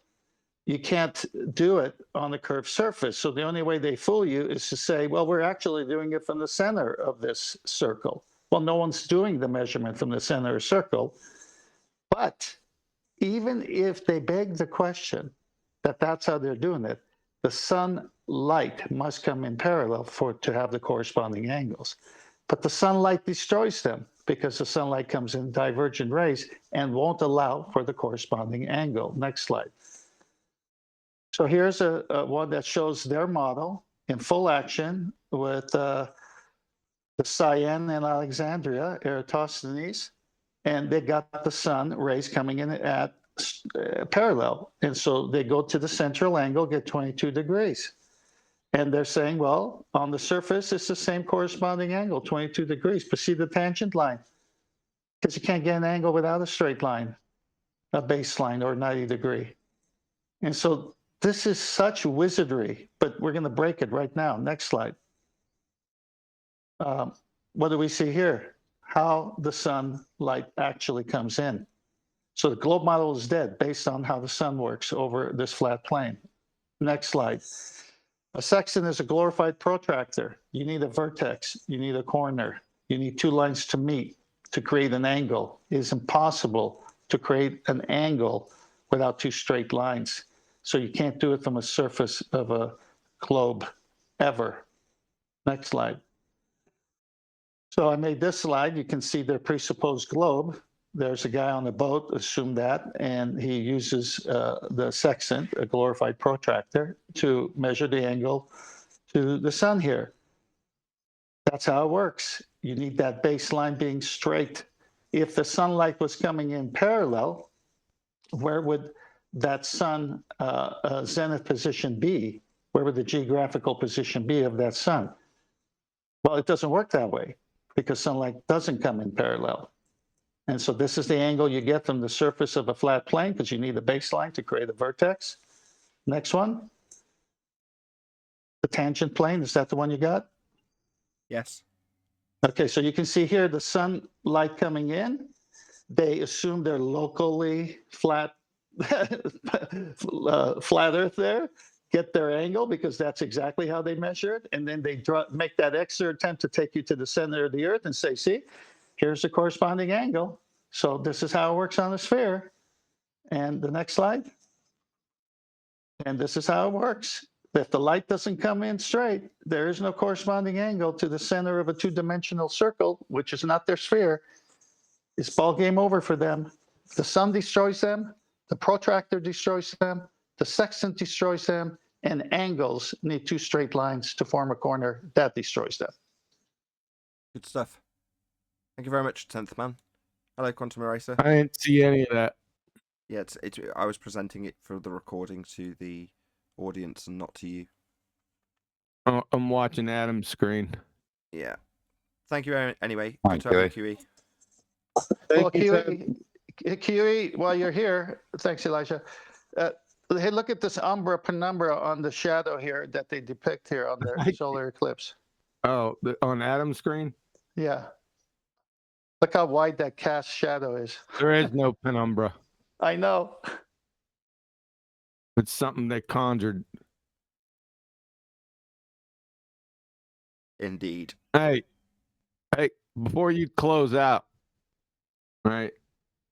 You can't do it on the curved surface. So the only way they fool you is to say, well, we're actually doing it from the center of this circle. Well, no one's doing the measurement from the center of the circle. But even if they beg the question that that's how they're doing it, the sunlight must come in parallel to have the corresponding angles. But the sunlight destroys them because the sunlight comes in divergent rays and won't allow for the corresponding angle. Next slide. So here's a one that shows their model in full action with the Cyan and Alexandria, Eratosthenes, and they got the sun rays coming in at parallel. And so they go to the central angle, get 22 degrees. And they're saying, well, on the surface, it's the same corresponding angle, 22 degrees. But see the tangent line? Because you can't get an angle without a straight line, a baseline or 90 degree. And so this is such wizardry, but we're going to break it right now. Next slide. What do we see here? How the sunlight actually comes in. So the globe model is dead based on how the sun works over this flat plane. Next slide. A sextant is a glorified protractor. You need a vertex, you need a corner, you need two lines to meet to create an angle. It is impossible to create an angle without two straight lines. So you can't do it from a surface of a globe ever. Next slide. So I made this slide. You can see their presupposed globe. There's a guy on the boat, assume that, and he uses the sextant, a glorified protractor, to measure the angle to the sun here. That's how it works. You need that baseline being straight. If the sunlight was coming in parallel, where would that sun zenith position be? Where would the geographical position be of that sun? Well, it doesn't work that way because sunlight doesn't come in parallel. And so this is the angle you get from the surface of a flat plane because you need a baseline to create a vertex. Next one. The tangent plane, is that the one you got? Yes. Okay, so you can see here the sunlight coming in. They assume they're locally flat, flat Earth there, get their angle because that's exactly how they measure it. And then they make that extra attempt to take you to the center of the Earth and say, see, here's the corresponding angle. So this is how it works on a sphere. And the next slide. And this is how it works. If the light doesn't come in straight, there is no corresponding angle to the center of a two-dimensional circle, which is not their sphere. It's ball game over for them. The sun destroys them, the protractor destroys them, the sextant destroys them, and angles need two straight lines to form a corner. That destroys them. Good stuff. Thank you very much, 10th Man. Hello, Quantum Eraser. I didn't see any of that. Yeah, I was presenting it for the recording to the audience and not to you. Oh, I'm watching Adam's screen. Yeah. Thank you anyway. Thank Good to have you, QE. Well, QE, while you're here, thanks, Elijah. Hey, look at this umbra penumbra on the shadow here that they depict here on the solar eclipse. Oh, on Adam's screen? Yeah. Look how wide that cast shadow is. There is no penumbra. I know. It's something they conjured. Indeed. Hey, before you close out, right?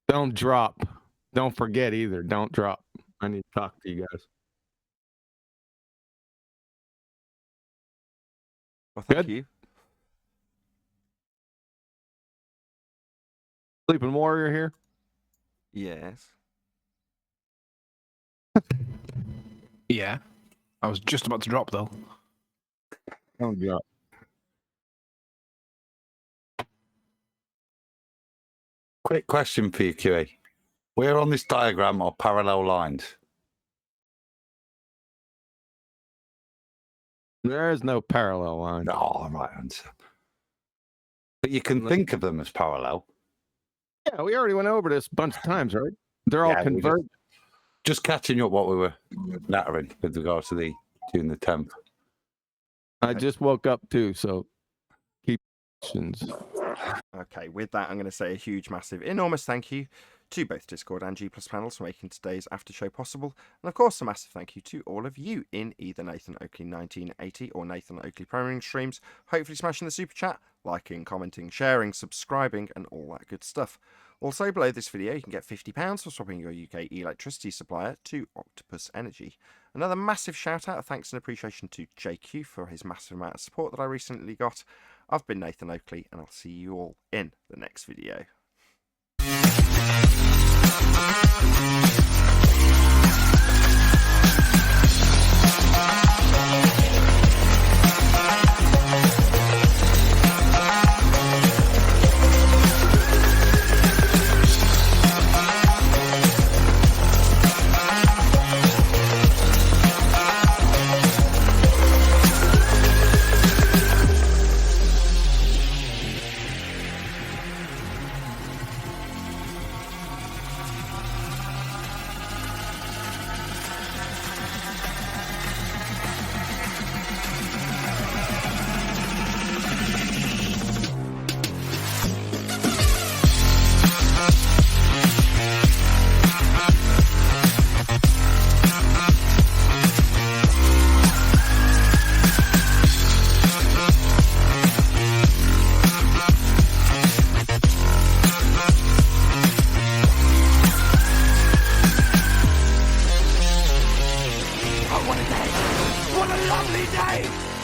Don't drop. Don't forget either. Don't drop. I need to talk to you guys. Well, thank you. Sleeping Warrior here? Yes. Yeah. I was just about to drop, though. Don't drop. Quick question for you, QA. Where on this diagram are parallel lines? There is no parallel line. Oh, right answer. But you can think of them as parallel. Yeah, we already went over this a bunch of times, right? They're all converged. Just catching up what we were nattering with regards to the June the 10th. I just woke up too, so keep questions. Okay, with that, I'm going to say a huge, massive, enormous thank you to both Discord and G+ panels for making today's after show possible. And of course, a massive thank you to all of you in either Nathan Oakley 1980 or Nathan Oakley Programming streams, hopefully smashing the super chat, liking, commenting, sharing, subscribing, and all that good stuff. Also, below this video, you can get £50 for swapping your UK electricity supplier to Octopus Energy. Another massive shout out of thanks and appreciation to JQ for his massive amount of support that I recently got. I've been Nathan Oakley, and I'll see you all in the next video. What a lovely day!